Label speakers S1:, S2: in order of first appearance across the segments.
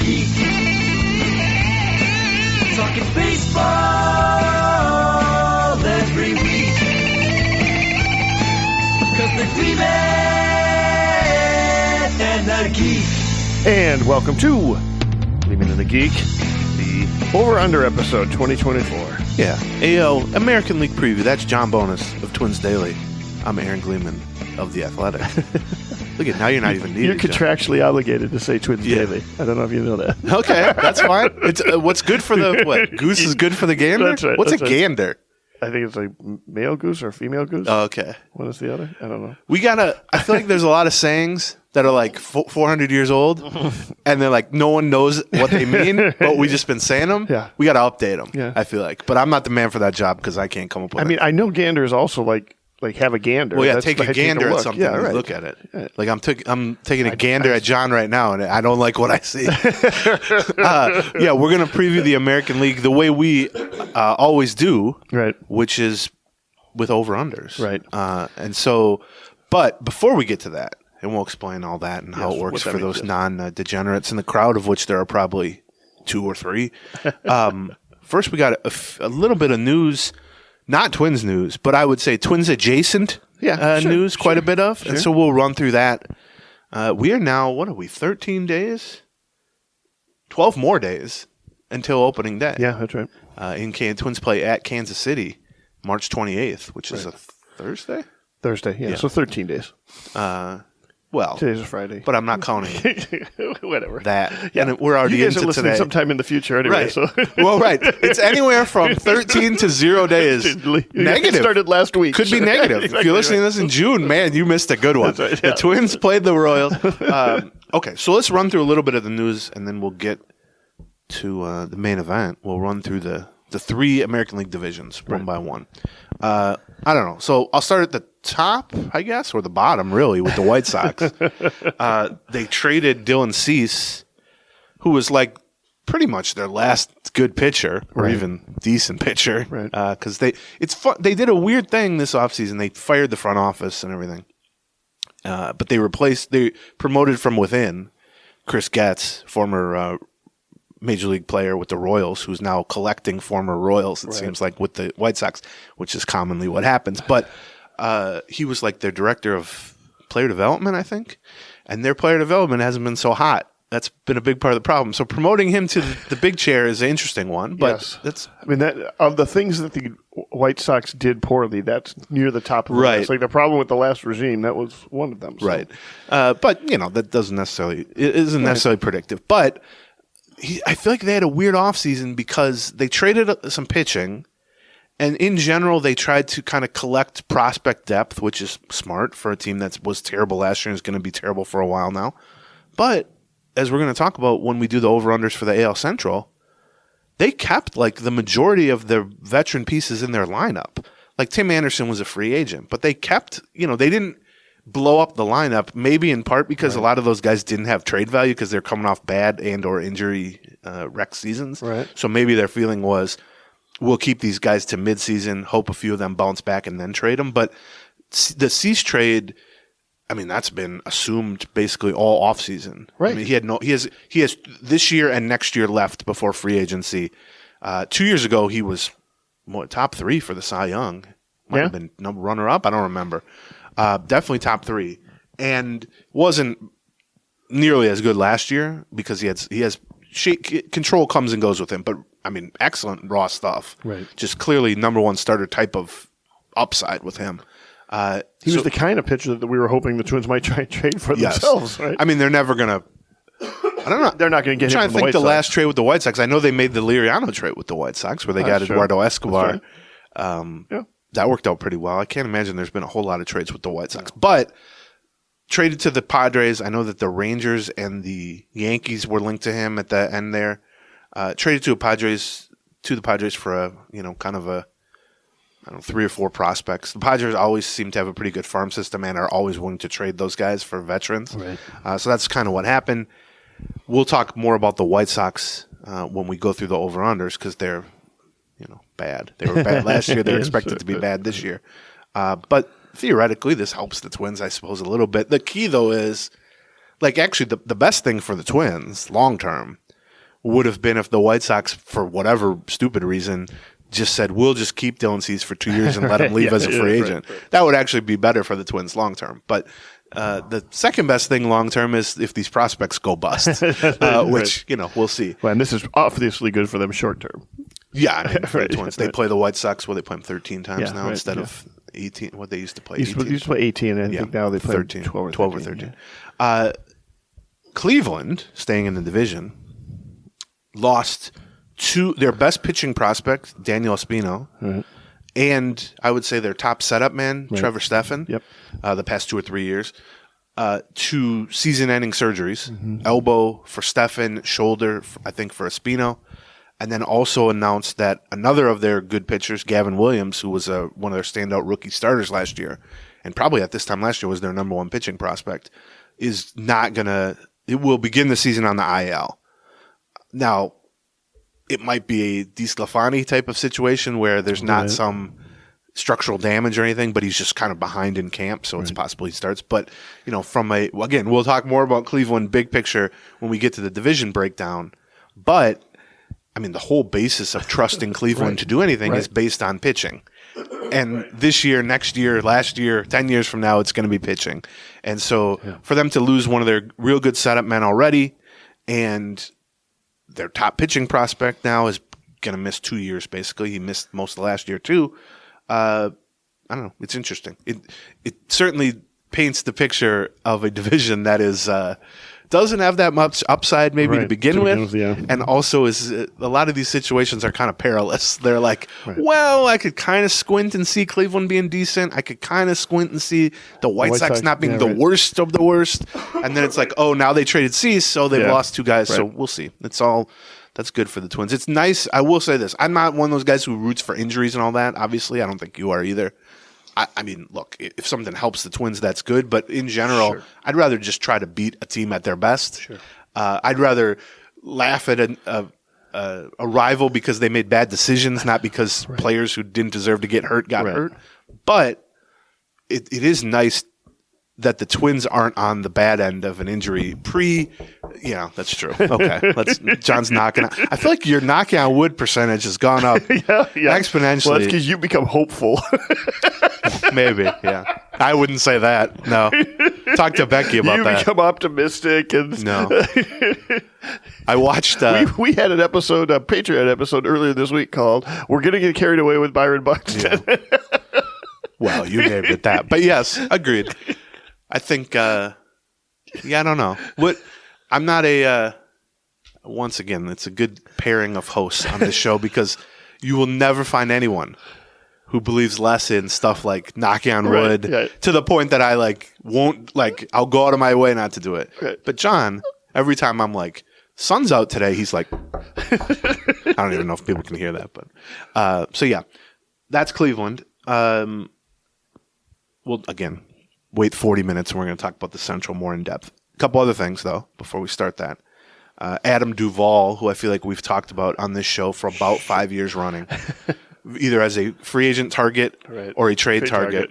S1: Geek. Talking baseball every week. Cause they're Gleeman and the Geek.
S2: And welcome to Gleeman and the Geek, the over-under episode 2024.
S3: Yeah, AL American League Preview. That's John Bonus of Twins Daily. I'm Aaron Gleeman of The Athletic. Look at now, you're not even needed.
S2: You're contractually obligated to say Twins
S3: Yeah.
S2: Daily. I don't know if you know that.
S3: Okay, that's fine. It's what's good for the what? Goose is good for the gander.
S2: That's right,
S3: What's
S2: that's
S3: a
S2: right.
S3: gander?
S2: I think it's like male goose or female goose.
S3: Oh, okay.
S2: What is the other? I don't know.
S3: We gotta. I feel like there's a lot of sayings that are like 400 years old, and they're like no one knows what they mean, but we just been saying them.
S2: Yeah.
S3: We gotta update them.
S2: Yeah.
S3: I feel like, but I'm not the man for that job because I can't come up with.
S2: I mean, I know gander is also like have a gander.
S3: Well, yeah,
S2: That's
S3: take
S2: like
S3: a gander
S2: look.
S3: at something
S2: Yeah,
S3: and
S2: right.
S3: look at it.
S2: Yeah.
S3: Like I'm taking a gander at John right now, and I don't like what I see. Yeah, we're going to preview the American League the way we always do,
S2: Right.
S3: which is with over-unders.
S2: Right.
S3: And so, but before we get to that, and we'll explain all that and how
S2: Yes,
S3: it works
S2: what that
S3: for
S2: means,
S3: those
S2: yes.
S3: non-degenerates in the crowd, of which there are probably 2 or 3. First, we got a little bit of news. Not Twins news, but I would say Twins adjacent
S2: Yeah, sure,
S3: news, quite a bit of. And
S2: Sure.
S3: so we'll run through that. We are now, 13 days? 12 more days until opening day.
S2: Yeah, that's right.
S3: Twins play at Kansas City, March 28th, which is a Thursday?
S2: Thursday. Yeah,
S3: Yeah.
S2: so 13 days.
S3: Well,
S2: Today's a Friday.
S3: but I'm not counting
S2: Whatever.
S3: that. And we're already
S2: You guys are
S3: into
S2: listening
S3: today.
S2: sometime in the future anyway.
S3: Right.
S2: So
S3: Well, right. It's anywhere from 13 to 0 days.
S2: It
S3: Negative.
S2: started last week.
S3: Could be negative. If
S2: Exactly
S3: you're listening
S2: right.
S3: to this in June, man, you missed a good one.
S2: That's right,
S3: The
S2: yeah.
S3: Twins played the Royals. Okay, so let's run through a little bit of the news, and then we'll get to the main event. We'll run through the 3 American League divisions one by one. I don't know. So I'll start at the top, I guess, or the bottom, really, with the White Sox. They traded Dylan Cease, who was like pretty much their last good pitcher, or
S2: Right.
S3: even decent pitcher.
S2: Right.
S3: Because they did a weird thing this offseason. They fired the front office and everything. But they promoted from within Chris Getz, former Major League player with the Royals, who's now collecting former Royals, it seems like, with the White Sox, which is commonly what happens. But he was like their director of player development, I think. And their player development hasn't been so hot. That's been a big part of the problem. So promoting him to the big chair is an interesting one. But
S2: Yes.
S3: that's
S2: I mean, that of the things that the White Sox did poorly, that's near the top of the
S3: Right.
S2: list. Like the problem with the last regime, that was one of them. So.
S3: right. But, that doesn't necessarily – it isn't necessarily predictive. But – I feel like they had a weird offseason because they traded some pitching, and in general, they tried to kind of collect prospect depth, which is smart for a team that was terrible last year and is going to be terrible for a while now. But as we're going to talk about when we do the over-unders for the AL Central, they kept like the majority of their veteran pieces in their lineup. Like Tim Anderson was a free agent, but they kept, they didn't blow up the lineup, maybe in part because a lot of those guys didn't have trade value because they're coming off bad and or injury wreck seasons.
S2: Right.
S3: So maybe their feeling was, we'll keep these guys to midseason, hope a few of them bounce back, and then trade them. But the Cease trade, I mean, that's been assumed basically all offseason.
S2: Right.
S3: I mean, he has this year and next year left before free agency. 2 years ago, he was top 3 for the Cy Young. Might have been runner-up. I don't remember. Definitely top 3, and wasn't nearly as good last year because he has control comes and goes with him. But I mean, excellent raw stuff.
S2: Right.
S3: Just clearly number one starter type of upside with him.
S2: He was the kind of pitcher that we were hoping the Twins might try and trade for
S3: Yes.
S2: themselves, right?
S3: I mean, they're never gonna. I don't know.
S2: They're not going to
S3: I'm
S2: get him
S3: trying
S2: from
S3: to think
S2: White
S3: the
S2: Sox.
S3: last trade with the White Sox. I know they made the Liriano trade with the White Sox where they got
S2: Sure.
S3: Eduardo Escobar.
S2: That's Yeah.
S3: That worked out pretty well. I can't imagine there's been a whole lot of trades with the White Sox. But traded to the Padres. I know that the Rangers and the Yankees were linked to him at the end there. Traded to the Padres for a, kind of a, 3 or 4 prospects. The Padres always seem to have a pretty good farm system and are always willing to trade those guys for veterans.
S2: Right.
S3: So that's kind of what happened. We'll talk more about the White Sox when we go through the over-unders because they're, bad. They were bad last year. They're expected to be bad this year. But theoretically, this helps the Twins, I suppose, a little bit. The key, though, is, actually the best thing for the Twins long-term would have been if the White Sox, for whatever stupid reason, just said, we'll just keep Dylan Cease for 2 years and let him leave as a free agent. Right. That would actually be better for the Twins long term. But the second best thing long term is if these prospects go bust, which, we'll see.
S2: Well, and this is obviously good for them short term.
S3: Yeah, I mean, for the Twins. They play the White Sox, they play them 13 times now instead of 18, what they used to play.
S2: Used to play 18, and I think now they play 13, 12 or 13.
S3: Cleveland, staying in the division, lost their best pitching prospect, Daniel Espino, and I would say their top setup man, Trevor Stephan, the past 2 or 3 years, to season-ending surgeries. Elbow for Stephan, shoulder, I think, for Espino. And then also announced that another of their good pitchers, Gavin Williams, who was one of their standout rookie starters last year, and probably at this time last year was their number one pitching prospect, is not going to – it will begin the season on the IL. Now, it might be a DeSclafani type of situation where there's not some structural damage or anything, but he's just kind of behind in camp, so it's possible he starts. But, again, we'll talk more about Cleveland big picture when we get to the division breakdown. But – I mean, the whole basis of trusting Cleveland to do anything is based on pitching. And this year, next year, last year, 10 years from now, it's going to be pitching. And so for them to lose one of their real good setup men already, and their top pitching prospect now is going to miss 2 years, basically. He missed most of last year, too. I don't know. It's interesting. It certainly paints the picture of a division that is doesn't have that much upside maybe to begin with, and also is a lot of these situations are kind of perilous. They're like, well, I could kind of squint and see Cleveland being decent. I could kind of squint and see the White Sox not being the worst of the worst. And then it's like, oh, now they traded Cease, so they've lost 2 guys. So we'll see. That's good for the Twins. It's nice. I will say this. I'm not one of those guys who roots for injuries and all that. Obviously, I don't think you are either. I mean, look, if something helps the Twins, that's good. But in general, I'd rather just try to beat a team at their best. Sure. I'd rather laugh at a rival because they made bad decisions, not because players who didn't deserve to get hurt got hurt. But it is nice that the Twins aren't on the bad end of an injury that's true. Okay. John's knocking on. I feel like your knocking on wood percentage has gone up exponentially.
S2: Well, that's because you become hopeful.
S3: Maybe, yeah. I wouldn't say that. No. Talk to Becky about that.
S2: You become optimistic.
S3: No. I watched...
S2: we had an episode, a Patreon episode earlier this week called We're Going to Get Carried Away with Byron Buxton.
S3: Yeah. Well, you named it that. But yes, agreed. I think... I don't know. I'm not once again, it's a good pairing of hosts on this show because you will never find anyone who believes less in stuff like knocking on wood to the point that I won't I'll go out of my way not to do it. Right. But John, every time I'm like, sun's out today, he's like, I don't even know if people can hear that, but so yeah, that's Cleveland. Well, again, wait 40 minutes and we're going to talk about the Central more in depth. A couple other things though before we start that. Adam Duvall, who I feel like we've talked about on this show for about 5 years running. Either as a free agent target or a trade target,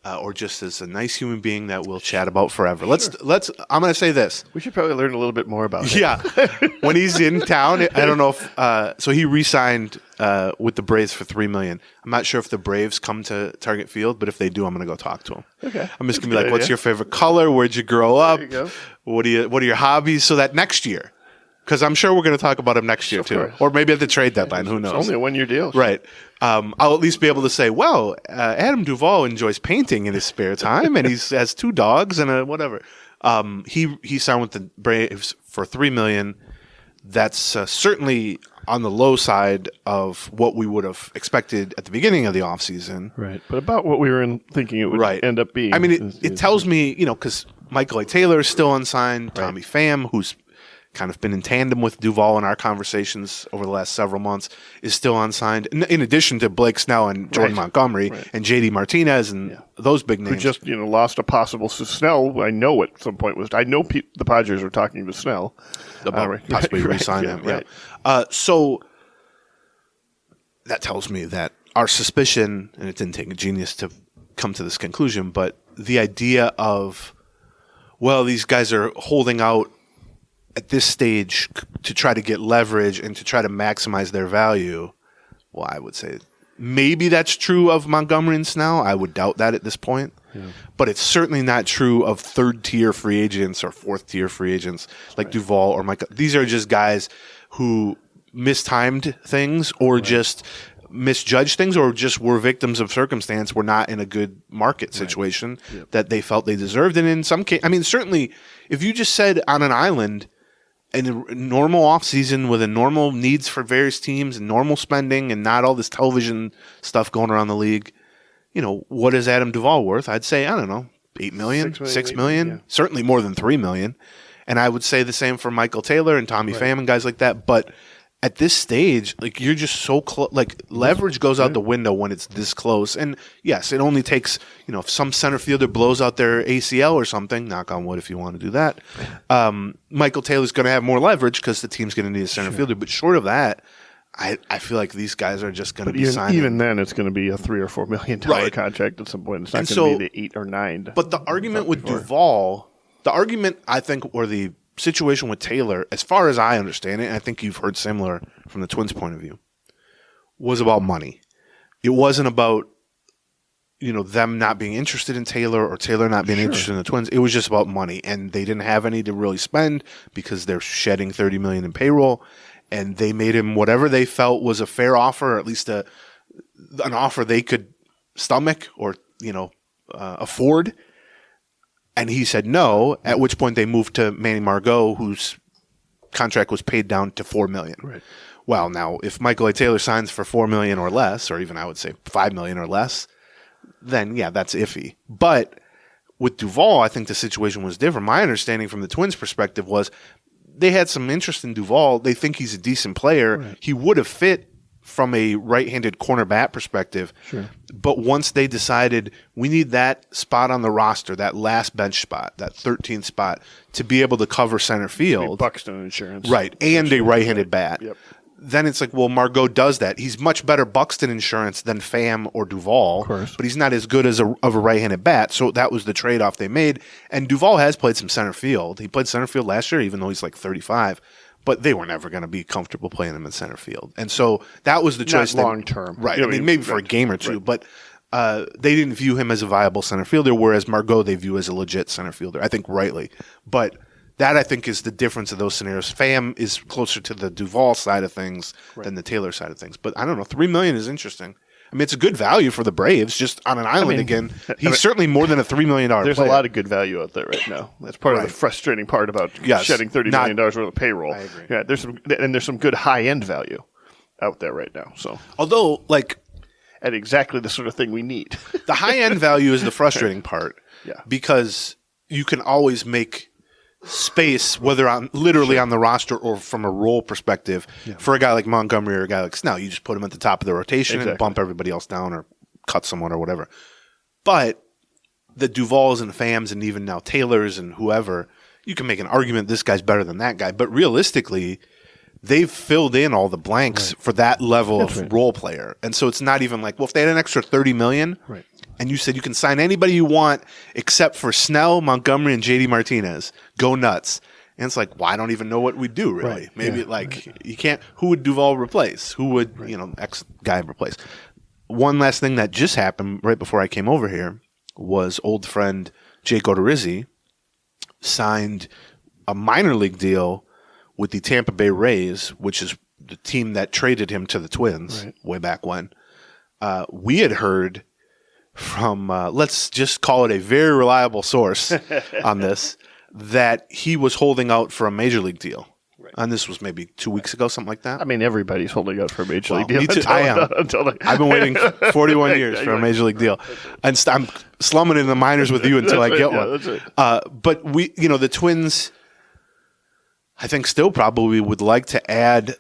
S3: or just as a nice human being that we'll chat about forever. Let's. I'm going to say this.
S2: We should probably learn a little bit more about him.
S3: Yeah, when he's in town, I don't know if. So he re-signed with the Braves for $3 million. I'm not sure if the Braves come to Target Field, but if they do, I'm going to go talk to him.
S2: Okay,
S3: I'm just going to be like, "What's your favorite color? Where'd you grow up? What are your hobbies?" So that next year. Because I'm sure we're going to talk about him next year, too. Or maybe at the trade deadline. Who knows?
S2: It's only a one-year deal.
S3: Right. I'll at least be able to say, well, Adam Duvall enjoys painting in his spare time, and he has 2 dogs and a whatever. He signed with the Braves for $3 million. That's certainly on the low side of what we would have expected at the beginning of the offseason.
S2: Right. But about what we were thinking it would end up being.
S3: I mean, it tells me, because Michael A. Taylor is still unsigned. Tommy Pham, who's kind of been in tandem with Duvall in our conversations over the last several months, is still unsigned. In addition to Blake Snell and Jordan Montgomery and J.D. Martinez and those big names.
S2: Who just lost a possible Snell. I know at some point I know the Padres were talking to Snell
S3: about possibly re-sign him. Right. So that tells me that our suspicion, and it didn't take a genius to come to this conclusion, but the idea of, well, these guys are holding out at this stage to try to get leverage and to try to maximize their value, well, I would say maybe that's true of Montgomery and Snell. I would doubt that at this point. Yeah. But it's certainly not true of third-tier free agents or fourth-tier free agents like Duvall or Michael. These are just guys who mistimed things or just misjudged things or just were victims of circumstance, were not in a good market situation that they felt they deserved. And in some case, I mean, certainly if you just said on an island in a normal offseason with a normal needs for various teams and normal spending and not all this television stuff going around the league, you know, what is Adam Duvall worth? I'd say, I don't know, $8 million, $6 million, certainly more than $3 million. And I would say the same for Michael Taylor and Tommy Pham and guys like that. But at this stage, like, you're just so close. Like, leverage goes out the window when it's this close. And yes, it only takes, you know, if some center fielder blows out their ACL or something, knock on wood if you want to do that, Michael Taylor's going to have more leverage because the team's going to need a center fielder. But short of that, I feel like these guys are just going to be signing.
S2: Even then, it's going to be a $3 or $4 million contract at some point. It's not going to be the 8 or 9.
S3: But the argument with Duvall, I think, or the situation with Taylor, as far as I understand it, and I think you've heard similar from the Twins' point of view, was about money. It wasn't about, you know, them not being interested in Taylor or Taylor not being interested in the Twins. It was just about money, and they didn't have any to really spend because they're shedding $30 million in payroll, and they made him whatever they felt was a fair offer, or at least an offer they could stomach or, you know, afford. And he said no, at which point they moved to Manny Margot, whose contract was paid down to $4 million.
S2: Right.
S3: Well, now, if Michael A. Taylor signs for $4 million or less, or even I would say $5 million or less, then, yeah, that's iffy. But with Duvall, I think the situation was different. My understanding from the Twins' perspective was they had some interest in Duvall. They think he's a decent player. Right. He would have fit from a right-handed corner bat perspective. Sure. But once they decided we need that spot on the roster, that last bench spot, that 13th spot, to be able to cover center field.
S2: Buxton insurance.
S3: Right, and a right-handed bat.
S2: Yep.
S3: Then it's like, well, Margot does that. He's much better Buxton insurance than Pham or Duvall,
S2: of course,
S3: but he's not as good as of a right-handed bat. So that was the trade-off they made. And Duvall has played some center field. He played center field last year, even though he's like 35. But they were never going to be comfortable playing him in center field. And so that was the choice.
S2: Not long term.
S3: Right. I mean, maybe for a game or two. Right. But they didn't view him as a viable center fielder, whereas Margot they view as a legit center fielder, I think rightly. But that, I think, is the difference of those scenarios. Pham is closer to the Duvall side of things than the Taylor side of things. But I don't know. $3 million is interesting. I mean, it's a good value for the Braves, just on an island again. He's certainly more than a $3 million
S2: There's
S3: player.
S2: A lot of good value out there right now. That's part of the frustrating part about shedding $30 million worth of payroll.
S3: I agree.
S2: Yeah, there's some good high-end value out there right now. So,
S3: although, like,
S2: at exactly the sort of thing we need.
S3: The high-end value is the frustrating part.
S2: Yeah.
S3: Because you can always make space, whether on literally on the roster or from a role perspective, for a guy like Montgomery or a guy like Snell. You just put him at the top of the rotation and bump everybody else down or cut someone or whatever. But the Duvalls and Phams and even now Taylors and whoever, you can make an argument this guy's better than that guy. But realistically, they've filled in all the blanks for that level of role player. And so it's not even like, well, if they had an extra $30 million and you said you can sign anybody you want except for Snell, Montgomery, and JD Martinez, go nuts. And it's like, well, I don't even know what we'd do, really. Maybe you can't. Who would Duvall replace? Who would, X guy replace? One last thing that just happened right before I came over here was old friend Jake Odorizzi signed a minor league deal with the Tampa Bay Rays, which is the team that traded him to the Twins way back when. We had heard from, let's just call it a very reliable source on this, that he was holding out for a major league deal. And this was maybe 2 weeks ago, something like that.
S2: I mean, everybody's holding out for a major league deal.
S3: Me too. I am. I've been waiting 41 years for a major league deal. And I'm slumming in the minors with you until I get one.
S2: That's right.
S3: But the Twins, I think, still probably would like to add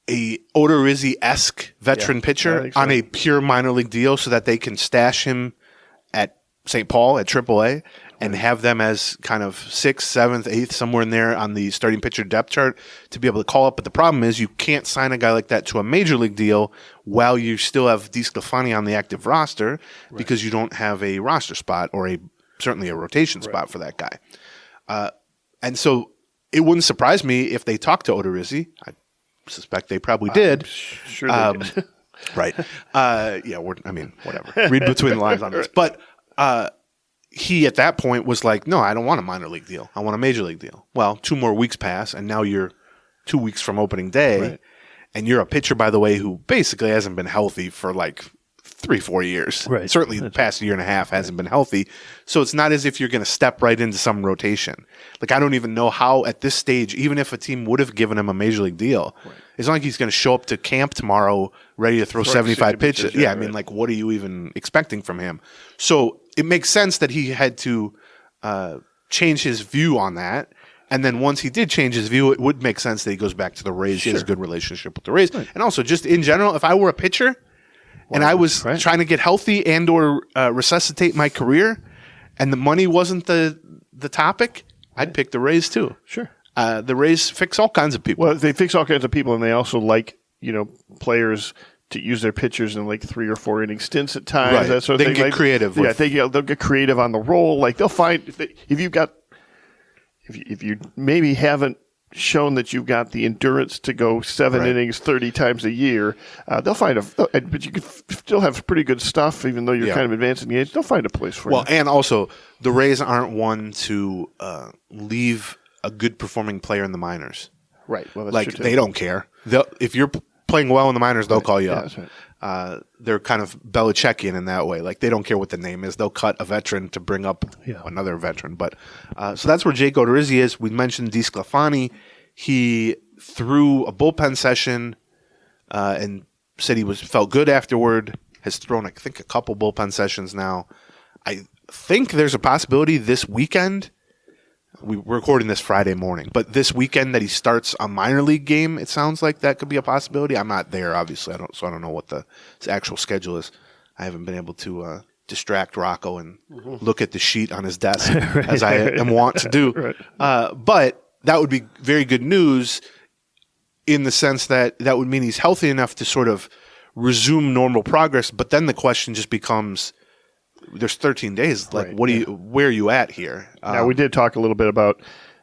S3: a Odorizzi-esque veteran pitcher on a pure minor league deal so that they can stash him at St. Paul at AAA and have them as kind of 6th, 7th, 8th, somewhere in there on the starting pitcher depth chart to be able to call up. But the problem is you can't sign a guy like that to a major league deal while you still have DeSclafani on the active roster because you don't have a roster spot or certainly a rotation spot for that guy. And so it wouldn't surprise me if they talked to Odorizzi. I suspect they probably did.
S2: Sure they did.
S3: Right. Whatever. Read between the lines on this. But he, at that point, was like, no, I don't want a minor league deal. I want a major league deal. Well, 2 more weeks pass, and now you're 2 weeks from opening day. Right. And you're a pitcher, by the way, who basically hasn't been healthy for like 3-4 years.
S2: Right.
S3: Certainly the past year and a half hasn't been healthy. So it's not as if you're going to step right into some rotation. Like, I don't even know how at this stage, even if a team would have given him a major league deal, it's not like he's going to show up to camp tomorrow ready to throw 75 pitches. Yeah, I mean, like, what are you even expecting from him? So it makes sense that he had to change his view on that. And then once he did change his view, it would make sense that he goes back to the Rays. He has a good relationship with the Rays. Right. And also, just in general, if I were a pitcher and I was trying to get healthy and or resuscitate my career and the money wasn't the topic, I'd pick the Rays too.
S2: Sure.
S3: The Rays fix all kinds of people.
S2: Well, they fix all kinds of people, and they also like, players to use their pitchers in like 3 or 4 inning stints at times.
S3: Right.
S2: That sort of
S3: they
S2: thing.
S3: Can get creative.
S2: Yeah, they'll get creative on the roll. Like, they'll find if you maybe haven't shown that you've got the endurance to go 7 innings 30 times a year, they'll find but you can still have pretty good stuff even though you're kind of advancing the age. They'll find a place for you.
S3: Well, and also the Rays aren't one to leave a good performing player in the minors.
S2: Right. Well, that's
S3: like
S2: true too.
S3: They don't care. If you're playing well in the minors, they'll call you up.
S2: That's right.
S3: They're kind of Belichickian in that way. Like, they don't care what the name is. They'll cut a veteran to bring up another veteran. But so that's where Jake Odorizzi is. We mentioned DeSclafani. He threw a bullpen session and said he felt good afterward. Has thrown, I think, a couple bullpen sessions now. I think there's a possibility this weekend. We're recording this Friday morning, but this weekend that he starts a minor league game, it sounds like that could be a possibility. I'm not there, obviously. I don't know what the actual schedule is. I haven't been able to distract Rocco and look at the sheet on his desk as I am wont to do.
S2: Right.
S3: But that would be very good news in the sense that would mean he's healthy enough to sort of resume normal progress. But then the question just becomes, there's 13 days. Like, where are you at here?
S2: Now, we did talk a little bit about,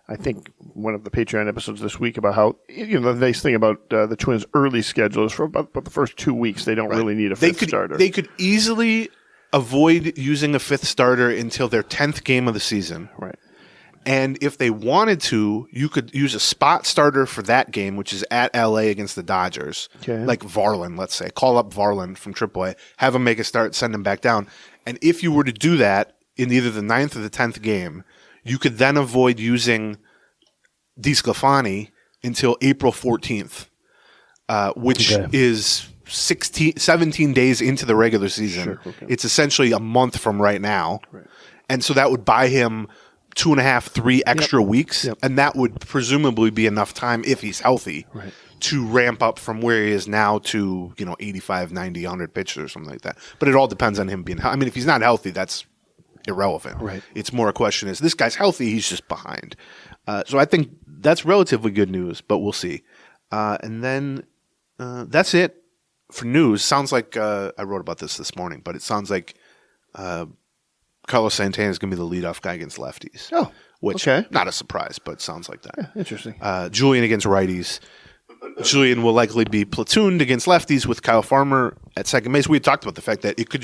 S2: I think, one of the Patreon episodes this week about how, the nice thing about the Twins' early schedule is for about the first 2 weeks, they don't really need a fifth starter.
S3: They could easily avoid using a fifth starter until their 10th game of the season.
S2: Right.
S3: And if they wanted to, you could use a spot starter for that game, which is at LA against the Dodgers. Okay. Like Varlin, let's say. Call up Varlin from AAA, have him make a start, send him back down. And if you were to do that in either the 9th or the 10th game, you could then avoid using DeSclafani until April 14th, which is 17 days into the regular season.
S2: Sure, okay.
S3: It's essentially a month from right now. Right. And so that would buy him 2.5, 3 extra weeks, and that would presumably be enough time, if he's healthy, to ramp up from where he is now to 85, 90, 100 pitches or something like that. But it all depends on him being healthy. I mean, if he's not healthy, that's irrelevant. Right. It's more a question is, this guy's healthy, he's just behind. So I think that's relatively good news, but we'll see. And then that's it for news. Sounds like I wrote about this morning, but it sounds like Carlos Santana is going to be the leadoff guy against lefties.
S2: Oh,
S3: which not a surprise, but sounds like that.
S2: Yeah, interesting.
S3: Julian against righties. Julian will likely be platooned against lefties with Kyle Farmer at second base. We had talked about the fact that they could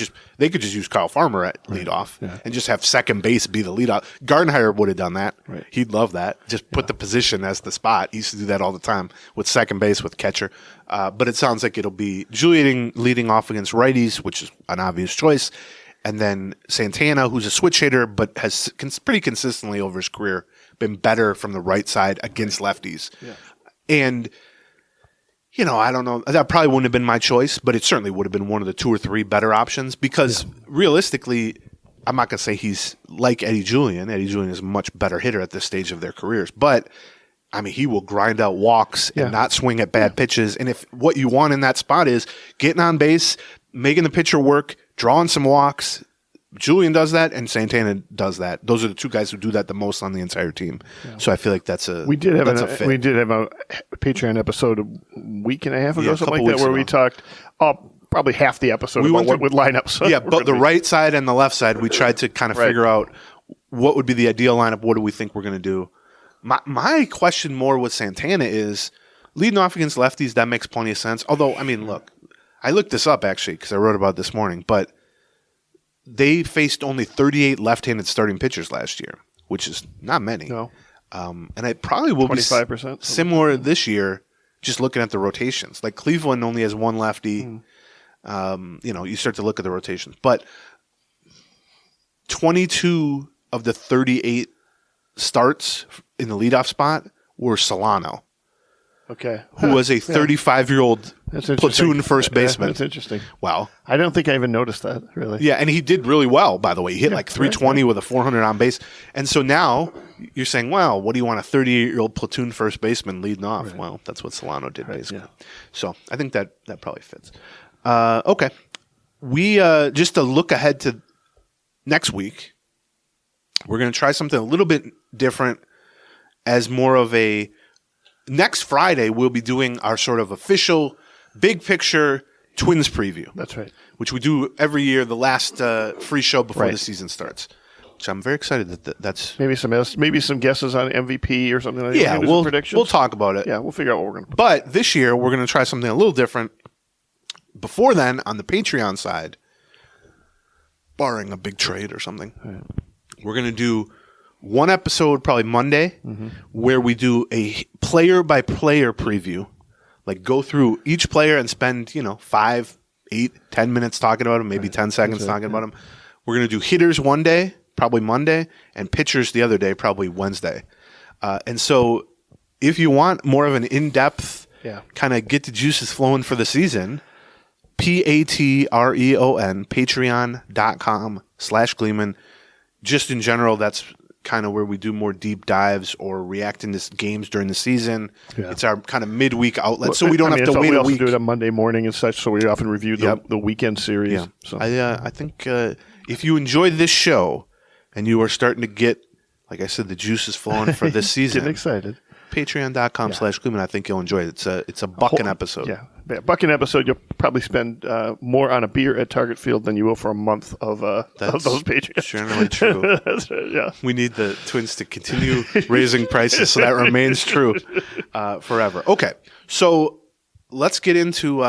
S3: just use Kyle Farmer at leadoff and just have second base be the leadoff. Gardenhire would have done that. Right. He'd love that. Just put the position as the spot. He used to do that all the time with second base, with catcher. But it sounds like it'll be Julian leading off against righties, which is an obvious choice. And then Santana, who's a switch hitter, but has pretty consistently over his career been better from the right side against lefties. Yeah. And, I don't know. That probably wouldn't have been my choice, but it certainly would have been one of the 2 or 3 better options because realistically, I'm not going to say he's like Eddie Julian. Eddie Julian is a much better hitter at this stage of their careers. But, I mean, he will grind out walks and not swing at bad pitches. And if what you want in that spot is getting on base, making the pitcher work, drawing some walks, Julian does that and Santana does that. Those are the 2 guys who do that the most on the entire team. Yeah. So I feel like that's a
S2: we did have a Patreon episode a week and a half ago, something like that, where we talked probably half the episode about what would line up. So
S3: but the right side and the left side, we tried to kind of figure out what would be the ideal lineup. What do we think we're going to do? My question more with Santana is leading off against lefties. That makes plenty of sense. Although, I mean, look, I looked this up actually because I wrote about it this morning, but they faced only 38 left-handed starting pitchers last year, which is not many.
S2: No.
S3: And it probably will
S2: 25%.
S3: be similar this year, just looking at the rotations. Like Cleveland only has one lefty. You start to look at the rotations. But 22 of the 38 starts in the leadoff spot were Solano,
S2: Okay.
S3: who was a 35-year-old
S2: That's interesting.
S3: platoon first baseman.
S2: That's interesting.
S3: Wow.
S2: I don't think I even noticed that, really.
S3: Yeah, and he did really well, by the way. He hit like 320
S2: right.
S3: with a 400 on base. And so now you're saying, well, what do you want a 38-year-old platoon first baseman leading off? Right. Well, that's what Solano did, basically. Yeah. So I think that probably fits. Okay. We just to look ahead to next week, we're going to try something a little bit different as more of a – next Friday we'll be doing our sort of official big picture Twins preview.
S2: That's right.
S3: Which we do every year, the last free show before the season starts. Which I'm very excited that's
S2: maybe some guesses on MVP or something like that.
S3: Yeah, we'll talk about it.
S2: Yeah, we'll figure out what we're going to put.
S3: But this year we're going to try something a little different. Before then, on the Patreon side, barring a big trade or something, we're going to do one episode probably Monday where we do a player-by-player preview. Like go through each player and spend, 5, 8, 10 minutes talking about them, maybe 10 seconds talking about them. We're going to do hitters one day, probably Monday, and pitchers the other day, probably Wednesday. And so if you want more of an in-depth kind of get the juices flowing for the season, Patreon, patreon.com/Gleeman. Just in general, that's kind of where we do more deep dives or reacting to games during the season. Yeah. It's our kind of midweek outlet, so we don't have to wait a week.
S2: We also do it on Monday morning and such, so we often review the weekend series.
S3: Yeah.
S2: So.
S3: I think if you enjoy this show and you are starting to get, like I said, the juices flowing for this season.
S2: Getting excited.
S3: Patreon.com/Gleeman. I think you'll enjoy it. It's a bucking episode.
S2: Yeah. Bucking episode, you'll probably spend more on a beer at Target Field than you will for a month of those Patreons.
S3: Generally true.
S2: That's right, yeah.
S3: We need the Twins to continue raising prices so that remains true forever. Okay, so let's get into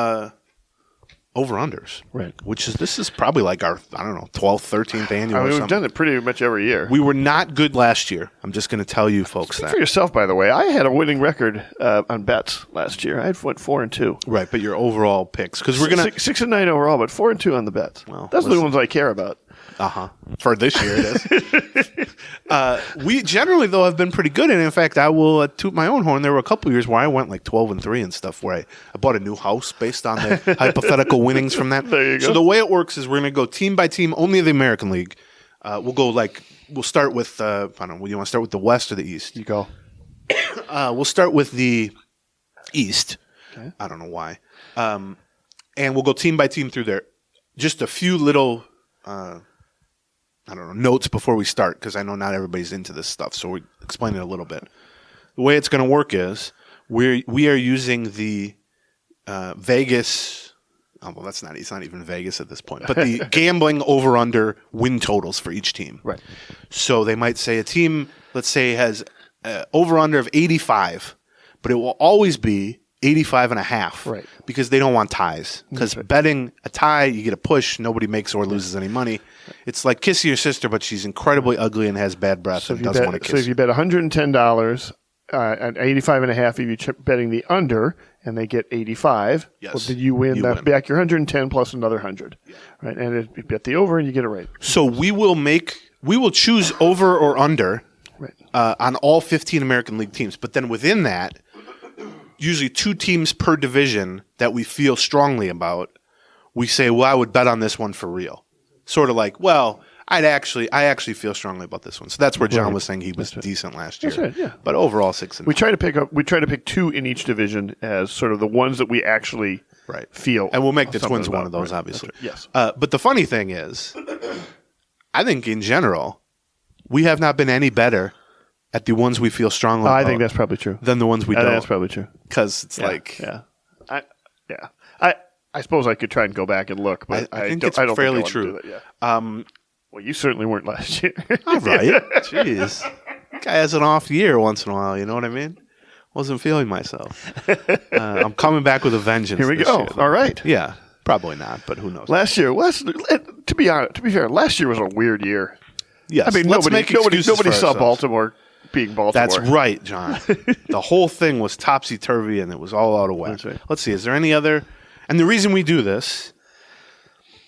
S3: over-unders.
S2: Right.
S3: This is probably like our, 12th, 13th annual or something.
S2: We've done it pretty much every year.
S3: We were not good last year. I'm just going to tell you folks
S2: Speak
S3: that.
S2: for yourself, by the way. I had a winning record on bets last year. I went 4-2.
S3: Right, but your overall picks. Because we're going to
S2: 6-9 overall, but 4-2 on the bets.
S3: Well,
S2: those are the ones I care about.
S3: For this year, it is. We generally, though, have been pretty good. And in fact, I will toot my own horn. There were a couple years where I went like 12-3 and stuff, where I bought a new house based on the hypothetical winnings from that.
S2: There you go.
S3: So the way it works is we're going to go team by team, only the American League. We'll start with, I don't know, you want to start with the West or the East?
S2: You go.
S3: We'll start with the East.
S2: Okay.
S3: I don't know why. And we'll go team by team through there. Just a few little notes before we start, because I know not everybody's into this stuff, so we explain it a little bit. The way it's going to work is we are using the Vegas. Oh, well, it's not even Vegas at this point, but the gambling over/under win totals for each team.
S2: Right. So
S3: they might say a team, let's say, has over/under of 85, but it will always be 85.5,
S2: right?
S3: Because they don't want ties. Because betting a tie, you get a push. Nobody makes or loses any money. It's like kissing your sister, but she's incredibly ugly and has bad breath and doesn't want to kiss.
S2: So if you bet $110 at 85.5, if you're betting the under and they get 85, well, then you win back your 110 plus another 100, right? And if you bet the over and you get it right.
S3: So we will choose over or under on all 15 American League teams, but then within that, usually 2 teams per division that we feel strongly about, we say, well, I would bet on this one for real. Sort of like, well, I actually feel strongly about this one. So that's where John was saying he was decent last year.
S2: That's right, yeah.
S3: But overall 6-9.
S2: We try to pick 2 in each division as sort of the ones that we actually feel.
S3: And we'll make the Twins one of those, obviously.
S2: Right. Yes.
S3: But the funny thing is, I think in general, we have not been any better at the ones we feel strongly about.
S2: I think that's probably true.
S3: Than the ones we don't.
S2: That's probably true.
S3: Because it's like...
S2: Yeah. I suppose I could try and go back and look, but
S3: I think
S2: I
S3: it's
S2: don't
S3: fairly
S2: think I
S3: true.
S2: want to do that, well, you certainly weren't last year.
S3: All right. Jeez. Guy has an off year once in a while. You know what I mean? Wasn't feeling myself. I'm coming back with a vengeance.
S2: Here we
S3: this
S2: go.
S3: year.
S2: All right.
S3: Yeah, probably not, but who knows?
S2: To be fair, last year was a weird year.
S3: Yes.
S2: I mean, nobody saw Baltimore being Baltimore.
S3: That's right, John. The whole thing was topsy-turvy, and it was all out of whack.
S2: Right.
S3: Let's see. Is there any other? And the reason we do this,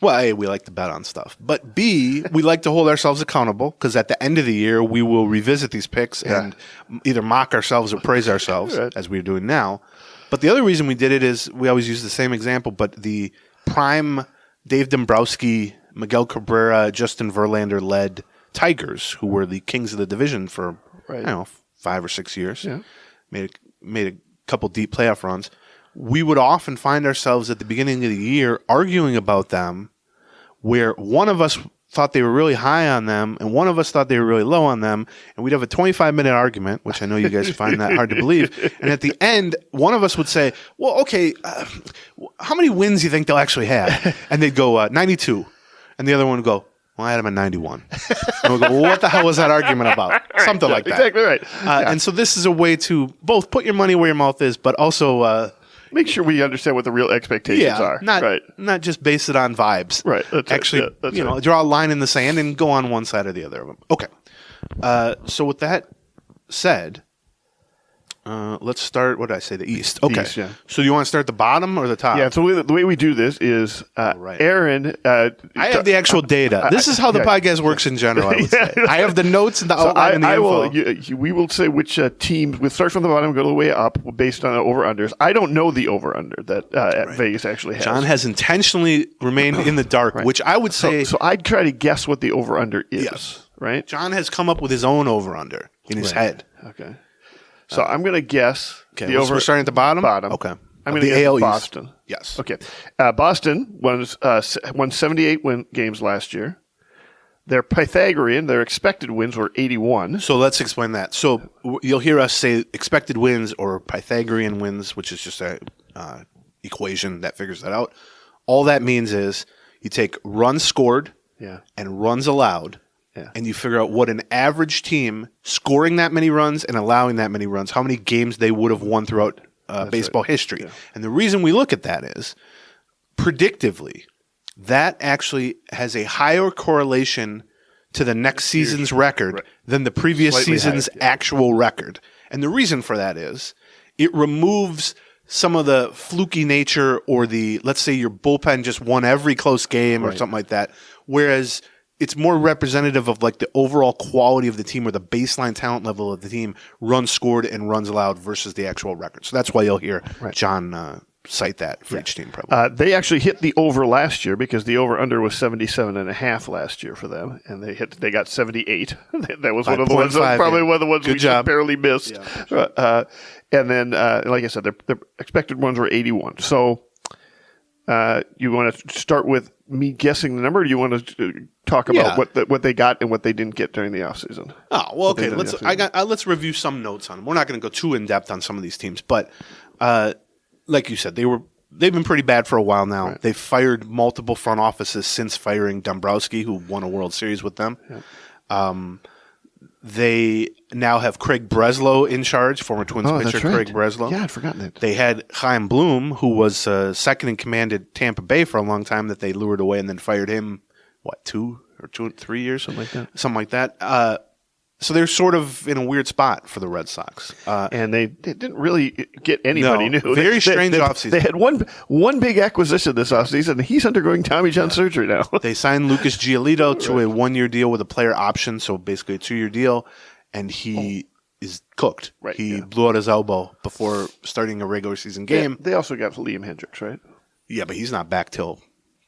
S3: well, A, we like to bet on stuff. But B, we like to hold ourselves accountable because at the end of the year, we will revisit these picks and either mock ourselves or praise ourselves, as we're doing now. But the other reason we did it is we always use the same example, but the prime Dave Dombrowski, Miguel Cabrera, Justin Verlander-led Tigers, who were the kings of the division for, 5 or 6 years, made a couple deep playoff runs. We would often find ourselves at the beginning of the year arguing about them, where one of us thought they were really high on them and one of us thought they were really low on them, and we'd have a 25-minute argument, which I know you guys find that hard to believe. And at the end, one of us would say, well, okay, how many wins do you think they'll actually have? And they'd go, 92. And the other one would go, well, I had them at 91. And we'll go, well, what the hell was that argument about? Something like that.
S2: Exactly right.
S3: And so this is a way to both put your money where your mouth is, but also
S2: make sure we understand what the real expectations are.
S3: Not just base it on vibes.
S2: Right. That's
S3: actually, draw a line in the sand and go on one side or the other of them. Okay. So with that said, let's start. What did I say? The East. Okay.
S2: East, yeah.
S3: So you want to start the bottom or the top?
S2: Yeah. So the way we do this is, Aaron.
S3: I have the actual data. This is how the podcast works in general. I would say. I have the notes and the outline and the info.
S2: We will say which teams. We'll start from the bottom, go all the way up, based on the over/unders. I don't know the over/under that Vegas actually has.
S3: John has intentionally remained in the dark, which I would say.
S2: So I'd try to guess what the over/under is.
S3: Yes.
S2: Right.
S3: John has come up with his own over/under in his head.
S2: Okay. So I'm going to guess
S3: the over. We're starting at the bottom?
S2: Bottom.
S3: Okay.
S2: I'm going to guess
S3: AL East.
S2: Boston.
S3: Yes.
S2: Okay. Boston won 78 games last year. Their Pythagorean, their expected wins were 81.
S3: So let's explain that. So you'll hear us say expected wins or Pythagorean wins, which is just a equation that figures that out. All that means is you take runs scored and runs allowed. Yeah. And you figure out what an average team scoring that many runs and allowing that many runs, how many games they would have won throughout baseball history. Yeah. And the reason we look at that is, predictively, that actually has a higher correlation to the next season's record than the previous season's actual record. And the reason for that is it removes some of the fluky nature or let's say your bullpen just won every close game or something like that, whereas it's more representative of like the overall quality of the team or the baseline talent level of the team, runs scored and runs allowed versus the actual record. So that's why you'll hear John cite that for each team. Probably
S2: they actually hit the over last year because the over under was 77.5 last year for them, and they got 78. That was one of the ones. Probably one of the ones we barely missed. Yeah, and then, like I said, their expected ones were 81. So. You want to start with me guessing the number, or do you want to talk about what they got and what they didn't get during the offseason?
S3: Oh, well, okay. Let's review some notes on them. We're not going to go too in depth on some of these teams, but like you said, they've been pretty bad for a while now. Right. They've fired multiple front offices since firing Dombrowski, who won a World Series with them. Yeah. They now have Craig Breslow in charge, former Twins pitcher Craig Breslow.
S2: Yeah, I'd forgotten that.
S3: They had Chaim Bloom, who was second in command at Tampa Bay for a long time, that they lured away and then fired him, 3 years? Something like that. So they're sort of in a weird spot for the Red Sox.
S2: And they didn't really get anybody new.
S3: Very strange offseason.
S2: They had one big acquisition this offseason, and he's undergoing Tommy John surgery now.
S3: They signed Lucas Giolito to a 1-year deal with a player option, so basically a 2-year deal, and he is cooked.
S2: Right,
S3: he blew out his elbow before starting a regular season game.
S2: They also got Liam Hendricks, right?
S3: Yeah, but he's not back till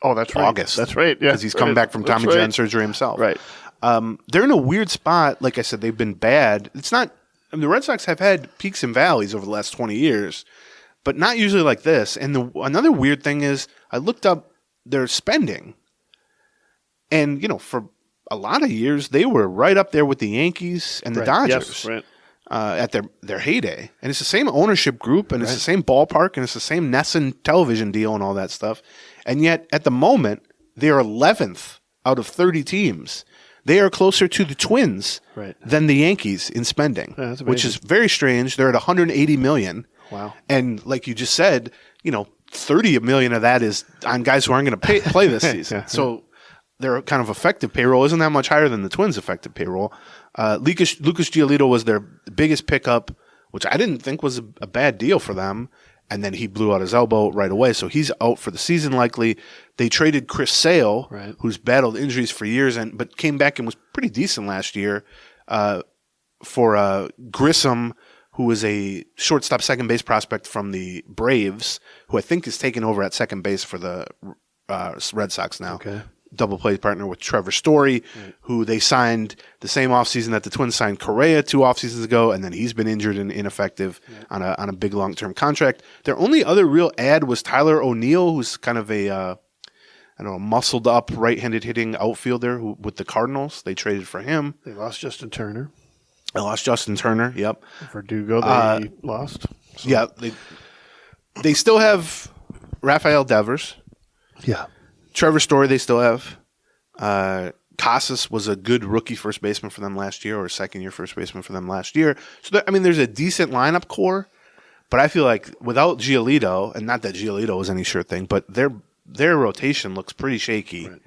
S2: that's right.
S3: August.
S2: That's right. Yeah,
S3: because he's come back from Tommy John surgery himself.
S2: Right.
S3: They're in a weird spot. Like I said, they've been bad. It's not. I mean, the Red Sox have had peaks and valleys over the last 20 years, but not usually like this. And another weird thing is, I looked up their spending, and for a lot of years they were right up there with the Yankees and the Dodgers at their heyday. And it's the same ownership group, and it's the same ballpark, and it's the same Nesson television deal, and all that stuff. And yet, at the moment, they are 11th out of 30 teams they are closer to the Twins
S2: Right.
S3: than the Yankees in spending,
S2: Yeah, that's
S3: which
S2: amazing.
S3: is very strange. They're at $180 million.
S2: Wow.
S3: And like you just said, 30 million of that is on guys who aren't going to play this season.
S2: Yeah.
S3: So their kind of effective payroll isn't that much higher than the Twins' effective payroll. Lucas Giolito was their biggest pickup, which I didn't think was a bad deal for them. And then he blew out his elbow right away, so he's out for the season likely. They traded Chris Sale,
S2: Right.
S3: who's battled injuries for years, but came back and was pretty decent last year, for Grissom, who is a shortstop second base prospect from the Braves, who I think is taking over at second base for the Red Sox now.
S2: Okay.
S3: Double play partner with Trevor Story, who they signed the same offseason that the Twins signed Correa 2 offseasons ago, and then he's been injured and ineffective on a big long-term contract. Their only other real add was Tyler O'Neill, who's kind of a muscled-up right-handed hitting outfielder with the Cardinals. They traded for him.
S2: They lost Justin Turner.
S3: They lost Justin Turner, yep.
S2: Verdugo, they lost. So.
S3: Yeah, they still have Rafael Devers.
S2: Yeah.
S3: Trevor Story they still have. Casas was a good rookie first baseman for them last year, or second-year first baseman for them last year. So, there's a decent lineup core, but I feel like without Giolito, and not that Giolito is any sure thing, but their rotation looks pretty shaky.
S2: Right.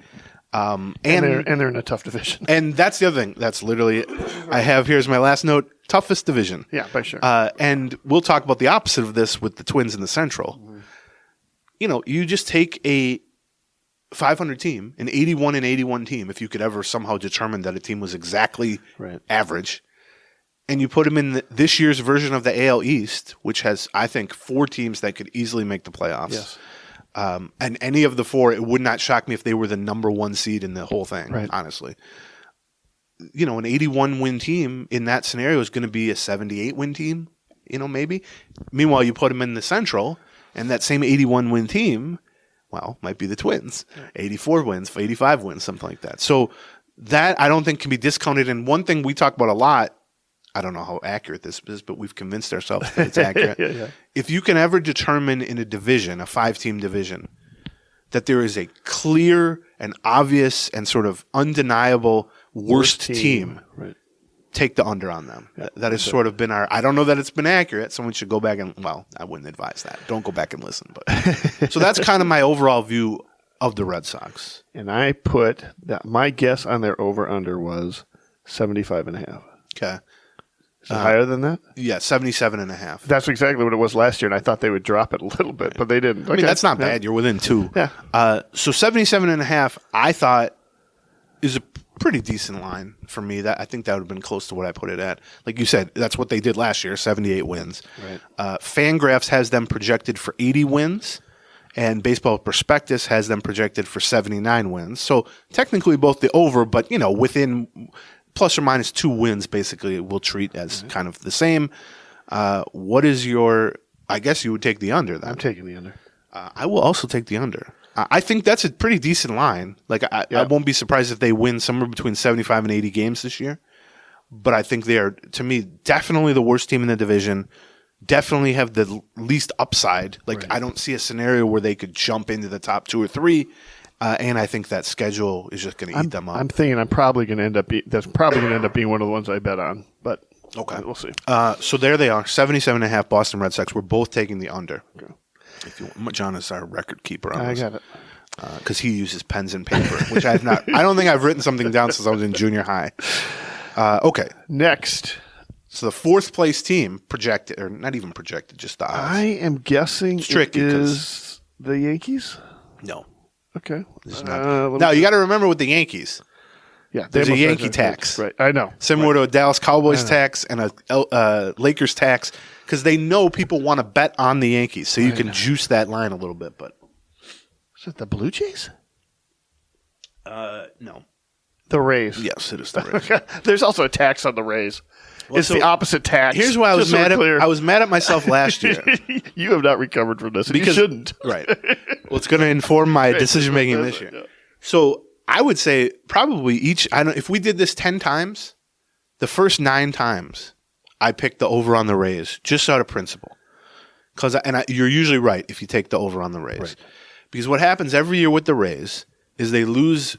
S3: And
S2: they're in a tough division.
S3: And that's the other thing. That's literally, I have here's my last note, toughest division.
S2: Yeah, by sure.
S3: And we'll talk about the opposite of this with the Twins in the Central. You just take a 500 team, an 81-81 team, if you could ever somehow determine that a team was exactly
S2: Right.
S3: average, and you put them in this year's version of the AL East, which has, I think, 4 teams that could easily make the playoffs.
S2: Yes.
S3: And any of the 4, it would not shock me if they were the number 1 seed in the whole thing,
S2: Right.
S3: honestly. An 81-win team in that scenario is going to be a 78-win team, maybe. Meanwhile, you put them in the Central, and that same 81-win team, might be the Twins. 84 wins, 85 wins, something like that. So that I don't think can be discounted. And one thing we talk about a lot, I don't know how accurate this is, but we've convinced ourselves that it's accurate.
S2: Yeah.
S3: If you can ever determine in a division, a 5-team division, that there is a clear and obvious and sort of undeniable worst team,
S2: Right.
S3: take the under on them.
S2: Yeah,
S3: that has sort of been I don't know that it's been accurate. Someone should go back and, I wouldn't advise that. Don't go back and listen. But so that's kind of my overall view of the Red Sox.
S2: And I put that my guess on their over-under was 75.5.
S3: Okay.
S2: Is it higher than that?
S3: Yeah, 77.5.
S2: That's exactly what it was last year, and I thought they would drop it a little bit, but they didn't.
S3: I mean, that's not bad. You're within 2.
S2: Yeah.
S3: So 77.5, I thought, is a pretty decent line for me. That I think that would have been close to what I put it at. Like you said, that's what they did last year, 78 wins.
S2: Right.
S3: Fangraphs has them projected for 80 wins, and Baseball Prospectus has them projected for 79 wins. So technically both the over, but within plus or minus 2 wins, basically we'll treat as kind of the same. What is your? I guess you would take the under then.
S2: I'm taking the under.
S3: I will also take the under. I think that's a pretty decent line. Like I won't be surprised if they win somewhere between 75 and 80 games this year. But I think they are, to me, definitely the worst team in the division. Definitely have the least upside. Like
S2: Right.
S3: I don't see a scenario where they could jump into the top 2 or 3. And I think that schedule is just going to eat them up.
S2: I'm thinking I'm probably going to end up. That's probably going to end up being one of the ones I bet on. But
S3: Okay.
S2: we'll see.
S3: So there they are, 77.5 Boston Red Sox. We're both taking the under.
S2: Okay.
S3: If you want, John is our record keeper on
S2: I
S3: this.
S2: got it.
S3: Because he uses pens and paper, which I have not. I don't think I've written something down since I was in junior high. Okay,
S2: Next,
S3: so the 4th place team projected, or not even projected, just the odds.
S2: I am guessing
S3: It's tricky
S2: it
S3: 'cause-
S2: is the Yankees.
S3: No,
S2: Okay.
S3: this is not.
S2: let
S3: Now
S2: me-
S3: you got to remember with the Yankees,
S2: yeah,
S3: there's
S2: they
S3: a
S2: must have
S3: Yankee
S2: that
S3: tax.
S2: Right. I know.
S3: similar to a Dallas Cowboys tax and a Lakers tax, because they know people want to bet on the Yankees, so you can juice that line a little bit. But
S2: Is it the Blue Jays?
S3: no,
S2: The Rays.
S3: yes, it is the Rays.
S2: There's also a tax on the Rays. It's
S3: so
S2: the opposite tax.
S3: Here's why I was
S2: Just so
S3: mad
S2: we're
S3: at.
S2: clear.
S3: I was mad at myself last year.
S2: You have not recovered from this, and you shouldn't.
S3: Right. Well, it's going to inform my decision making this year. So I would say probably if we did this 10 times, the first 9 times I picked the over on the Rays just out of principle. You're usually right if you take the over on the Rays.
S2: Right.
S3: Because what happens every year with the Rays is they lose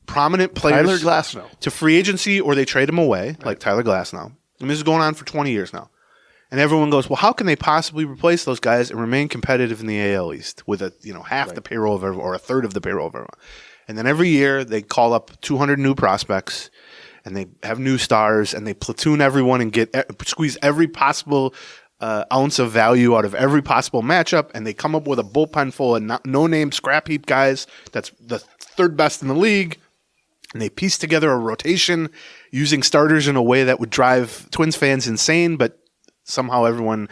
S3: prominent players
S2: Tyler Glasnow
S3: to free agency or they trade them away, like Tyler Glasnow. And this is going on for 20 years now. And everyone goes, well, how can they possibly replace those guys and remain competitive in the AL East with half the payroll of everyone or a third of the payroll of everyone? And then every year they call up 200 new prospects and they have new stars and they platoon everyone and squeeze every possible ounce of value out of every possible matchup, and they come up with a bullpen full of no-name scrap heap guys that's the third best in the league, and they piece together a rotation using starters in a way that would drive Twins fans insane, but somehow everyone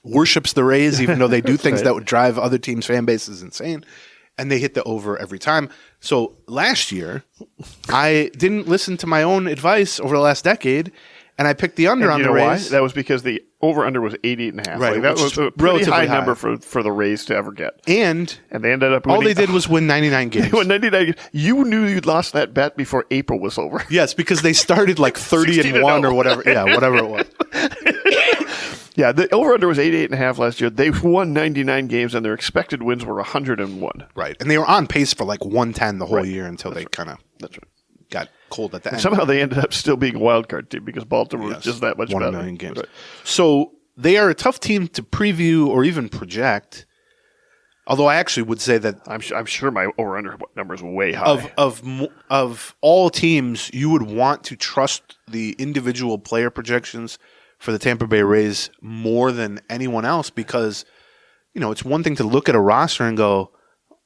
S3: worships the Rays, even though they do things that would drive other teams' fan bases insane. And they hit the over every time. So last year, I didn't listen to my own advice over the last decade, and I picked the under on the Rays.
S2: Why? That was because the over-under was 88.5.
S3: Right.
S2: Like, that was a pretty high number for the Rays to ever get.
S3: And
S2: they ended up winning.
S3: All they did was win 99 games.
S2: They won 99 games. You knew you'd lost that bet before April was over.
S3: Yes, because they started like 30-1 or whatever. Yeah, whatever it was.
S2: Yeah, the over-under was 88.5 last year. They won 99 games, and their expected wins were 101.
S3: Right, and they were on pace for like 110 the whole year until they kind of got cold at the end.
S2: Somehow they ended up still being a wild card team because Baltimore was just that much better.
S3: 1 million games. Right. So they are a tough team to preview or even project. Although I actually would say that
S2: I'm sure my over-under number is way high.
S3: Of all teams, you would want to trust the individual player projections for the Tampa Bay Rays more than anyone else because, it's one thing to look at a roster and go,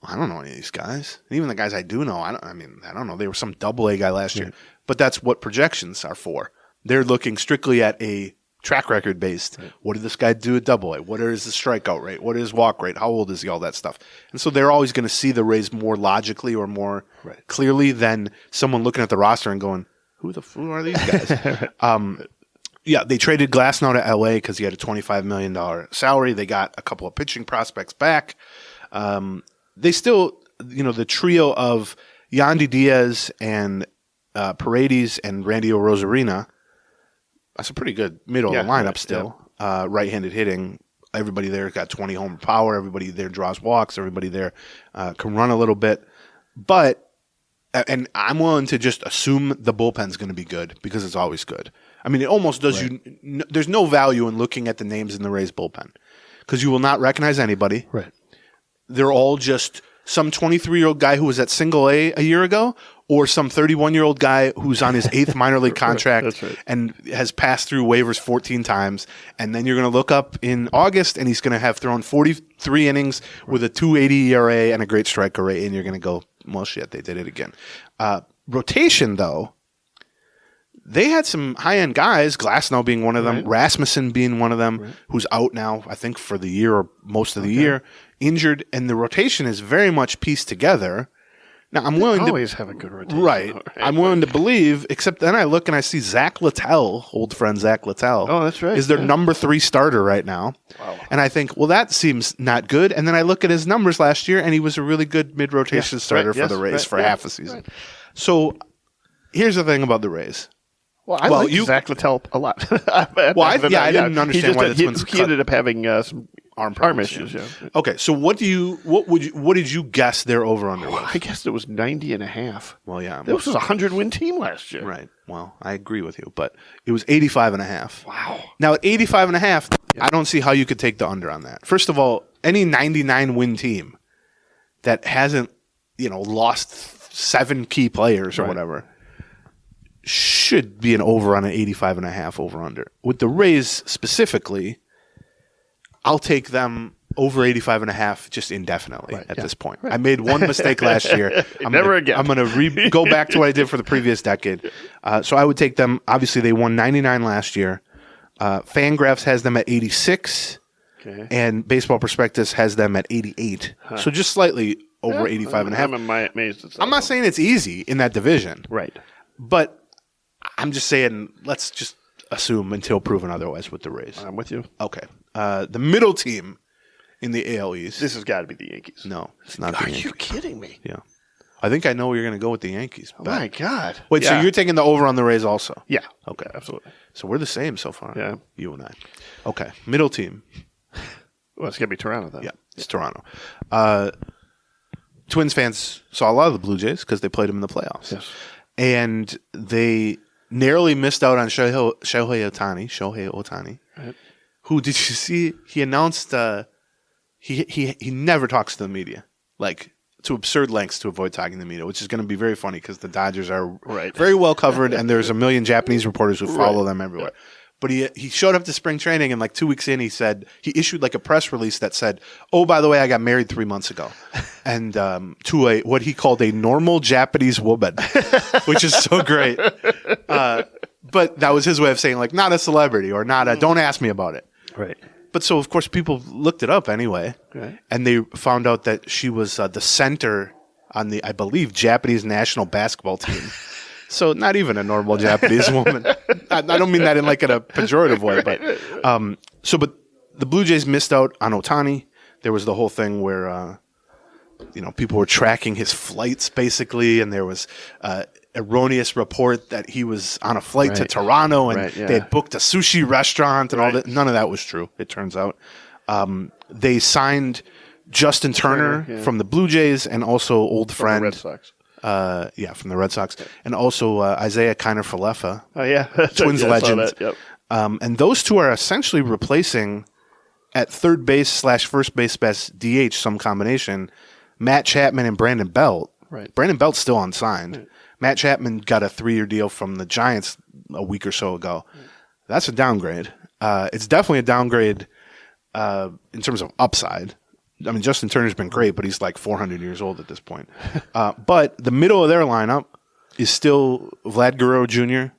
S3: I don't know any of these guys. And even the guys I do know, I don't know. They were some double-A guy last year. But that's what projections are for. They're looking strictly at a track record based. Right. What did this guy do at double-A? What is the strikeout rate? What is his walk rate? How old is he? All that stuff. And so they're always going to see the Rays more logically or more clearly than someone looking at the roster and going, who the fool are these guys? Yeah, they traded Glasnow to L.A. because he had a $25 million salary. They got a couple of pitching prospects back. They still, the trio of Yandy Diaz and Paredes and Randy Rosarina, that's a pretty good middle of the lineup still. Yeah. Right-handed hitting. Everybody there got 20 home power. Everybody there draws walks. Everybody there can run a little bit. And I'm willing to just assume the bullpen's going to be good because it's always good. I mean, it almost does there's no value in looking at the names in the Rays bullpen because you will not recognize anybody.
S2: Right.
S3: They're all just some 23-year-old guy who was at single A year ago or some 31-year-old guy who's on his 8th minor league contract and has passed through waivers 14 times. And then you're going to look up in August and he's going to have thrown 43 innings with a 2.80 ERA and a great strike rate. And you're going to go, well, shit, they did it again. Rotation, though. They had some high-end guys, Glasnow being one of them, Rasmussen being one of them, who's out now, I think, for the year or most of the year, injured, and the rotation is very much pieced together. Now, I'm willing to
S2: always have a good rotation.
S3: Right. I'm willing to believe, except then I look and I see Zach Littell, old friend Zach Littell.
S2: Oh, that's right.
S3: Is their number 3 starter right now.
S2: Wow.
S3: And I think, well, that seems not good. And then I look at his numbers last year, and he was a really good mid-rotation starter for the Rays for half a season. Right. So here's the thing about the Rays.
S2: Well, I like Zach Littell a lot.
S3: I didn't understand why the Twins
S2: he ended up having some arm issues. Yeah.
S3: Okay, so what did you guess their over under was?
S2: I guessed it was 90.5.
S3: Well, yeah,
S2: this was a 100-win team last year.
S3: Right. Well, I agree with you, but it was 85.5.
S2: Wow.
S3: Now at 85.5, I don't see how you could take the under on that. First of all, any 99-win team that hasn't lost 7 key players or whatever should be an over on an 85.5 over under. With the Rays specifically, I'll take them over 85.5 just indefinitely at this point. Right. I made one mistake last year. I'm going to go back to what I did for the previous decade. So I would take them. Obviously, they won 99 last year. Fangraphs has them at 86, and Baseball Prospectus has them at 88. So just slightly over 85.5.
S2: I'm amazed.
S3: I'm not saying it's easy in that division.
S2: Right.
S3: But I'm just saying, let's just assume until proven otherwise with the Rays.
S2: I'm with you.
S3: Okay. The middle team in the AL East.
S2: This has got to be the Yankees.
S3: No, it's not the Yankees.
S2: Are you kidding me?
S3: Yeah. I think I know where you're going to go with the Yankees.
S2: Oh, my God.
S3: Wait, so you're taking the over on the Rays also?
S2: Yeah.
S3: Okay.
S2: Absolutely.
S3: So we're the same so far.
S2: Yeah.
S3: You and I. Okay. Middle team.
S2: Well, it's going to be Toronto, then.
S3: Yeah, it's Toronto. Twins fans saw a lot of the Blue Jays because they played them in the playoffs.
S2: Yes.
S3: And they narrowly missed out on Shohei Ohtani.
S2: Right.
S3: Who, did you see? He announced he never talks to the media, like to absurd lengths to avoid talking to the media, which is going to be very funny because the Dodgers are very well covered, and there's a million Japanese reporters who follow them everywhere. Yeah. But he showed up to spring training, and like 2 weeks in, he issued like a press release that said, "Oh, by the way, I got married 3 months ago," and to what he called a normal Japanese woman, which is so great. But that was his way of saying like not a celebrity or not a don't ask me about it.
S2: Right.
S3: But so of course people looked it up anyway, and they found out that she was the center on the, I believe, Japanese national basketball team. So not even a normal Japanese woman. I don't mean that in like in a pejorative way, but but the Blue Jays missed out on Ohtani. There was the whole thing where people were tracking his flights basically, and there was erroneous report that he was on a flight to Toronto and they had booked a sushi restaurant and all that. None of that was true, it turns out. They signed Justin Turner from the Blue Jays and also old friend.
S2: From the Red Sox.
S3: From the Red Sox. And also Isaiah Kiner-Falefa.
S2: Oh, yeah.
S3: Twins legend.
S2: Yep.
S3: And those two are essentially replacing at third base / first base best DH, some combination, Matt Chapman and Brandon Belt.
S2: Right.
S3: Brandon Belt's still unsigned. Right. Matt Chapman got a 3-year deal from the Giants a week or so ago. Right. That's a downgrade. It's definitely a downgrade in terms of upside. I mean, Justin Turner's been great, but he's like 400 years old at this point. But the middle of their lineup is still Vlad Guerrero Jr.,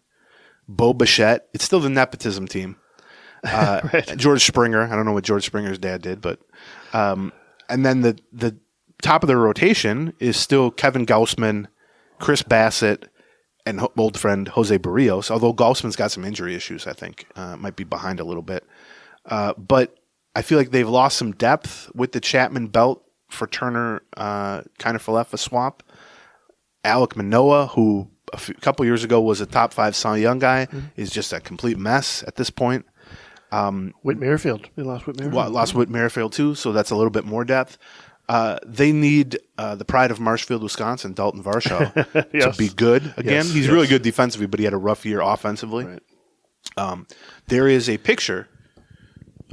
S3: Bo Bichette. It's still the nepotism team. George Springer. I don't know what George Springer's dad did, but and then the top of their rotation is still Kevin Gausman, Chris Bassett, and old friend Jose Barrios, although Gausman's got some injury issues, I think. Might be behind a little bit. But I feel like they've lost some depth with the Chapman Belt for Turner Kiner-Falefa swap. Alek Manoah, who a couple years ago was a top 5 Cy Young guy, is just a complete mess at this point.
S2: Whit Merrifield. They lost Whit Merrifield.
S3: Lost Whit Merrifield too, so that's a little bit more depth. They need the pride of Marshfield, Wisconsin, Dalton Varsho, to be good again. He's really good defensively, but he had a rough year offensively. Right. There is a picture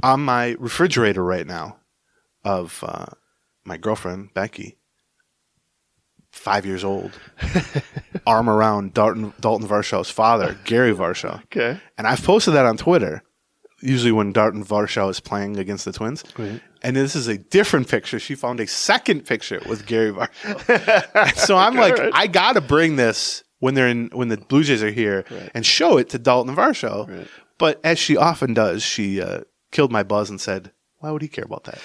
S3: on my refrigerator right now of my girlfriend, Becky, 5 years old, arm around Dalton Varsho's father, Gary Varsho.
S2: Okay.
S3: And I've posted that on Twitter, usually when Dalton Varsho is playing against the Twins. Right. And this is a different picture. She found a second picture with Gary Varsho. So I'm like, I got to bring this when the Blue Jays are here and show it to Dalton Varsho. Right. But as she often does, she killed my buzz and said, why would he care about that?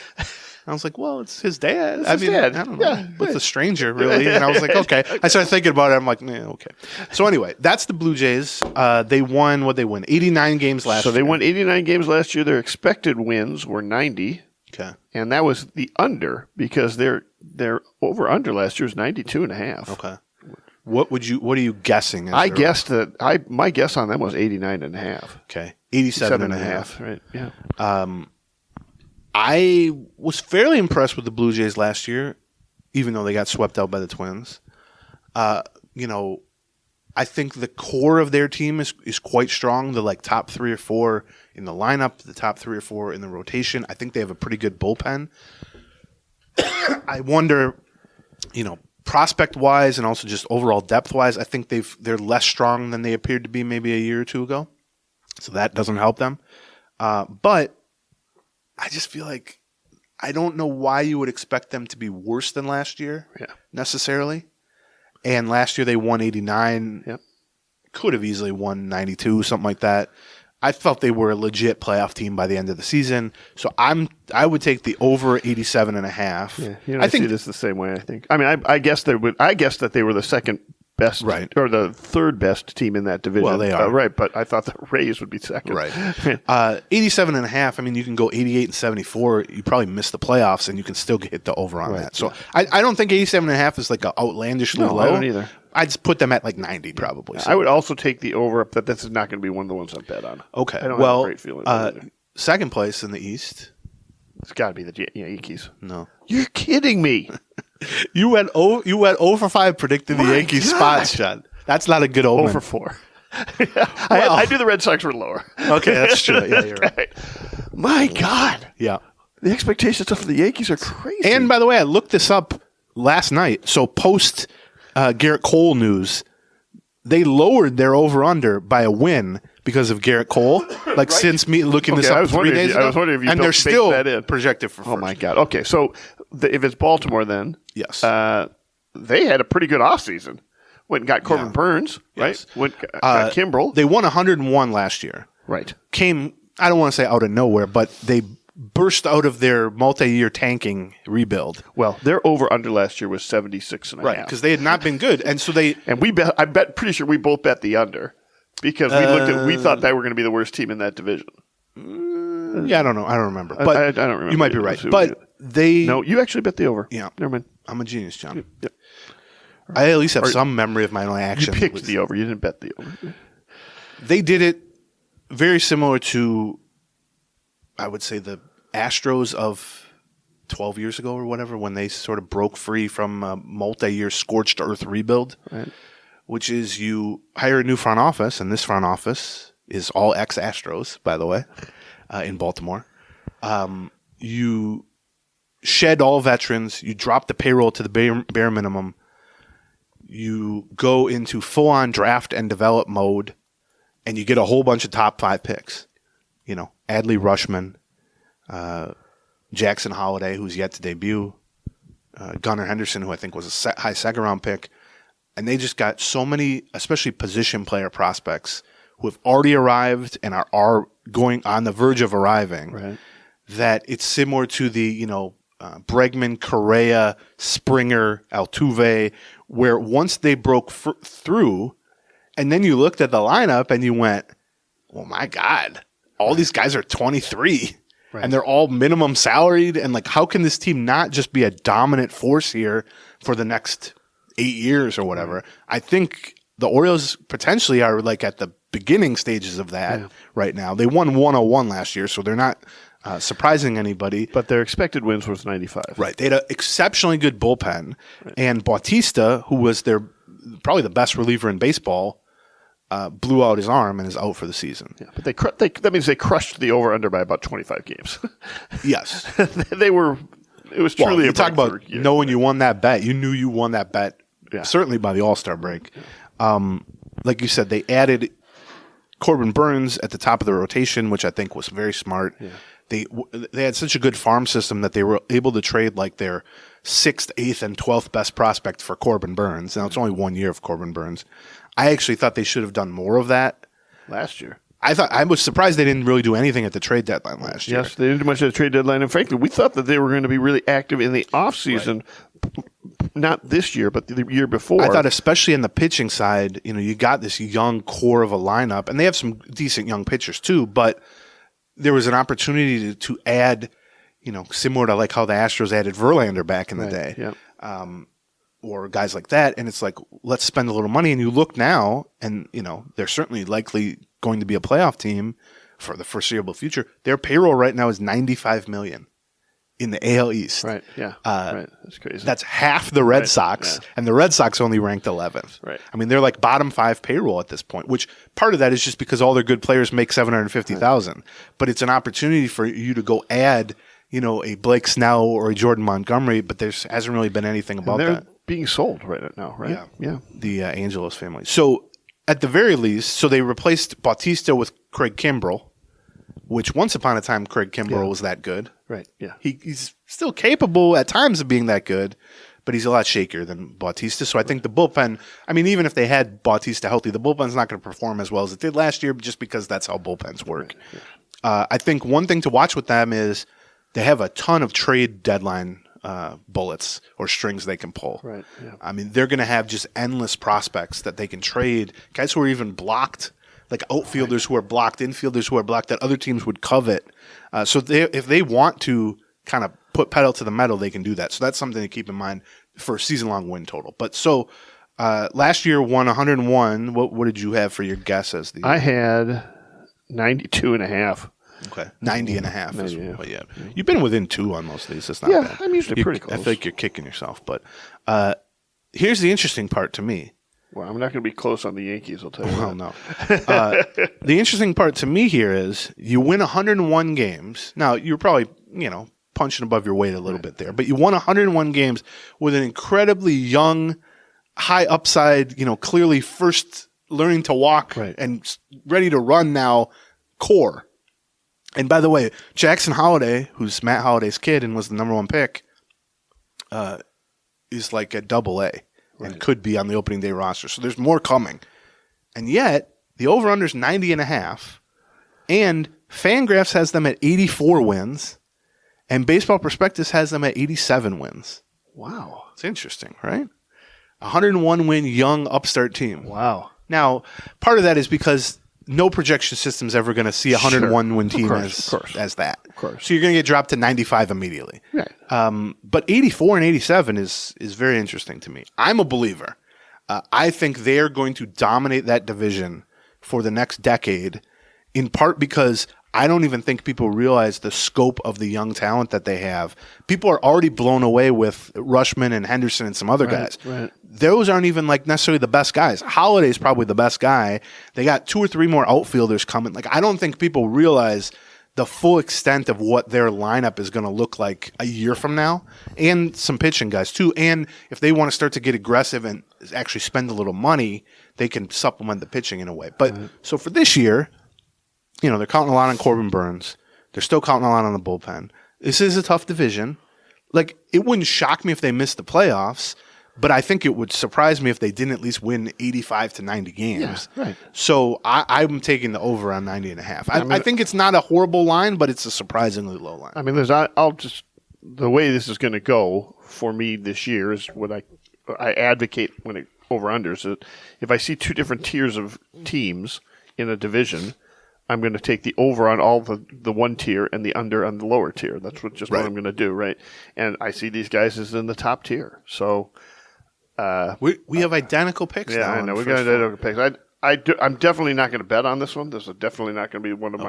S3: I was like, well, it's his dad.
S2: Dad.
S3: I don't know. Yeah, it's a stranger, really. And I was like, okay. I started thinking about it. I'm like, nah, okay. So anyway, that's the Blue Jays. They won, 89 games last year.
S2: So they won 89 games last year. Their expected wins were 90.
S3: Okay.
S2: And that was the under because their over-under last year was 92.5.
S3: Okay. What are you guessing?
S2: My guess on them was 89.5.
S3: Okay. 87.5.
S2: Right. Yeah.
S3: I was fairly impressed with the Blue Jays last year, even though they got swept out by the Twins. I think the core of their team is quite strong. The top 3 or 4 in the lineup, the top 3 or 4 in the rotation. I think they have a pretty good bullpen. I wonder, prospect wise and also just overall depth wise, I think they're less strong than they appeared to be maybe a year or two ago. So that doesn't help them. But I just feel like I don't know why you would expect them to be worse than last year necessarily. And last year they won 89.
S2: Yep.
S3: Could have easily won 92, something like that. I felt they were a legit playoff team by the end of the season. So I would take the over 87.5.
S2: Yeah, I think see this the same way, I think. I mean, I guess that they were the second best or the third best team in that division.
S3: Well, they are.
S2: Right, but I thought the Rays would be second.
S3: Right. 87.5, I mean, you can go 88 and 74. You probably miss the playoffs, and you can still hit the over on that. So I don't think 87.5 is like an outlandishly low.
S2: I don't either.
S3: I'd just put them at 90 probably.
S2: So. I would also take the over, but this is not going to be one of the ones I bet on.
S3: Okay.
S2: I don't have a great feeling about it.
S3: Second place in the East.
S2: It's got to be the Yankees.
S3: No.
S2: You're kidding me.
S3: You went 0 for 5 predicting the Yankees spots, Sean. That's not a good omen.
S2: 0 for 4. I knew the Red Sox were lower.
S3: Okay, that's true. Yeah, you're right.
S2: My God.
S3: Yeah.
S2: The expectations of the Yankees are crazy.
S3: And by the way, I looked this up last night. So post Garrett Cole news, they lowered their over-under by a win because of Garrett Cole. Like since me looking this up 3 days ago.
S2: I was wondering if you
S3: and they're still that in. Projected for first.
S2: Oh, my God. Okay, so if it's Baltimore then,
S3: yes,
S2: they had a pretty good offseason. Went and got Corbin Burns, right?
S3: Yes.
S2: Went got Kimbrel.
S3: They won 101 last year.
S2: Right.
S3: Came, I don't want to say out of nowhere, but they burst out of their multi-year tanking rebuild.
S2: Well, their over-under last year was 76.5.
S3: Right, because they had not been good. And so they...
S2: And pretty sure we both bet the under because we thought they were going to be the worst team in that division.
S3: Yeah, I don't know. I don't remember. But
S2: I don't remember.
S3: You might be right. But they...
S2: No, you actually bet the over.
S3: Yeah.
S2: Never mind.
S3: I'm a genius, John.
S2: Yep.
S3: I at least have some memory of my own action.
S2: You picked the over. You didn't bet the over.
S3: They did it very similar to, I would say, the Astros of 12 years ago or whatever, when they sort of broke free from a multi-year scorched earth rebuild,
S2: right.
S3: Which is you hire a new front office, and this front office is all ex-Astros, by the way, in Baltimore. You shed all veterans. You drop the payroll to the bare minimum. You go into full-on draft and develop mode, and you get a whole bunch of top 5 picks. You know, Adley Rutschman, Jackson Holliday, who's yet to debut, Gunnar Henderson, who I think was a high second-round pick. And they just got so many, especially position player prospects, who have already arrived and are going on the verge of arriving,
S2: right.
S3: That it's similar to the, Bregman, Correa, Springer, Altuve, where once they broke through, and then you looked at the lineup and you went, oh my God, all these guys are 23, right. And they're all minimum salaried, and like, how can this team not just be a dominant force here for the next 8 years or whatever? Right. I think the Orioles potentially are like at the beginning stages of that right now. They won 101 last year, so they're not surprising anybody.
S2: But their expected wins was 95.
S3: Right. They had an exceptionally good bullpen. Right. And Bautista, who was probably the best reliever in baseball, blew out his arm and is out for the season.
S2: Yeah, but that means they crushed the over-under by about 25 games.
S3: Yes.
S2: It was truly
S3: you
S2: a
S3: talk about
S2: year.
S3: Knowing you won that bet. You knew you won that bet,
S2: yeah.
S3: Certainly by the All-Star break. Yeah. Like you said, they added Corbin Burns at the top of the rotation, which I think was very smart. Yeah. They had such a good farm system that they were able to trade like their 6th, 8th, and 12th best prospect for Corbin Burns. Now, it's only 1 year of Corbin Burns. I actually thought they should have done more of that
S2: last year.
S3: I was surprised they didn't really do anything at the trade deadline last year.
S2: Yes, they didn't do much at the trade deadline. And frankly, we thought that they were going to be really active in the offseason, right. Not this year, but the year before.
S3: I thought especially in the pitching side, you got this young core of a lineup, and they have some decent young pitchers too, but there was an opportunity to add, similar to like how the Astros added Verlander back in the day.
S2: Yeah.
S3: Or guys like that, and it's like, let's spend a little money. And you look now, and they're certainly likely going to be a playoff team for the foreseeable future. Their payroll right now is $95 million in the AL East.
S2: Right. Yeah. Right. That's crazy.
S3: That's half the Red Sox, and the Red Sox only ranked 11th.
S2: Right.
S3: I mean, they're like bottom 5 payroll at this point. Which part of that is just because all their good players make $750,000, right. But it's an opportunity for you to go add, a Blake Snell or a Jordan Montgomery. But there hasn't really been anything about that.
S2: Being sold right now, right?
S3: Yeah. The Angelos family. So at the very least, they replaced Bautista with Craig Kimbrel, which once upon a time Craig Kimbrel was that good.
S2: Right. Yeah.
S3: He's still capable at times of being that good, but he's a lot shakier than Bautista. So I think the bullpen, even if they had Bautista healthy, the bullpen's not going to perform as well as it did last year, just because that's how bullpens work. Right. Yeah. I think one thing to watch with them is they have a ton of trade deadline bullets or strings they can pull.
S2: Right. Yeah.
S3: They're going to have just endless prospects that they can trade. Guys who are even blocked, like outfielders who are blocked, infielders who are blocked that other teams would covet. So if they want to kind of put pedal to the metal, they can do that. So that's something to keep in mind for a season-long win total. But last year won 101. What did you have for your guess as the?
S2: I had 92.5.
S3: Okay. 90.5 is
S2: 90.5.
S3: what you have. You've been within 2 on most of these. It's not bad.
S2: I'm usually pretty close.
S3: I feel like you're kicking yourself. But here's the interesting part to me.
S2: Well, I'm not going to be close on the Yankees, I'll tell you.
S3: Well, no. The interesting part to me here is you win 101 games. Now, you're probably, punching above your weight a little bit there. But you won 101 games with an incredibly young, high upside, clearly first learning to walk and ready to run now core. And by the way, Jackson Holliday, who's Matt Holliday's kid and was the number 1 pick, is like a AA and could be on the opening day roster. So there's more coming. And yet, the over-under is 90.5, and Fangraphs has them at 84 wins, and Baseball Prospectus has them at 87 wins.
S2: Wow.
S3: It's interesting, right? 101-win young upstart team.
S2: Wow.
S3: Now, part of that is because no projection system is ever going to see a 101-win team as that.
S2: Of course.
S3: So you're going to get dropped to 95 immediately.
S2: Right.
S3: But 84 and 87 is very interesting to me. I'm a believer. I think they're going to dominate that division for the next decade, in part because I don't even think people realize the scope of the young talent that they have. People are already blown away with Rushman and Henderson and some other guys.
S2: Right.
S3: Those aren't even necessarily the best guys. Holliday's probably the best guy. They got 2 or 3 more outfielders coming. I don't think people realize the full extent of what their lineup is going to look like a year from now, and some pitching guys too. And if they want to start to get aggressive and actually spend a little money, they can supplement the pitching in a way. But so for this year, they're counting a lot on Corbin Burns. They're still counting a lot on the bullpen. This is a tough division. It wouldn't shock me if they missed the playoffs, but I think it would surprise me if they didn't at least win 85 to 90 games.
S2: Yeah, right.
S3: So I'm taking the over on 90.5. I think it's not a horrible line, but it's a surprisingly low line.
S2: I mean, the way this is going to go for me this year is what I advocate when it over-unders. If I see 2 different tiers of teams in a division, I'm going to take the over on all the one tier and the under on the lower tier. That's what I'm going to do, right? And I see these guys as in the top tier. So
S3: we have identical picks.
S2: Yeah,
S3: now
S2: I know. We got identical picks. I'm definitely not going to bet on this one. This is definitely not going to be one of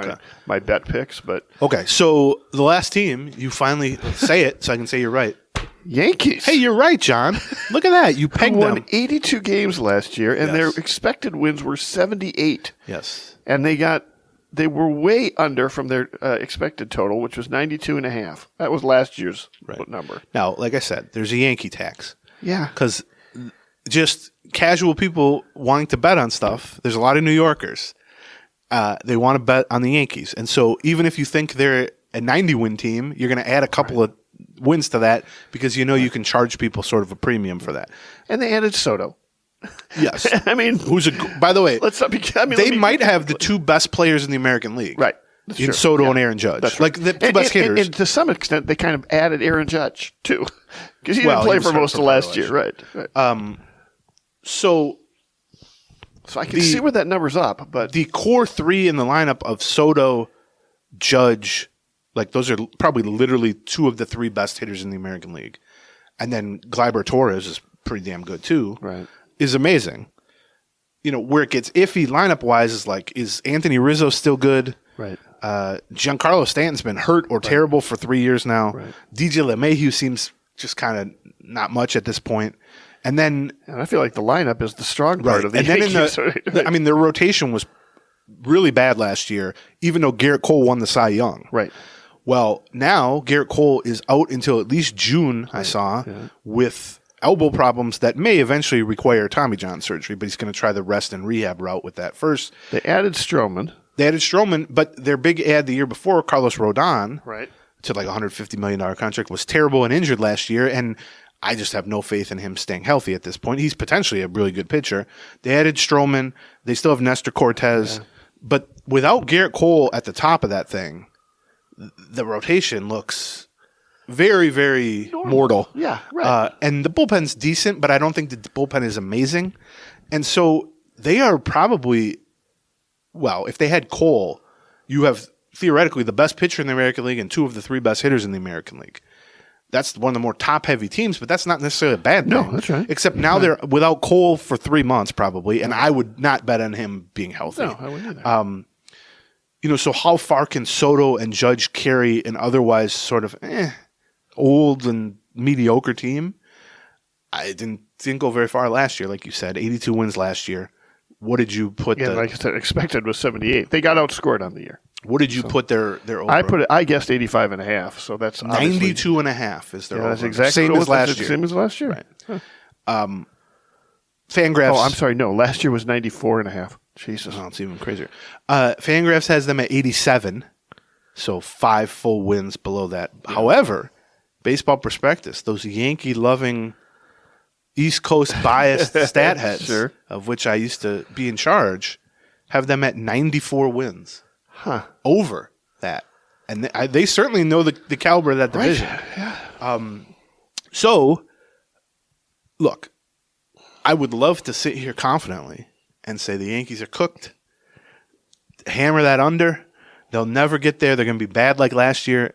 S2: my bet picks. But
S3: okay, so the last team, you finally say it, so I can say you're right.
S2: Yankees.
S3: Hey, you're right, John. Look at that. You pegged
S2: won
S3: them.
S2: 82 games last year, and their expected wins were 78.
S3: Yes,
S2: and they were way under from their expected total, which was 92.5. That was last year's number.
S3: Now, like I said, there's a Yankee tax.
S2: Yeah.
S3: Because just casual people wanting to bet on stuff, there's a lot of New Yorkers. They want to bet on the Yankees. And so even if you think they're a 90-win team, you're going to add a couple of wins to that because you can charge people sort of a premium for that.
S2: And they added Soto.
S3: Yes.
S2: I mean,
S3: by the way,
S2: they
S3: might have the 2 best players in the American League.
S2: Right.
S3: In Soto and Aaron Judge.
S2: That's right.
S3: The 2 best hitters.
S2: And to some extent, they kind of added Aaron Judge, too. Because he didn't play for most of last year. Right.
S3: So
S2: I can see where that number's up. But
S3: the core 3 in the lineup of Soto, Judge, those are probably literally 2 of the 3 best hitters in the American League. And then Gleyber Torres is pretty damn good, too.
S2: Right.
S3: Is amazing. Where it gets iffy lineup-wise is Anthony Rizzo still good?
S2: Right.
S3: Giancarlo Stanton's been hurt or terrible for 3 years now.
S2: Right.
S3: DJ LeMahieu seems just kind of not much at this point. And then
S2: I feel like the lineup is the strong part of the Yankees.
S3: Their rotation was really bad last year, even though Garrett Cole won the Cy Young.
S2: Right.
S3: Well, now Garrett Cole is out until at least June, I saw, with elbow problems that may eventually require Tommy John surgery, but he's going to try the rest and rehab route with that first.
S2: They added Stroman.
S3: But their big ad the year before, Carlos Rodon,
S2: right,
S3: to $150 million contract, was terrible and injured last year, and I just have no faith in him staying healthy at this point. He's potentially a really good pitcher. They added Stroman. They still have Nestor Cortez. But without Garrett Cole at the top of that thing, the rotation looks very, very mortal.
S2: Yeah, right.
S3: And the bullpen's decent, but I don't think the bullpen is amazing. And so they are probably, if they had Cole, you have theoretically the best pitcher in the American League and 2 of the 3 best hitters in the American League. That's one of the more top-heavy teams, but that's not necessarily a bad thing.
S2: No, that's right.
S3: Except now they're without Cole for 3 months probably, and I would not bet on him being healthy.
S2: No, I wouldn't either.
S3: so how far can Soto and Judge carry an otherwise sort of old and mediocre team? I didn't go very far last year, like you said. 82 wins last year. What did you put?
S2: Yeah, like I said, expected was 78. They got outscored on the year.
S3: What did you put their over?
S2: I guessed 85.5. So that's
S3: 92.5 is their over.
S2: That's exactly
S3: same as last year.
S2: Same as last year.
S3: Right. Huh. Fangraphs.
S2: Oh, I'm sorry. No, last year was 94.5. Jesus,
S3: it's even crazier. Fangraphs has them at 87, so 5 full wins below that. Yeah. However, Baseball Prospectus, those Yankee-loving, East Coast biased stat heads,
S2: sure.
S3: of which I used to be in charge, have them at 94 wins.
S2: Huh.
S3: Over that. And they certainly know the caliber of that division.
S2: Right. Yeah.
S3: So, look, I would love to sit here confidently and say the Yankees are cooked. Hammer that under. They'll never get there. They're going to be bad like last year.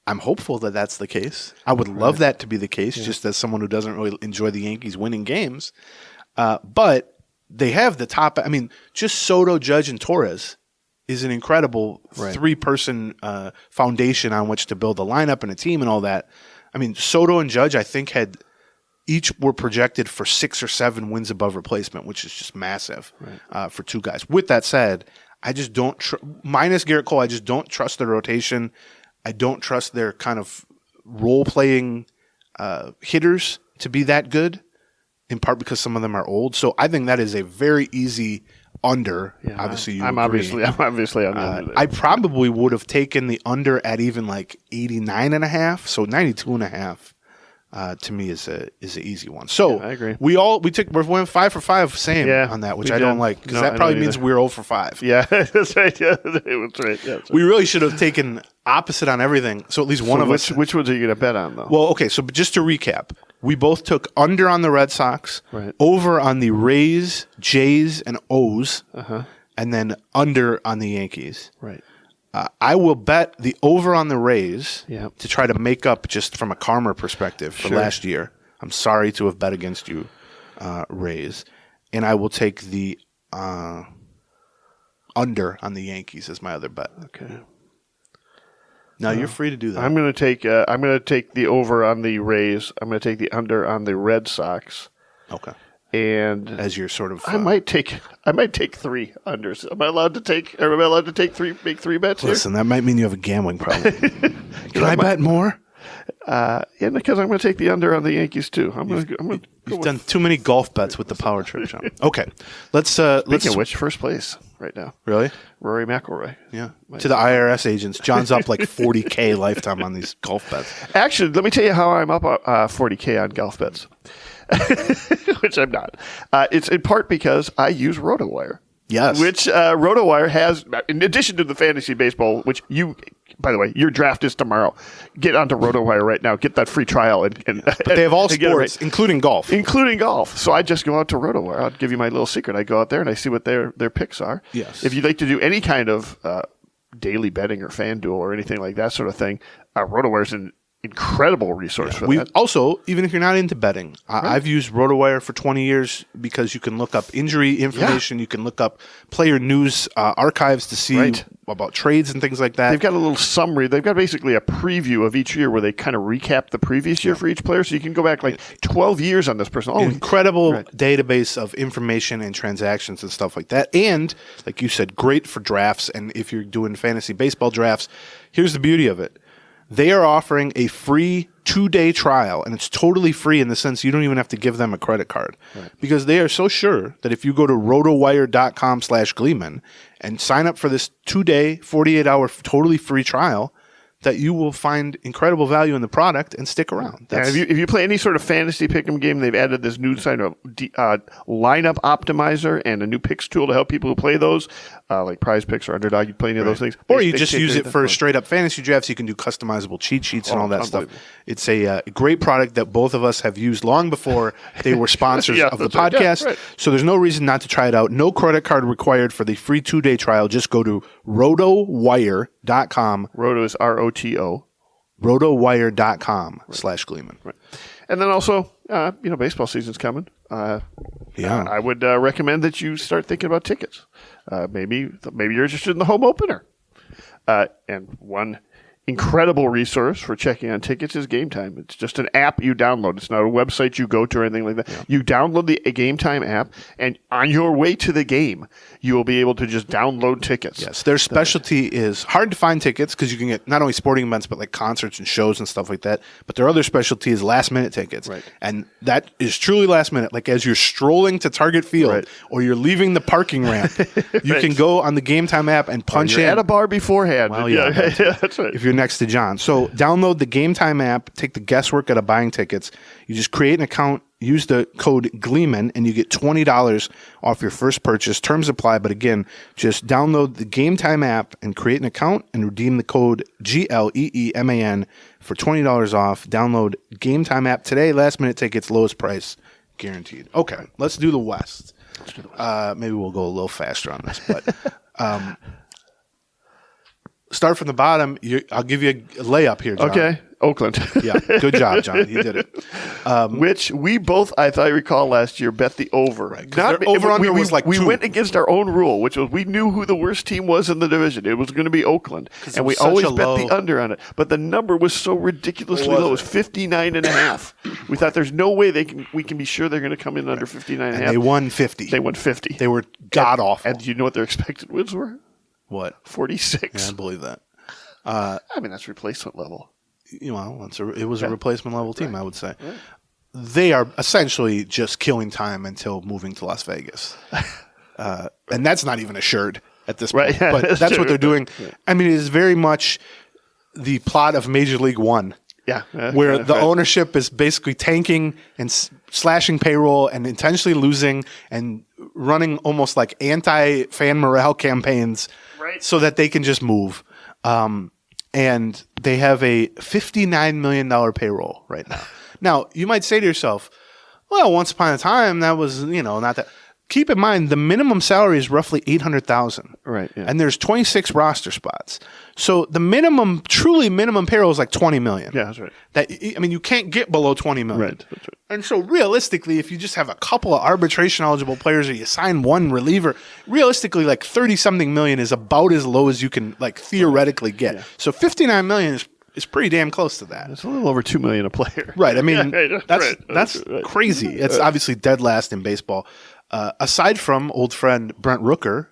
S3: I'm hopeful that that's the case. I would love that to be the case, just as someone who doesn't really enjoy the Yankees winning games. But they have the top. I mean, just Soto, Judge, and Torres is an incredible three-person foundation on which to build a lineup and a team and all that. I mean, Soto and Judge, I think, each were projected for 6 or 7 wins above replacement, which is just massive for two guys. With that said, I just don't minus Garrett Cole, I just don't trust their rotation. I don't trust their kind of role-playing hitters to be that good, in part because some of them are old. So I think that is a very easy under. Yeah, obviously, I'm obviously on the under there. I probably would have taken the under at even like 89.5. So 92.5 to me is an easy one. So
S2: I agree.
S3: We went 5 for 5 same on that, which I don't like because that probably means we're 0 for 5.
S2: Yeah, that's right. Yeah, that's right. Yeah, that's right.
S3: We really should have taken opposite on everything. So at least one of us.
S2: Which ones are you going to bet on, though?
S3: Well, okay. So just to recap, we both took under on the Red Sox, over on the Rays, Jays, and O's, and then under on the Yankees.
S2: Right.
S3: I will bet the over on the Rays to try to make up just from a karma perspective for last year. I'm sorry to have bet against you, Rays. And I will take the under on the Yankees as my other bet.
S2: Okay.
S3: Now you're free to do that.
S2: I'm going to take the over on the Rays. I'm going to take the under on the Red Sox.
S3: Okay.
S2: And
S3: as your sort of,
S2: I might take 3 unders. Am I allowed to take? Am I allowed to make 3 bets?
S3: Listen, that might mean you have a gambling problem. Can I bet more?
S2: Yeah, because I'm going to take the under on the Yankees too.
S3: You've done too many golf bets with the power trip, John. Okay, let's.
S2: Speaking of which, first place right now.
S3: Really?
S2: Rory McIlroy.
S3: Yeah. To the IRS agents, John's up like $40K lifetime on these golf bets.
S2: Actually, let me tell you how I'm up $40K on golf bets. Which I'm not. It's in part because I use RotoWire.
S3: Yes.
S2: Which RotoWire has, in addition to the fantasy baseball, which by the way, your draft is tomorrow. Get onto RotoWire right now. Get that free trial.
S3: But they have all sports, including golf.
S2: Including golf. So I just go out to RotoWire. I'll give you my little secret. I go out there and I see what their picks are.
S3: Yes.
S2: If you'd like to do any kind of daily betting or FanDuel or anything like that sort of thing, RotoWire is an incredible resource for that.
S3: Also, even if you're not into betting, I've used RotoWire for 20 years because you can look up injury information. You can look up player news archives to see about trades and things like that.
S2: They've got a little summary. They've got basically a preview of each year where they kind of recap the previous year for each player. So you can go back like 12 years on this person.
S3: Incredible database of information and transactions and stuff like that. And, like you said, great for drafts. And if you're doing fantasy baseball drafts, here's the beauty of it. They are offering a free 2-day trial, and it's totally free in the sense you don't even have to give them a credit card because they are so sure that if you go to rotowire.com/Gleeman and sign up for this 2-day, 48-hour totally free trial, that you will find incredible value in the product and stick around.
S2: If you play any sort of fantasy pick'em game, they've added this new sign of lineup optimizer and a new picks tool to help people who play those, like Prize Picks or Underdog. You play any of those things,
S3: or you just use it for straight up fantasy drafts. You can do customizable cheat sheets and all that stuff. It's a great product that both of us have used long before they were sponsors of the podcast. Yeah, so there's no reason not to try it out. No credit card required for the free 2-day trial. Just go to rotowire.com.
S2: Roto is ROTO.
S3: Rotowire.com/Gleeman. Right.
S2: And then also, baseball season's coming. I would recommend that you start thinking about tickets. Maybe you're interested in the home opener. And one incredible resource for checking on tickets is Game Time. It's just an app you download. It's not a website you go to or anything like that. Yeah. You download the Game Time app, and on your way to the game, you will be able to just download tickets.
S3: Yes, their specialty is hard to find tickets because you can get not only sporting events but like concerts and shows and stuff like that. But their other specialty is last-minute tickets.
S2: Right.
S3: And that is truly last minute. Like as you're strolling to Target Field or you're leaving the parking ramp, you can go on the Game Time app and punch in.
S2: At a bar beforehand.
S3: Well,
S2: yeah, that's right.
S3: If you're next to John. So download the Game Time app, take the guesswork out of buying tickets. You just create an account, use the code Gleeman, and you get $20 off your first purchase. Terms apply, but again, just download the Game Time app and create an account and redeem the code GLEEMAN for $20 off. Download Game Time app today. Last minute tickets, lowest price guaranteed. Okay, let's do the West. Maybe we'll go a little faster on this, but start from the bottom. I'll give you a layup here, John.
S2: Okay. Oakland.
S3: Yeah. Good job, John. You did it.
S2: Which we both, as I recall last year, bet the over.
S3: Right. Over-under was like 2.
S2: We went against our own rule, which was we knew who the worst team was in the division. It was going to be Oakland. And we always bet the under on it. But the number was so ridiculously low. It was 59.5. We thought there's no way we can be sure they're going to come in under 59.5.
S3: And they won 50.
S2: They won 50.
S3: They were god-awful.
S2: And do you know what their expected wins were?
S3: What?
S2: 46.
S3: Yeah, I believe that.
S2: I mean, that's replacement level.
S3: Well, it was a replacement level team, I would say. Right. They are essentially just killing time until moving to Las Vegas. And that's not even assured at this point.
S2: Yeah,
S3: but that's what they're doing.
S2: Yeah.
S3: I mean, it is very much the plot of Major League One.
S2: Yeah.
S3: Where the ownership is basically tanking and slashing payroll and intentionally losing and running almost like anti-fan morale campaigns so that they can just move. And they have a $59 million payroll right now. Now, you might say to yourself, well, once upon a time, that was, not that. Keep in mind, the minimum salary is roughly $800,000.
S2: Right. Yeah.
S3: And there's 26 roster spots. So the truly minimum payroll is like $20 million.
S2: Yeah, that's right.
S3: You can't get below $20 million.
S2: Right. That's right.
S3: And so realistically, if you just have a couple of arbitration eligible players or you sign one reliever, realistically, like 30-something million is about as low as you can like theoretically get. Yeah. So $59 million is pretty damn close to that.
S2: It's a little over $2 million a player.
S3: Right. I mean, that's crazy. It's obviously dead last in baseball. Aside from old friend Brent Rooker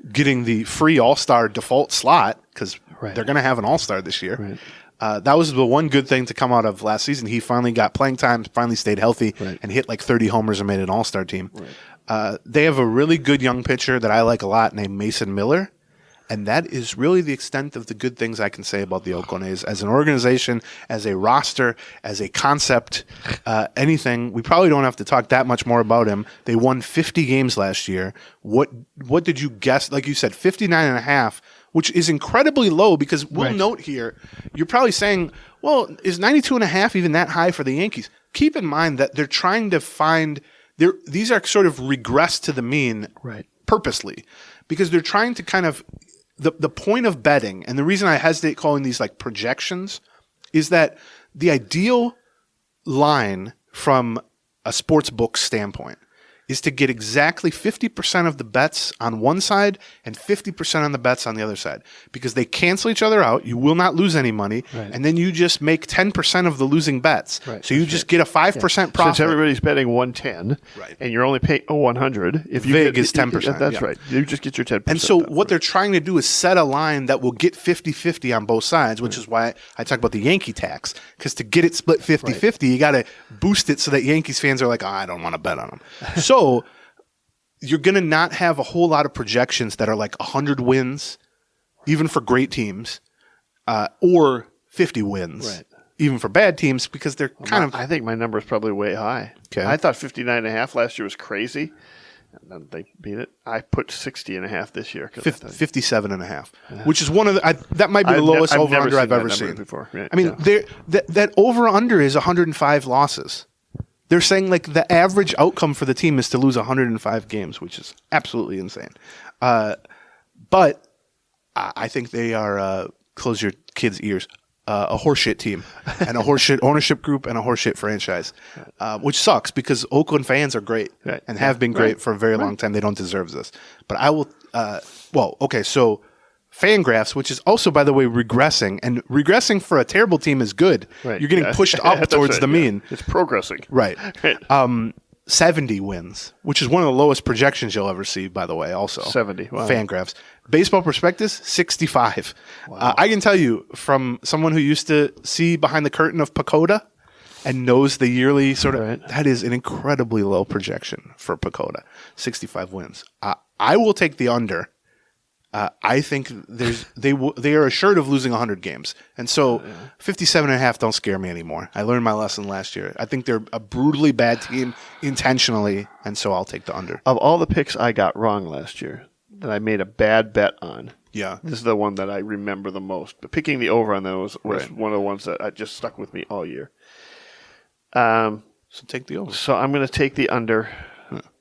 S3: getting the free All-Star default slot, because they're going to have an All-Star this year, that was the one good thing to come out of last season. He finally got playing time, finally stayed healthy, and hit like 30 homers and made an All-Star team. Right. They have a really good young pitcher that I like a lot named Mason Miller. And that is really the extent of the good things I can say about the Oakland A's as an organization, as a roster, as a concept, anything. We probably don't have to talk that much more about him. They won 50 games last year. What did you guess? Like you said, 59.5, which is incredibly low because we'll note here, you're probably saying, well, is 92.5 even that high for the Yankees? Keep in mind that they're trying to find these are sort of regress to the mean purposely because they're trying to kind of the point of betting, and the reason I hesitate calling these like projections, is that the ideal line from a sports book standpoint is to get exactly 50% of the bets on one side and 50% on the bets on the other side because they cancel each other out. You will not lose any money, and then you just make 10% of the losing bets. Right. So you just get a 5% profit.
S2: Since everybody's betting 110, and you're only paying 100, if you
S3: VIG is 10%.
S2: That's right. You just get your 10%.
S3: And so what they're trying to do is set a line that will get 50-50 on both sides, which is why I talk about the Yankee tax, because to get it split 50-50, you got to boost it so that Yankees fans are like, I don't want to bet on them. So you're going to not have a whole lot of projections that are like 100 wins, even for great teams, or 50 wins, even for bad teams, because they're
S2: I think my number is probably way high.
S3: Okay.
S2: I thought 59.5 last year was crazy. And then they beat it. I put 60.5 this year.
S3: 57.5, which is one of that might be the lowest over-under I've ever seen.
S2: Before. Right.
S3: I mean, that over-under is 105 losses. They're saying like the average outcome for the team is to lose 105 games, which is absolutely insane. But I think they are, close your kids' ears, a horseshit team and a horseshit ownership group and a horseshit franchise, which sucks because Oakland fans are great and have been great for a very long time. They don't deserve this. But I will so Fangraphs, which is also, by the way, regressing. And regressing for a terrible team is good.
S2: Right.
S3: You're getting pushed up towards the mean.
S2: It's progressing.
S3: Right. 70 wins, which is one of the lowest projections you'll ever see, by the way, also.
S2: 70. Wow.
S3: Fangraphs. Baseball Prospectus, 65. I can tell you from someone who used to see behind the curtain of Pacoda and knows the yearly sort of, that is an incredibly low projection for Pacoda. 65 wins. I will take the under. I think they are assured of losing 100 games. And so 57.5 don't scare me anymore. I learned my lesson last year. I think they're a brutally bad team intentionally, and so I'll take the under.
S2: Of all the picks I got wrong last year that I made a bad bet on,
S3: yeah,
S2: this is the one that I remember the most. But picking the over on that was one of the ones that just stuck with me all year.
S3: So take the over.
S2: So I'm going to take the under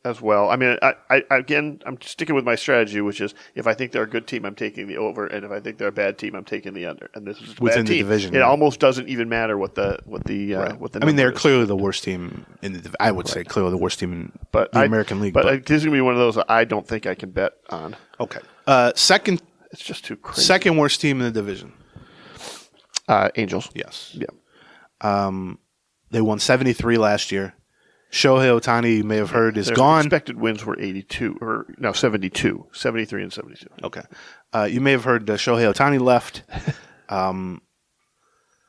S2: as well. I mean, I'm sticking with my strategy, which is if I think they're a good team, I'm taking the over, and if I think they're a bad team, I'm taking the under. And this is a
S3: within
S2: bad
S3: the
S2: team.
S3: Division.
S2: It almost doesn't even matter what the
S3: I mean, they're clearly the worst team in the. I would say clearly the worst team in the American League.
S2: But this is going to be one of those that I don't think I can bet on.
S3: Okay. Second,
S2: it's just too crazy.
S3: Second worst team in the division.
S2: Angels.
S3: Yes.
S2: Yeah.
S3: They won 73 last year. Shohei Ohtani, you may have heard, is
S2: Their
S3: gone.
S2: Expected wins were 72, 73 and 72.
S3: Okay. You may have heard Shohei Ohtani left.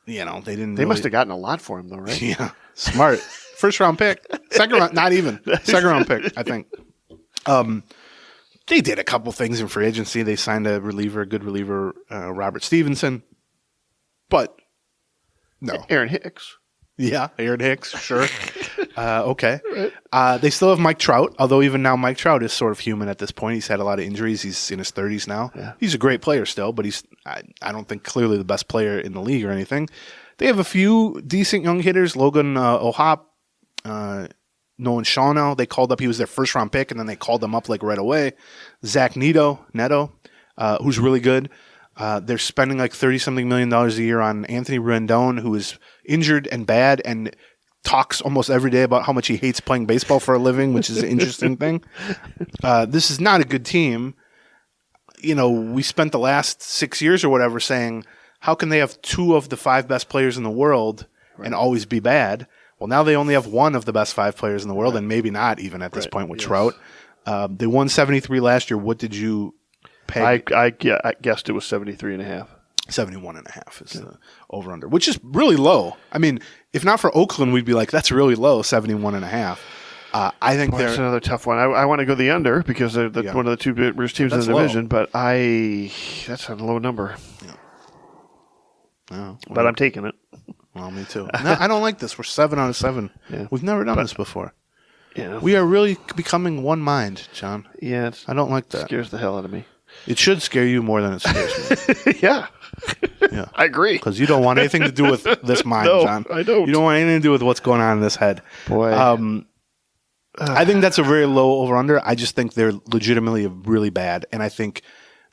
S3: They didn't.
S2: They must have gotten a lot for him, though, right?
S3: Yeah, smart. First round pick, second round, not even second round pick. I think. They did a couple things in free agency. They signed a good reliever, Robert Stevenson, but no,
S2: Aaron Hicks.
S3: Yeah, Aaron Hicks, sure. Okay. They still have Mike Trout, although even now Mike Trout is sort of human at this point. He's had a lot of injuries. He's in his 30s now. Yeah. He's a great player still, but he's I don't think clearly the best player in the league or anything. They have a few decent young hitters. Logan O'Hop, Nolan Shawno. They called up. He was their first-round pick, and then they called him up like right away. Zach Neto, who's really good. They're spending like $30-something million a year on Anthony Rendon, who is injured and bad and talks almost every day about how much he hates playing baseball for a living, which is an interesting thing. This is not a good team. We spent the last 6 years or whatever saying, how can they have 2 of the 5 best players in the world and always be bad? Well, now they only have 1 of the best 5 players in the world, and maybe not even at this point with Trout. They won 73 last year. What did you peg?
S2: I guessed it was 73.5.
S3: 71.5 is the over-under, which is really low. I mean, if not for Oakland, we'd be like, that's really low, 71.5. I think
S2: that's another tough one. I want to go the under because they're one of the 2 worst teams in the division, but that's a low number. Yeah.
S3: Oh,
S2: but I'm taking it.
S3: Well, me too. No, I don't like this. We're 7 out of 7. Yeah. We've never done this before.
S2: Yeah.
S3: We are really becoming one mind, John.
S2: Yeah.
S3: I don't like that.
S2: It scares the hell out of me.
S3: It should scare you more than it scares
S2: me. Yeah. I agree.
S3: Because you don't want anything to do with this mind,
S2: no,
S3: John.
S2: I don't.
S3: You don't want anything to do with what's going on in this head.
S2: Boy.
S3: I think that's a very low over-under. I just think they're legitimately really bad. And I think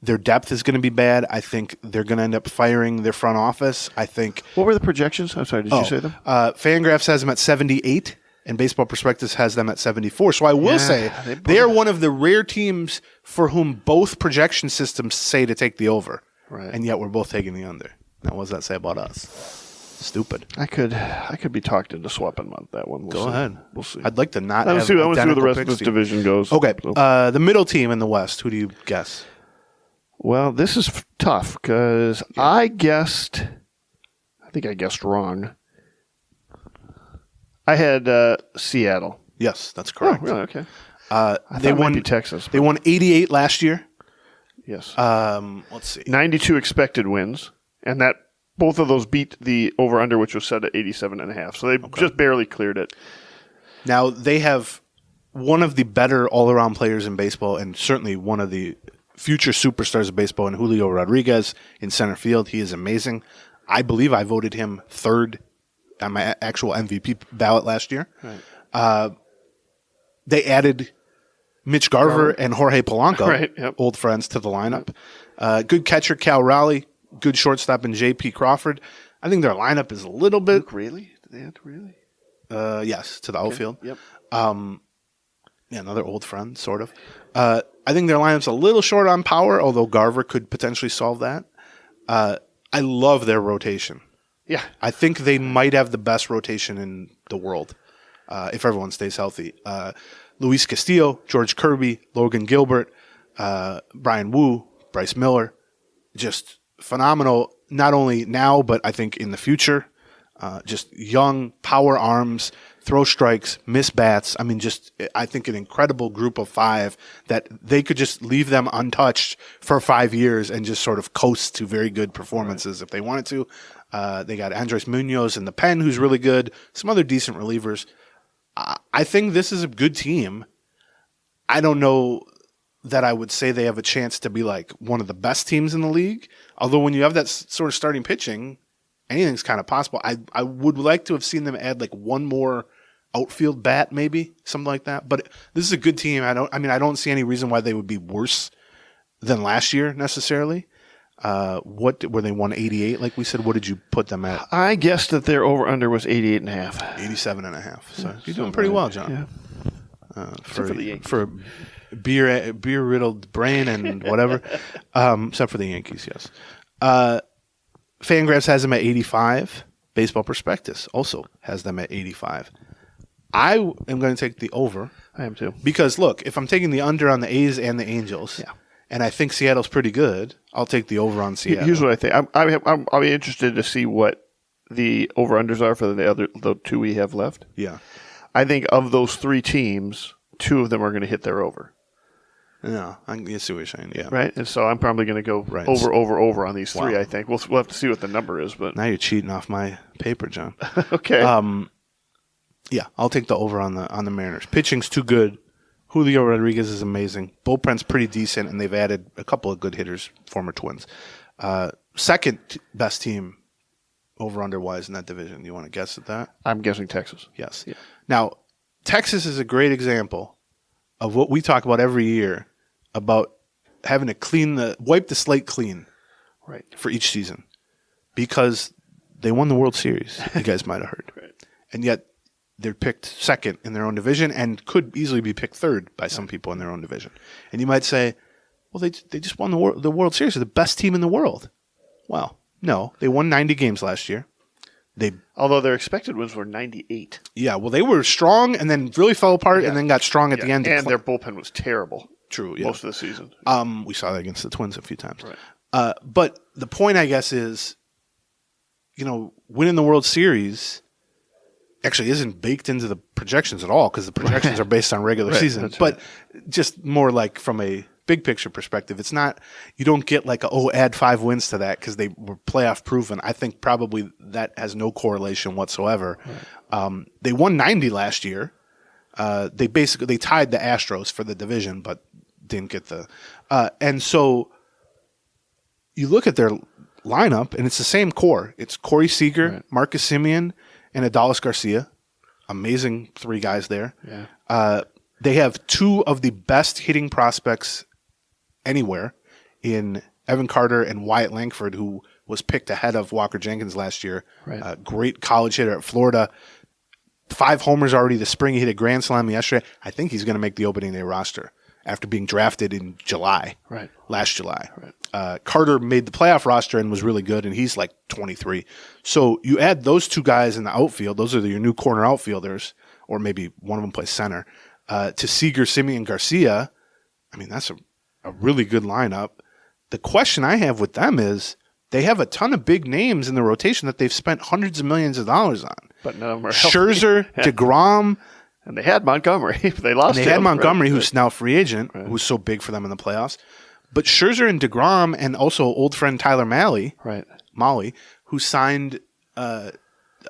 S3: their depth is going to be bad. I think they're going to end up firing their front office. I think.
S2: What were the projections? I'm sorry, did you say them?
S3: Fangraphs has them at 78, and Baseball Prospectus has them at 74. So I will say they are one of the rare teams for whom both projection systems say to take the over.
S2: Right.
S3: And yet we're both taking the under. Now, what does that say about us? Stupid.
S2: I could be talked into swapping that one.
S3: Go ahead.
S2: We'll see.
S3: I'd like to not
S2: I
S3: have
S2: see where the rest of this
S3: team.
S2: division goes.
S3: Okay. So. The middle team in the West, who do you guess?
S2: Well, this is tough because I think I guessed wrong. I had Seattle.
S3: Yes, that's correct.
S2: Oh, really? Okay.
S3: They won
S2: Texas.
S3: They won 88 last year.
S2: Yes.
S3: Let's see.
S2: 92 expected wins, and that both of those beat the over/under, which was set at 87.5. So they just barely cleared it.
S3: Now they have one of the better all-around players in baseball, and certainly one of the future superstars of baseball in Julio Rodriguez in center field. He is amazing. I believe I voted him third on my actual MVP ballot last year. Right. They added Mitch Garver and Jorge Polanco, old friends, to the lineup. Good catcher, Cal Raleigh. Good shortstop in J.P. Crawford. I think their lineup is a little bit...
S2: Luke Raley? Did they add Raley?
S3: Yes, to the outfield.
S2: Yep.
S3: Yeah, another old friend, sort of. I think their lineup's a little short on power, although Garver could potentially solve that. I love their rotation.
S2: Yeah.
S3: I think they might have the best rotation in the world if everyone stays healthy. Luis Castillo, George Kirby, Logan Gilbert, Brian Wu, Bryce Miller, just phenomenal, not only now, but I think in the future. Just young, power arms, throw strikes, miss bats. I mean, I think an incredible group of 5 that they could just leave them untouched for 5 years and just sort of coast to very good performances if they wanted to. They got Andres Munoz in the pen, who's really good. Some other decent relievers. I think this is a good team. I don't know that I would say they have a chance to be like one of the best teams in the league. Although when you have that sort of starting pitching, anything's kind of possible. I would like to have seen them add like one more outfield bat, maybe something like that. But this is a good team. I don't see any reason why they would be worse than last year necessarily. What were they 188? Like we said, what did you put them at?
S2: I guessed that their over under was 88.5.
S3: 87.5. So you're doing pretty well, John.
S2: Yeah.
S3: For
S2: the Yankees.
S3: For beer riddled brain and whatever. Except for the Yankees, yes. Fangraphs has them at 85. Baseball Prospectus also has them at 85. I am going to take the over.
S2: I am too.
S3: Because, look, if I'm taking the under on the A's and the Angels, and I think Seattle's pretty good, I'll take the over on Seattle.
S2: Here's what I think. I'll be interested to see what the over-unders are for the 2 we have left.
S3: Yeah.
S2: I think of those 3 teams, 2 of them are going to hit their over.
S3: Yeah, I see what you're saying. Yeah,
S2: right. And so I'm probably going to go over on these 3.
S3: Wow.
S2: I think we'll have to see what the number is. But
S3: now you're cheating off my paper, John.
S2: Okay.
S3: Yeah, I'll take the over on the Mariners. Pitching's too good. Julio Rodriguez is amazing. Bullpen's pretty decent, and they've added a couple of good hitters, former Twins. Second best team over under wise in that division. You want to guess at that?
S2: I'm guessing Texas.
S3: Yes. Yeah. Now, Texas is a great example of what we talk about every year about having to wipe the slate clean,
S2: right,
S3: for each season, because they won the World Series. You guys might have heard,
S2: right.
S3: And yet they're picked second in their own division and could easily be picked third by some people in their own division. And you might say, well, they just won the World Series. They're the best team in the world. Well, no, they won 90 games last year.
S2: Although their expected wins were 98.
S3: Yeah, well, they were strong and then really fell apart and then got strong at the end.
S2: And their bullpen was terrible.
S3: True, yeah.
S2: Most of the season.
S3: We saw that against the Twins a few times.
S2: Right.
S3: But the point, I guess, is, winning the World Series actually isn't baked into the projections at all, because the projections are based on regular season. But just more like from a big picture perspective, it's not, you don't get like add 5 wins to that because they were playoff proven. I think probably that has no correlation whatsoever. Right. They won 90 last year. They tied the Astros for the division, but didn't get the and so you look at their lineup and it's the same core. It's Corey Seager, right, Marcus Semien, and Adolis Garcia. Amazing 3 guys there.
S2: Yeah.
S3: They have 2 of the best hitting prospects anywhere in Evan Carter and Wyatt Langford, who was picked ahead of Walker Jenkins last year.
S2: Right.
S3: Great college hitter at Florida. 5 homers already this spring. He hit a grand slam yesterday. I think he's going to make the opening day roster after being drafted in July, last July. Right. Carter made the playoff roster and was really good, and he's like 23. So you add those 2 guys in the outfield. Those are your new corner outfielders, or maybe one of them plays center. To Seager, Semien, Garcia, I mean, that's a really good lineup. The question I have with them is they have a ton of big names in the rotation that they've spent hundreds of millions of dollars on.
S2: But none of them are healthy.
S3: Scherzer, DeGrom.
S2: And they had Montgomery. They lost him.
S3: They had Montgomery,
S2: right,
S3: who's now a free agent, who's so big for them in the playoffs. But Scherzer and DeGrom, and also old friend Tyler Mahle, who signed a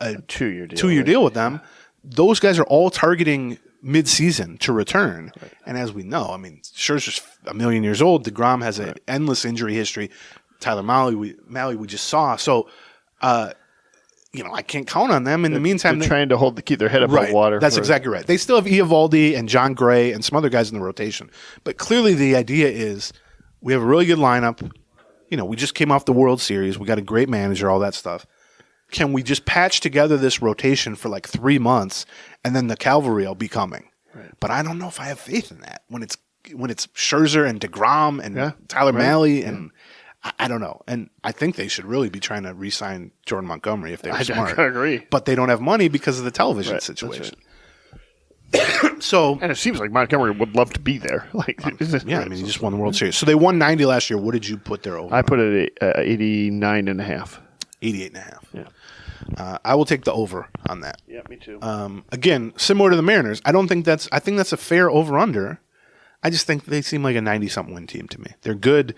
S2: 2-year deal,
S3: 2-year deal with them, those guys are all targeting mid-season to return. Right. And as we know, I mean, Scherzer's a million years old. DeGrom has an endless injury history. Tyler Mahle we just saw. So, I can't count on them. In the meantime,
S2: they're trying to keep their head above water.
S3: That's exactly right. They still have Eovaldi and John Gray and some other guys in the rotation. But clearly the idea is we have a really good lineup. We just came off the World Series. We got a great manager, all that stuff. Can we just patch together this rotation for like 3 months, and then the cavalry will be coming? But I don't know if I have faith in that when it's Scherzer and DeGrom and Tyler Mahle and I don't know. And I think they should really be trying to re-sign Jordan Montgomery if they were smart.
S2: I agree.
S3: But they don't have money because of the television situation. So,
S2: and it seems like Montgomery would love to be there. He
S3: just won the World Series. So they won 90 last year. What did you put there over?
S2: I put it at 89.5.
S3: 88.5.
S2: Yeah.
S3: I will take the over on that.
S2: Yeah, me too.
S3: Again, similar to the Mariners, I think that's a fair over-under. I just think they seem like a 90-something win team to me. They're good.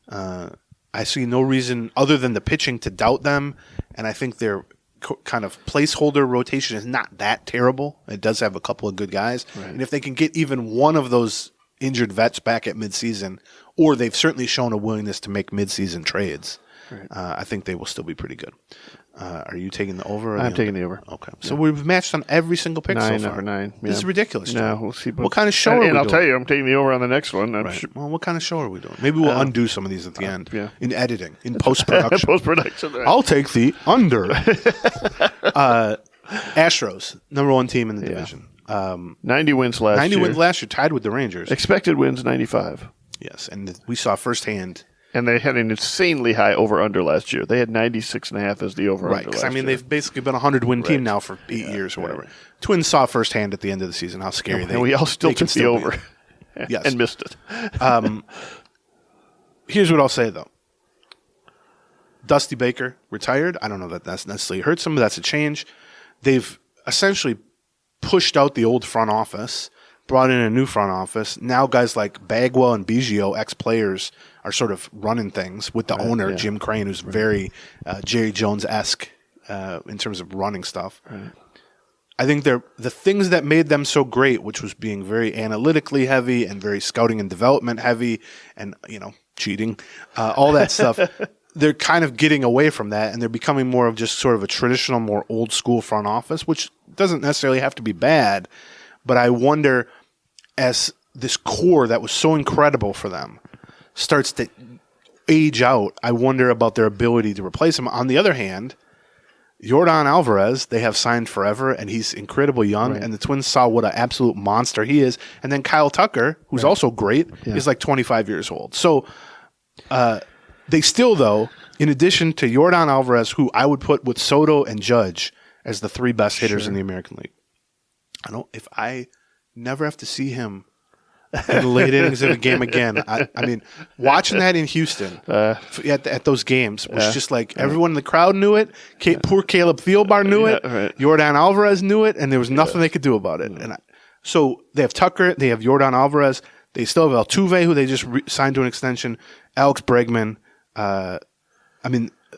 S3: I see no reason other than the pitching to doubt them, and I think their kind of placeholder rotation is not that terrible. It does have a couple of good guys, and if they can get even one of those injured vets back at midseason, or they've certainly shown a willingness to make midseason trades, I think they will still be pretty good. Are you taking the over?
S2: I'm taking the over.
S3: Okay. So we've matched on every single pick so far.
S2: 9. Yeah.
S3: This is ridiculous.
S2: No, we'll see.
S3: What kind of show are we doing?
S2: And I'll tell you, I'm taking the over on the next one.
S3: Well, what kind of show are we doing? Maybe we'll undo some of these at the end.
S2: Yeah.
S3: In editing, in post-production.
S2: Right.
S3: I'll take the under. Astros, number 1 team in the division.
S2: 90 wins last year.
S3: 90 wins last year, tied with the Rangers.
S2: Expected wins, 95.
S3: Yes, and we saw firsthand.
S2: And they had an insanely high over-under last year. They had 96.5 as the over-under
S3: Right, because they've basically been a 100-win team now for 8 years or whatever. Right. Twins saw firsthand at the end of the season how scary
S2: and we all still took the over.
S3: Yes.
S2: And missed it.
S3: Here's what I'll say, though. Dusty Baker retired. I don't know that that's necessarily hurt some, but that's a change. They've essentially pushed out the old front office, brought in a new front office. Now guys like Bagwell and Biggio, ex-players, are sort of running things with the owner, Jim Crane, who's very Jerry Jones-esque in terms of running stuff. Right. I think the things that made them so great, which was being very analytically heavy and very scouting and development heavy and, cheating, all that stuff, they're kind of getting away from that, and they're becoming more of just sort of a traditional, more old-school front office, which doesn't necessarily have to be bad. But I wonder, as this core that was so incredible for them starts to age out, I wonder about their ability to replace him. On the other hand, Yordan Alvarez, they have signed forever, and he's incredibly young, and the Twins saw what an absolute monster he is. And then Kyle Tucker, who's also great, is like 25 years old. So they still, though, in addition to Yordan Alvarez, who I would put with Soto and Judge as the 3 best hitters in the American League. If I never have to see him in the late innings of a game again. I mean, watching that in Houston at those games was just like everyone in the crowd knew it. Poor Caleb Thielbar knew it. Right. Yordan Alvarez knew it, and there was nothing they could do about it. And so they have Tucker, they have Yordan Alvarez, they still have Altuve, who they just signed to an extension, Alex Bregman.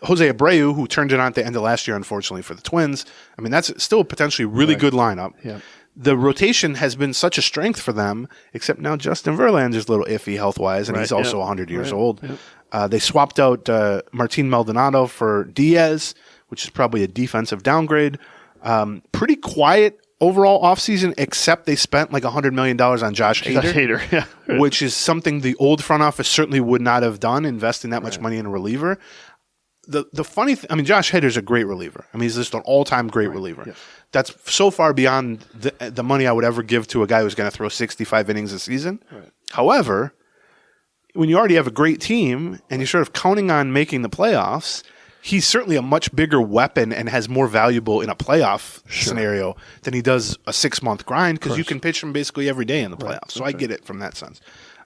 S3: Jose Abreu, who turned it on at the end of last year, unfortunately, for the Twins. I mean, that's still a potentially really good lineup. Yeah. The rotation has been such a strength for them, except now Justin Verlander's a little iffy health-wise, and he's also 100 years old. Yep. They swapped out Martin Maldonado for Diaz, which is probably a defensive downgrade. Pretty quiet overall offseason, except they spent like $100 million on Josh Hader, which is something the old front office certainly would not have done, investing that much money in a reliever. The funny thing, Josh Hader's a great reliever. He's just an all-time great reliever. Yes. That's so far beyond the money I would ever give to a guy who's going to throw 65 innings a season. Right. However, when you already have a great team and you're sort of counting on making the playoffs, he's certainly a much bigger weapon and has more valuable in a playoff scenario than he does a 6-month grind because you can pitch him basically every day in the playoffs. Right. So I get it from that sense.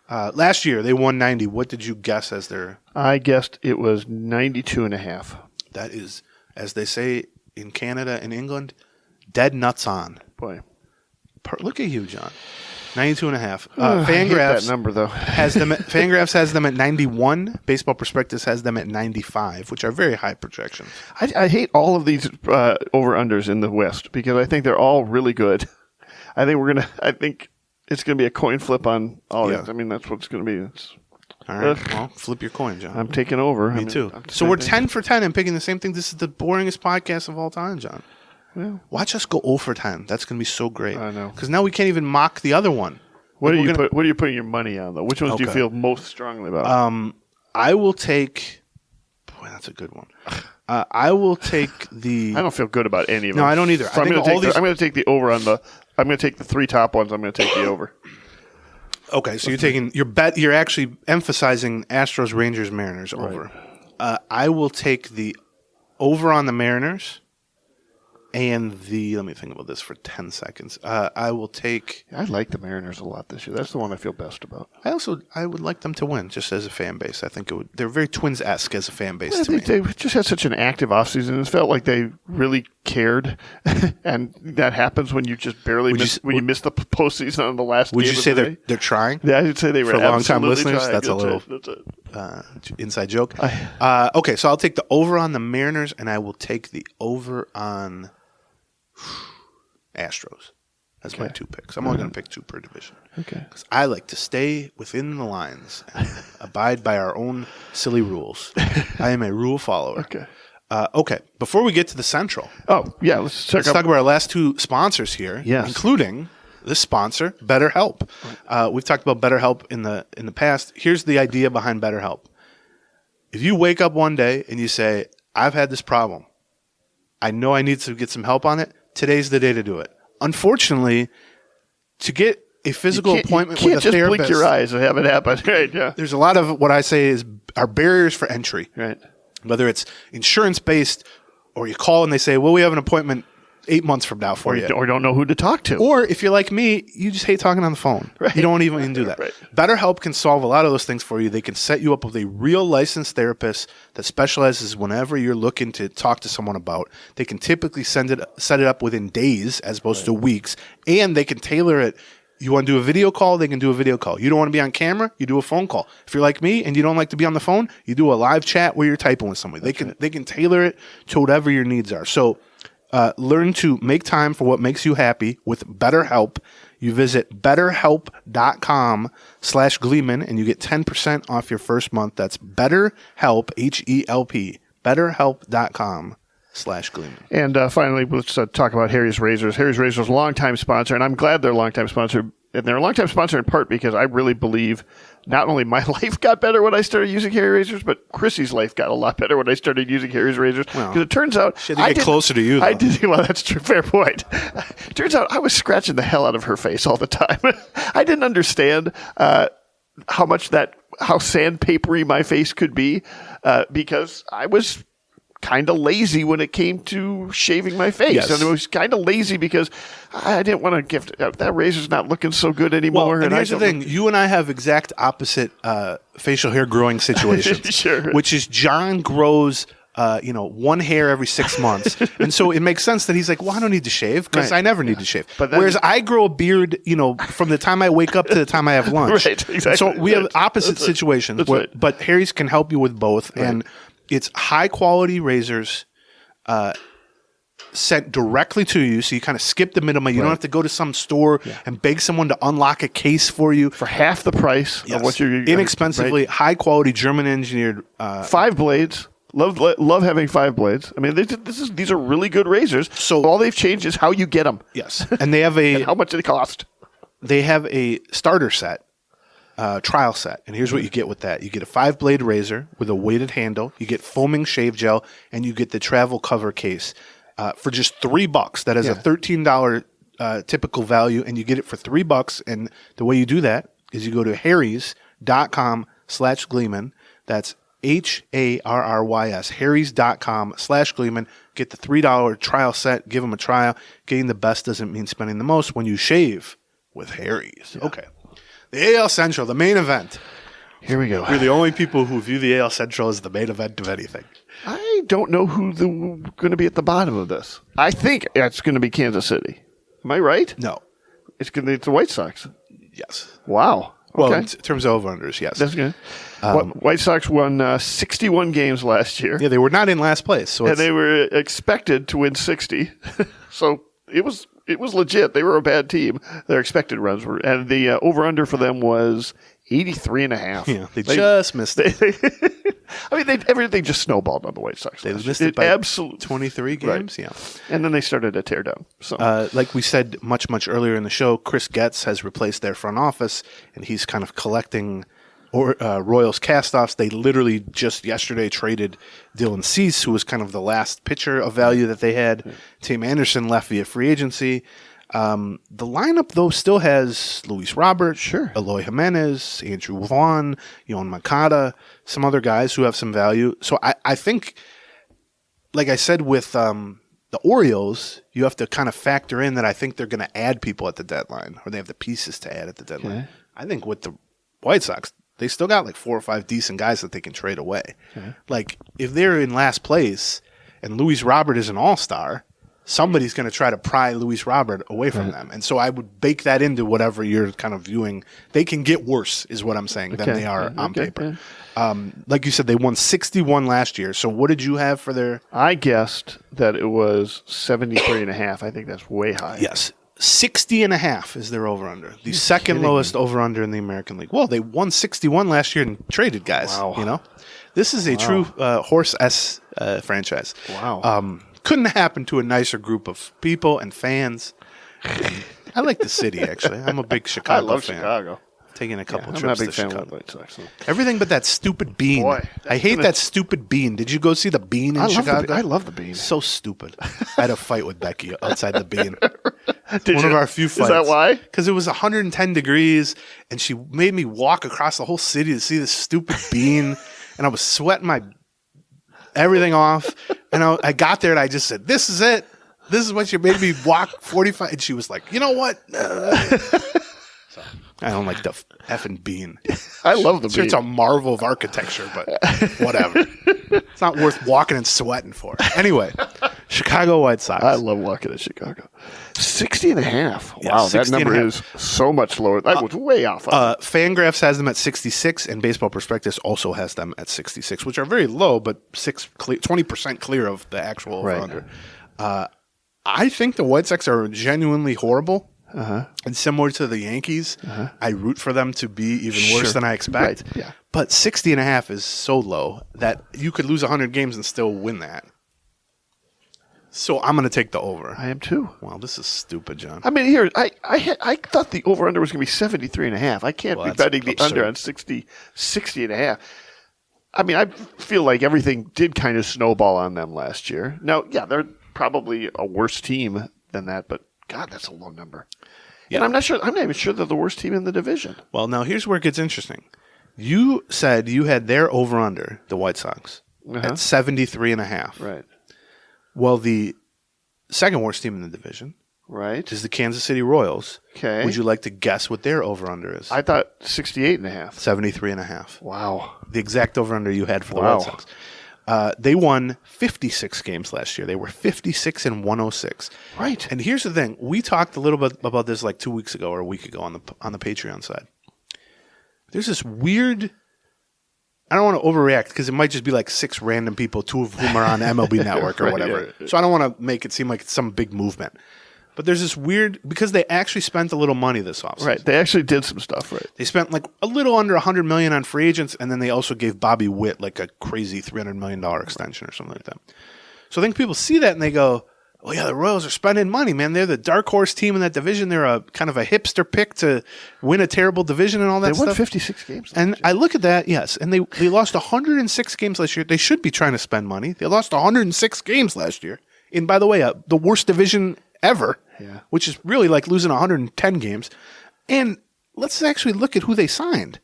S3: Last year, they won 90. What did you guess as their...
S2: I guessed it was 92.5.
S3: That is, as they say in Canada and England, dead nuts on.
S2: Boy.
S3: Look at you, John. 92.5.
S2: I hate that number, though.
S3: Fangraphs has them at 91. Baseball Prospectus has them at 95, which are very high projections.
S2: I hate all of these over-unders in the West because I think they're all really good. I think it's going to be a coin flip on all of it. That's what it's going to be.
S3: All right. Well, flip your coin, John.
S2: I'm taking over.
S3: Me too. So we're 10 for 10 and picking the same thing. This is the boringest podcast of all time, John. Yeah. Watch us go 0 for 10. That's going to be so great.
S2: I know.
S3: Because now we can't even mock the other one.
S2: What are you putting your money on, though? Which ones do you feel most strongly about?
S3: I will take... Boy, that's a good one. I will take the...
S2: I don't feel good about any of them.
S3: No, I don't either.
S2: I'm going to take the over on the... I'm going to take the 3 top ones. I'm going to take the over.
S3: Okay, so you're taking your bet. You're actually emphasizing Astros, Rangers, Mariners over. I will take the over on the Mariners, and let me think about this for 10 seconds. I will take.
S2: I like the Mariners a lot this year. That's the one I feel best about.
S3: I would like them to win, just as a fan base. I think they're very Twins-esque as a fan base to
S2: I
S3: me.
S2: think they just had such an active offseason. It felt like they really cared, and that happens when you just barely miss the postseason on the last.
S3: Would
S2: game
S3: you say
S2: the
S3: they're trying?
S2: Yeah, I'd say they were
S3: for long-time listeners.
S2: Trying.
S3: That's a little inside joke. Okay, so I'll take the over on the Mariners, and I will take the over on Astros. That's my 2 picks. I'm only going to pick 2 per division.
S2: Okay.
S3: Because I like to stay within the lines and abide by our own silly rules. I am a rule follower.
S2: Okay.
S3: Okay. Before we get to the Central.
S2: Oh, yeah. Let's
S3: talk about our last 2 sponsors here.
S2: Yes.
S3: Including this sponsor, BetterHelp. We've talked about BetterHelp in the past. Here's the idea behind BetterHelp. If you wake up one day and you say, I've had this problem. I know I need to get some help on it. Today's the day to do it. Unfortunately, to get a physical appointment with a therapist, you can't just blink
S2: your eyes and have it happen. Right? Yeah.
S3: There's a lot of what I say are barriers for entry.
S2: Right.
S3: Whether it's insurance based, or you call and they say, "Well, we have an appointment 8 months from now for you,"
S2: or don't know who to talk to.
S3: Or if you're like me, you just hate talking on the phone.
S2: Right.
S3: You don't even do that.
S2: Right.
S3: BetterHelp can solve a lot of those things for you. They can set you up with a real licensed therapist that specializes whenever you're looking to talk to someone about. They can typically set it up within days as opposed to weeks, and they can tailor it. You want to do a video call, they can do a video call. You don't want to be on camera, you do a phone call. If you're like me and you don't like to be on the phone, you do a live chat where you're typing with somebody. They can tailor it to whatever your needs are. So learn to make time for what makes you happy with BetterHelp. You visit betterhelp.com/Gleeman and you get 10% off your first month. That's BetterHelp, H-E-L-P, betterhelp.com/Gleeman.
S2: And finally, let's talk about Harry's Razors. Harry's Razors, longtime sponsor, and I'm glad they're a longtime sponsor. And they're a longtime sponsor in part because I really believe not only my life got better when I started using Harry Razors, but Chrissy's life got a lot better when I started using Harry's Razors. Because it turns out
S3: she had to get closer to you, though.
S2: I did. Well, that's true. Fair point. Turns out I was scratching the hell out of her face all the time. I didn't understand how sandpapery my face could be because I was kind of lazy when it came to shaving my face.
S3: Yes.
S2: And it was kind of lazy because I didn't want to gift that razor's not looking so good anymore.
S3: Well, and here's the thing. You and I have exact opposite facial hair growing situations.
S2: Sure.
S3: Which is John grows one hair every 6 months. And so it makes sense that he's like, well, I don't need to shave because I never need to shave. Whereas I grow a beard, from the time I wake up to the time I have lunch.
S2: Right, exactly.
S3: So we have opposite situations.
S2: Right.
S3: But Harry's can help you with both.
S2: Right.
S3: And it's high-quality razors sent directly to you, so you kind of skip the middleman. You don't have to go to some store and beg someone to unlock a case for you.
S2: For half the price of what you're
S3: inexpensively, high-quality, German-engineered.
S2: 5 blades. Love having 5 blades. I mean, these are really good razors. So all they've changed is how you get them.
S3: Yes, and they have
S2: and how much they cost.
S3: They have a starter set. Trial set. And here's what you get with that. You get a 5-blade razor with a weighted handle. You get foaming shave gel, and you get the travel cover case for just $3. That is a $13 typical value, and you get it for $3. And the way you do that is you go to harrys.com/Gleeman. That's HARRYS, harrys.com/Gleeman. Get the $3 trial set. Give them a trial. Getting the best doesn't mean spending the most when you shave with Harry's. Yeah. Okay. The AL Central, the main event.
S2: Here we go.
S3: We're the only people who view the AL Central as the main event of anything.
S2: I don't know who's going to be at the bottom of this. I think it's going to be Kansas City. Am I right?
S3: No.
S2: It's the White Sox.
S3: Yes.
S2: Wow. Okay.
S3: Well, in terms of over-unders, yes.
S2: That's good. White Sox won 61 games last year.
S3: Yeah, they were not in last place.
S2: And they were expected to win 60. So it was legit. They were a bad team. Their expected runs were, and the over-under for them was 83.5.
S3: Yeah, they just missed it.
S2: I mean, everything just snowballed on the White Sox.
S3: They missed it by absolutely 23 games. Right. Yeah,
S2: and then they started a teardown. So,
S3: like we said much earlier in the show, Chris Getz has replaced their front office, and he's kind of collecting Royals castoffs. They literally just yesterday traded Dylan Cease, who was kind of the last pitcher of value that they had. Tim Anderson left via free agency. The lineup, though, still has Luis Robert,
S2: Sure.
S3: Eloy Jimenez, Andrew Vaughn, Yohan Moncada, some other guys who have some value. So I think, like I said with the Orioles, you have to kind of factor in that I think they're going to add people at the deadline, or they have the pieces to add at the deadline.
S2: Okay.
S3: I think with the White Sox, they still got like 4 or 5 decent guys that they can trade away.
S2: Okay.
S3: Like, if they're in last place and Luis Robert is an all-star, somebody's going to try to pry Luis Robert away from them. And so I would bake that into whatever you're kind of viewing. They can get worse, is what I'm saying, than they are on paper. Like you said, they won 61 last year. So what did you have for their...
S2: I guessed that it was 73.5. I think that's way high.
S3: Yes. 60.5 is their over-under. The second lowest over-under in the American League. Well, they won 61 last year and traded guys.
S2: Wow.
S3: You know? This is a true Horse S franchise.
S2: Wow.
S3: Couldn't happen to a nicer group of people and fans. I like the city, actually. I'm a big Chicago fan.
S2: I love Chicago.
S3: Taking a couple
S2: I'm
S3: trips
S2: not a big
S3: to
S2: fan
S3: Chicago.
S2: of the White Sox. So.
S3: Everything but that stupid bean.
S2: Boy,
S3: I hate that stupid bean. Did you go see the bean in Chicago?
S2: I love the bean.
S3: So stupid. I had a fight with Becky outside the bean.
S2: Did
S3: One
S2: you?
S3: of our few fights.
S2: Is that why?
S3: Because it was 110 degrees, and she made me walk across the whole city to see this stupid bean, and I was sweating my everything off. And I got there, and I just said, "This is it. This is what you made me walk 45." And she was like, "You know what?" So, I don't like the effing bean.
S2: I love the bean.
S3: It's a marvel of architecture, but whatever. It's not worth walking and sweating for. Anyway, Chicago White Sox.
S2: I love walking to Chicago. 60.5.
S3: Yeah,
S2: Wow,
S3: 60
S2: that number
S3: and a
S2: is so much lower. That was way off.
S3: Fangraphs has them at 66, and Baseball Prospectus also has them at 66, which are very low, but 20% clear of the actual over-under. I think the White Sox are genuinely horrible. And similar to the Yankees, I root for them to be even worse than I expect.
S2: Right. Yeah.
S3: But 60.5 is so low that you could lose 100 games and still win that. So I'm going to take the over.
S2: I am too.
S3: Wow, this is stupid, John.
S2: I mean, here, I thought the over-under was going to be 73.5. I can't be betting the under on 60.5. I mean, I feel like everything did kind of snowball on them last year. Now, yeah, they're probably a worse team than that, but God, that's a low number. Yeah. And I'm not even sure they're the worst team in the division.
S3: Well, now here's where it gets interesting. You said you had their over-under, the White Sox, at 73.5.
S2: Right.
S3: Well, the second worst team in the division is the Kansas City Royals.
S2: Okay.
S3: Would you like to guess what their over-under is?
S2: I thought 68.5.
S3: 73.5.
S2: Wow.
S3: The exact over-under you had for the White Sox. They won 56 games last year. They were 56 and 106.
S2: Right.
S3: And here's the thing: we talked a little bit about this like 2 weeks ago or a week ago on the Patreon side. There's this weird. I don't want to overreact because it might just be like 6 random people, 2 of whom are on MLB Network or whatever. So I don't want to make it seem like it's some big movement. But there's this weird because they actually spent a little money this offseason.
S2: Right. They actually did some stuff. Right.
S3: They spent like a little under $100 million on free agents, and then they also gave Bobby Witt like a crazy $300 million extension or something like that. So I think people see that and they go, "Oh yeah, the Royals are spending money, man. They're the dark horse team in that division. They're a kind of a hipster pick to win a terrible division and all that stuff."
S2: They won 56 games.
S3: And I look at that, yes, and they lost 106 games last year. They should be trying to spend money. They lost 106 games last year. And by the way, the worst division ever, which is really like losing 110 games. And let's actually look at who they signed.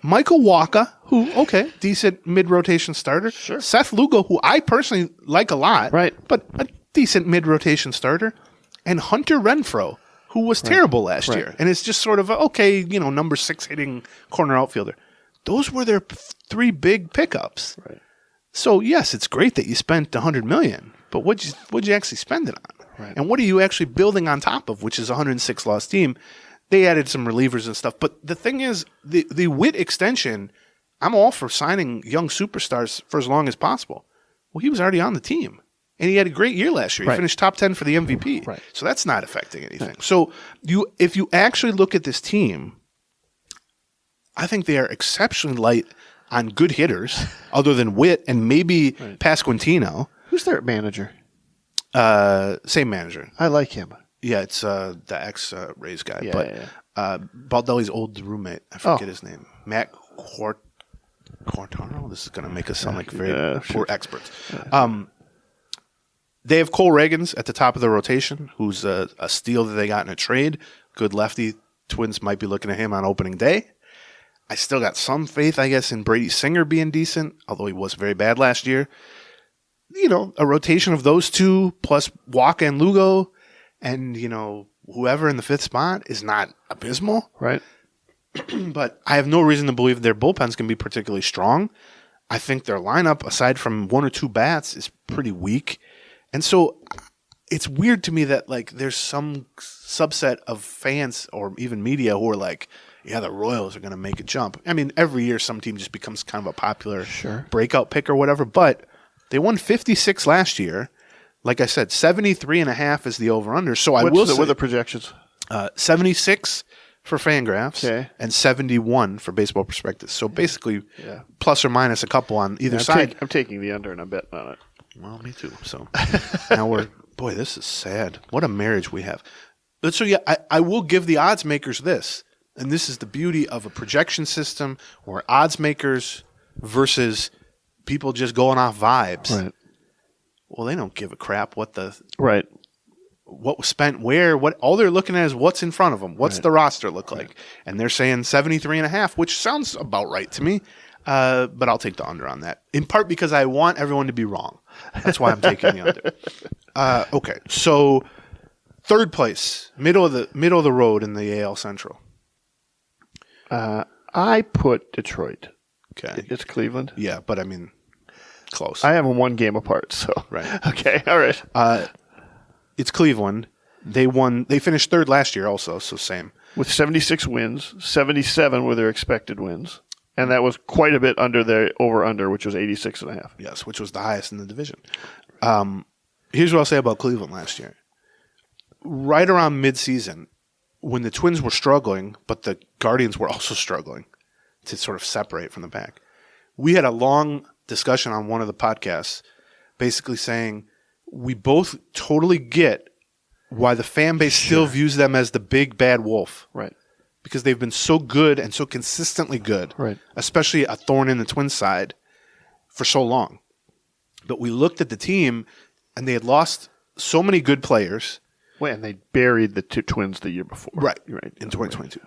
S3: Michael Wacha, who, decent mid-rotation starter.
S2: Sure.
S3: Seth Lugo, who I personally like a lot.
S2: Right.
S3: But a decent mid-rotation starter. And Hunter Renfroe, who was terrible last year. And it's just sort of, number 6 hitting corner outfielder. Those were their 3 big pickups.
S2: Right.
S3: So, yes, it's great that you spent $100 million. But what'd you actually spend it on? Right. And what are you actually building on top of, which is a 106 loss team? They added some relievers and stuff. But the thing is, the Witt extension, I'm all for signing young superstars for as long as possible. Well, he was already on the team. And he had a great year last year. He finished top 10 for the MVP. Right. So that's not affecting anything. Right. So if you actually look at this team, I think they are exceptionally light on good hitters, other than Witt and maybe Pasquantino.
S2: Who's their manager?
S3: Same manager.
S2: I like him.
S3: Yeah, it's the ex-Rays guy. Baldelli's old roommate. I forget his name. Matt Quartaro? This is going to make us sound like very poor experts. They have Cole Reagans at the top of the rotation, who's a steal that they got in a trade. Good lefty. Twins might be looking at him on opening day. I still got some faith, I guess, in Brady Singer being decent, although he was very bad last year. You know, a rotation of those two plus Walker and Lugo and, you know, whoever in the fifth spot is not abysmal.
S2: Right.
S3: But I have no reason to believe their bullpen's going to be particularly strong. I think their lineup, aside from one or two bats, is pretty weak. And so it's weird to me that, like, there's some subset of fans or even media who are like, yeah, the Royals are going to make a jump. I mean, every year some team just becomes kind of a popular breakout pick or whatever, but they won 56 last year. Like I said, 73.5 is the over-under. So I will say,
S2: what are the projections?
S3: 76 for Fangraphs and 71 for Baseball Prospectus. So basically plus or minus a couple on either side.
S2: I'm taking the under and I'm betting on it.
S3: Well, me too. So now boy, this is sad. What a marriage we have. So yeah, I will give the odds makers this. And this is the beauty of a projection system or odds makers versus people just going off vibes.
S2: Right.
S3: Well, they don't give a crap what was spent where. What all they're looking at is what's in front of them. What's the roster look like? And they're saying 73.5, which sounds about right to me. But I'll take the under on that. In part because I want everyone to be wrong. That's why I'm taking the under. Okay, so third place, middle of the road in the AL Central.
S2: I put Detroit.
S3: Okay,
S2: it's Cleveland.
S3: Yeah, but I mean, close.
S2: I have them one game apart. So
S3: right.
S2: Okay, all right.
S3: It's Cleveland. They finished third last year, also. So same
S2: with 76 wins. 77 were their expected wins. And that was quite a bit under their over-under, which was 86.5.
S3: Yes, which was the highest in the division. Here's what I'll say about Cleveland last year. Right around mid-season, when the Twins were struggling, but the Guardians were also struggling to sort of separate from the pack, we had a long discussion on one of the podcasts basically saying we both totally get why the fan base still views them as the big bad wolf.
S2: Right.
S3: Because they've been so good and so consistently good,
S2: right? Especially
S3: a thorn in the Twins' side for so long. But we looked at the team, and they had lost so many good players.
S2: Well, and they buried the two Twins the year before.
S3: Right, in 2022.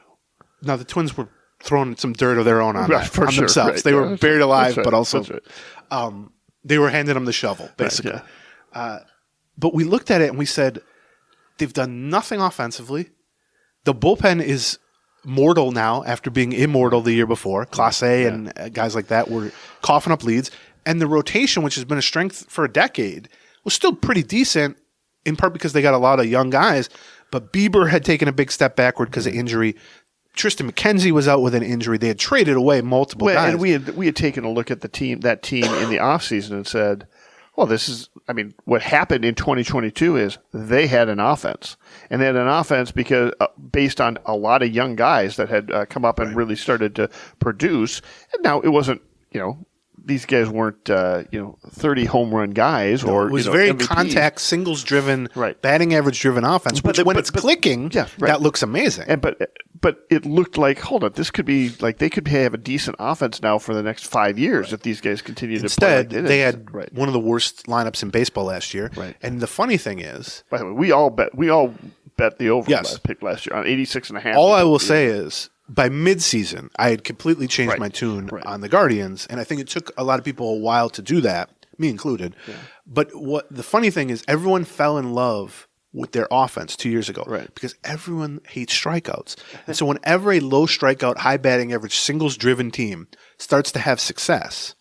S3: Now, the Twins were throwing some dirt of their own on themselves.
S2: Right.
S3: They were buried alive, but also
S2: right.
S3: They were handing them the shovel, basically. Right, but we looked at it, and we said, they've done nothing offensively. The bullpen is mortal now after being immortal the year before. Clase and guys like that were coughing up leads. And the rotation, which has been a strength for a decade, was still pretty decent, in part because they got a lot of young guys. But Bieber had taken a big step backward because of injury. Tristan McKenzie was out with an injury. They had traded away multiple guys.
S2: And we had taken a look at that team in the offseason and said, well, what happened in 2022 is they had an offense. And they had an offense because based on a lot of young guys that had come up and really started to produce. And now it wasn't, these guys weren't, 30 home run guys or
S3: it was very
S2: MVPs.
S3: Contact, singles driven, batting average driven offense. But when it's clicking, that looks amazing.
S2: And but it looked like, hold on, this could be like they could have a decent offense now for the next 5 years if these guys continue to play.
S3: Instead, they had one of the worst lineups in baseball last year. Right. And the funny thing is,
S2: by the way, we all bet the over pick last year on 86.5.
S3: All I will say is, by midseason, I had completely changed my tune on the Guardians, and I think it took a lot of people a while to do that, me included. Yeah. But what the funny thing is, everyone fell in love with their offense 2 years ago because everyone hates strikeouts. And so whenever a low strikeout, high batting average, singles-driven team starts to have success,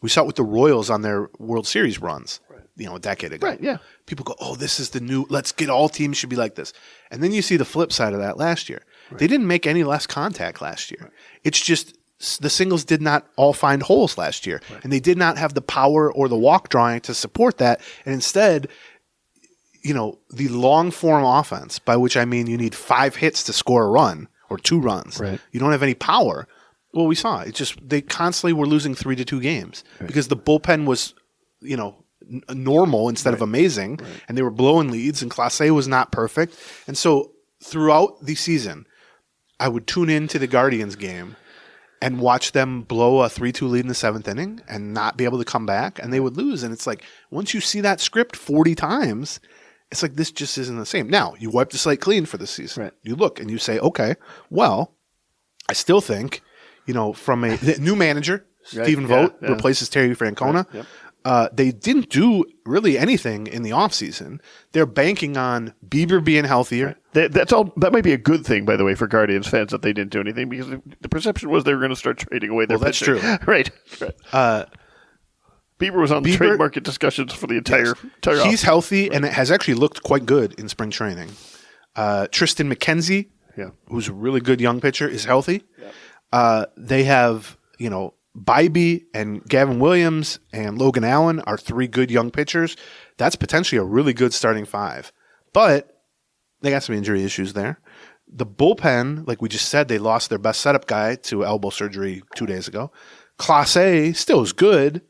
S3: we saw it with the Royals on their World Series runs, a decade ago.
S2: Right, yeah.
S3: People go, oh, this is the new, let's get all teams should be like this. And then you see the flip side of that last year. They didn't make any less contact last year. It's just the singles did not all find holes last year. And they did not have the power or the walk drawing to support that. And instead, the long form offense, by which I mean you need 5 hits to score a run or 2 runs. Right. You don't have any power. Well, we saw it. It's just they constantly were losing 3-2 games because the bullpen was, normal instead of amazing, and they were blowing leads, and Clase was not perfect. And so throughout the season, I would tune into the Guardians game, and watch them blow a 3-2 lead in the 7th inning and not be able to come back, and they would lose. And it's like, once you see that script 40 times, it's like, this just isn't the same. Now, you wipe the slate clean for this season.
S2: Right.
S3: You look and you say, okay, well, I still think, from a new manager, Stephen Vogt replaces Terry Francona.
S2: Right. Yep.
S3: They didn't do really anything in the offseason. They're banking on Bieber being healthier.
S2: Right. That's all. That might be a good thing, by the way, for Guardians fans that they didn't do anything, because the perception was they were going to start trading away their pitching.
S3: That's true.
S2: Right. Bieber was on the trade market discussions for the entire
S3: He's healthy and it has actually looked quite good in spring training. Tristan McKenzie, who's a really good young pitcher, is healthy. Yep. They have, Bybee and Gavin Williams and Logan Allen are 3 good young pitchers. That's potentially a really good starting 5. But they got some injury issues there. The bullpen, like we just said, they lost their best setup guy to elbow surgery 2 days ago. Clase still is good,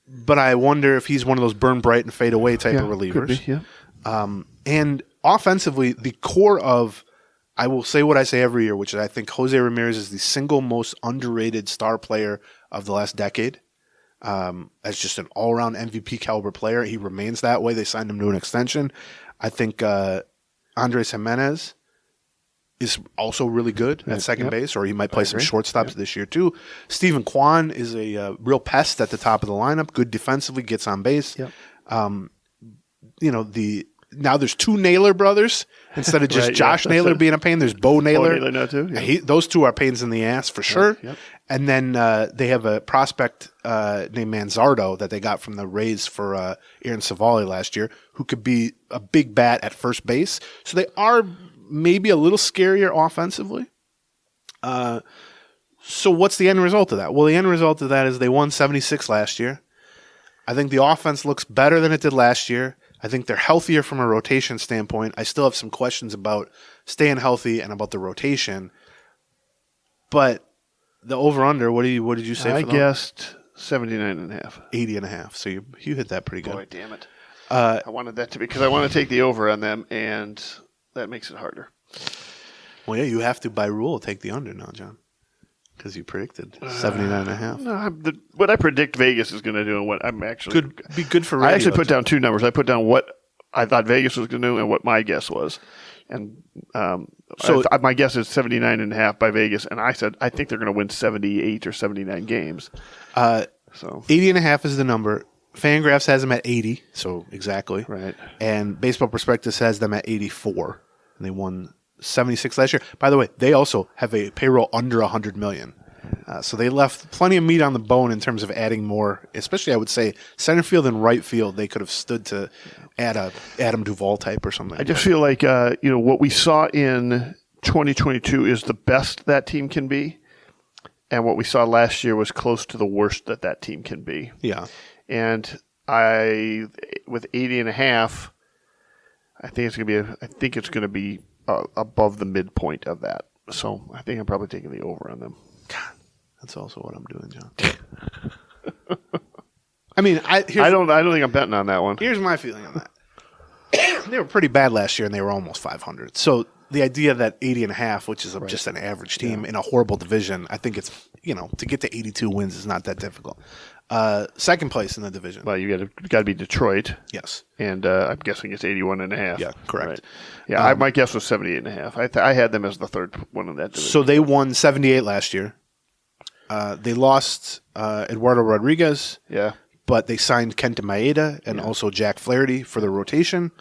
S3: but I wonder if he's one of those burn bright and fade away type of relievers.
S2: Could be,
S3: And offensively, the core of, I will say what I say every year, which is I think Jose Ramirez is the single most underrated star player of the last decade. As just an all-around MVP caliber player. He remains that way. They signed him to an extension. I think Andres Jimenez is also really good at second base, or he might play some shortstops this year too. Stephen Kwan is a real pest at the top of the lineup. Good defensively, gets on base.
S2: Yep.
S3: Now there's 2 Naylor brothers instead of just Josh Naylor being a pain. There's Bo Naylor.
S2: Bo Naylor now too. Yeah.
S3: Those 2 are pains in the ass for sure.
S2: Yep.
S3: And then they have a prospect named Manzardo that they got from the Rays for Aaron Savali last year, who could be a big bat at first base. So they are maybe a little scarier offensively. So what's the end result of that? Well, the end result of that is they won 76 last year. I think the offense looks better than it did last year. I think they're healthier from a rotation standpoint. I still have some questions about staying healthy and about the rotation. But the over-under, what did you say?
S2: I guessed 79.5.
S3: 80.5. So you hit that pretty good.
S2: Boy, damn it. I wanted that to be, because I want to take the over on them, and that makes it harder.
S3: Well, yeah, you have to, by rule, take the under now, John. Because you predicted 79.5.
S2: No, what I predict Vegas is going to do and what I'm actually...
S3: Could be good for radio.
S2: I actually put down 2 numbers. I put down what I thought Vegas was going to do and what my guess was. And my guess is 79.5 by Vegas. And I said, I think they're going to win 78 or 79 games.
S3: 80.5 is the number. Fangraphs has them at 80, so exactly.
S2: Right.
S3: And Baseball Prospectus has them at 84. And they won 76 last year. By the way, they also have a payroll under $100 million. So they left plenty of meat on the bone in terms of adding more, especially I would say center field and right field. They could have stood to add a Adam Duvall type or something.
S2: I just feel like what we saw in 2022 is the best that team can be, and what we saw last year was close to the worst that team can be.
S3: Yeah,
S2: and with 80.5, I think it's going to be above the midpoint of that. So I think I'm probably taking the over on them.
S3: God, that's also what I'm doing, John. I mean,
S2: I don't think I'm betting on that one.
S3: Here's my feeling on that. They were pretty bad last year, and they were almost 500. So the idea that 80.5, which is just an average team in a horrible division, I think it's, to get to 82 wins is not that difficult. Second place in the division.
S2: Well, you got to be Detroit.
S3: Yes.
S2: And I'm guessing it's 81.5.
S3: Yeah, correct.
S2: Right. Yeah, my guess was 78.5. I had them as the third one in that division.
S3: So they won 78 last year. They lost Eduardo Rodriguez.
S2: Yeah.
S3: But they signed Kenta Maeda and also Jack Flaherty for the rotation.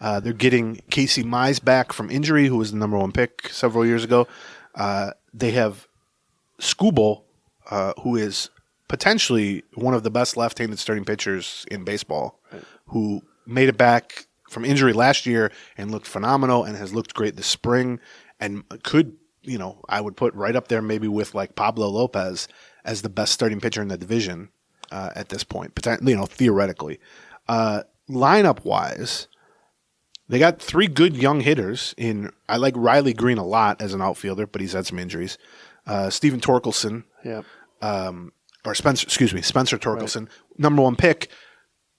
S3: They're getting Casey Mize back from injury, who was the number 1 pick several years ago. They have Skubal, who is potentially one of the best left-handed starting pitchers in baseball, who made it back from injury last year and looked phenomenal and has looked great this spring and could, I would put right up there maybe with like Pablo Lopez as the best starting pitcher in the division at this point, theoretically. Lineup-wise, they got 3 good young hitters. I like Riley Green a lot as an outfielder, but he's had some injuries. Steven Torkelson.
S2: Yeah.
S3: Spencer Torkelson, right. Number 1 pick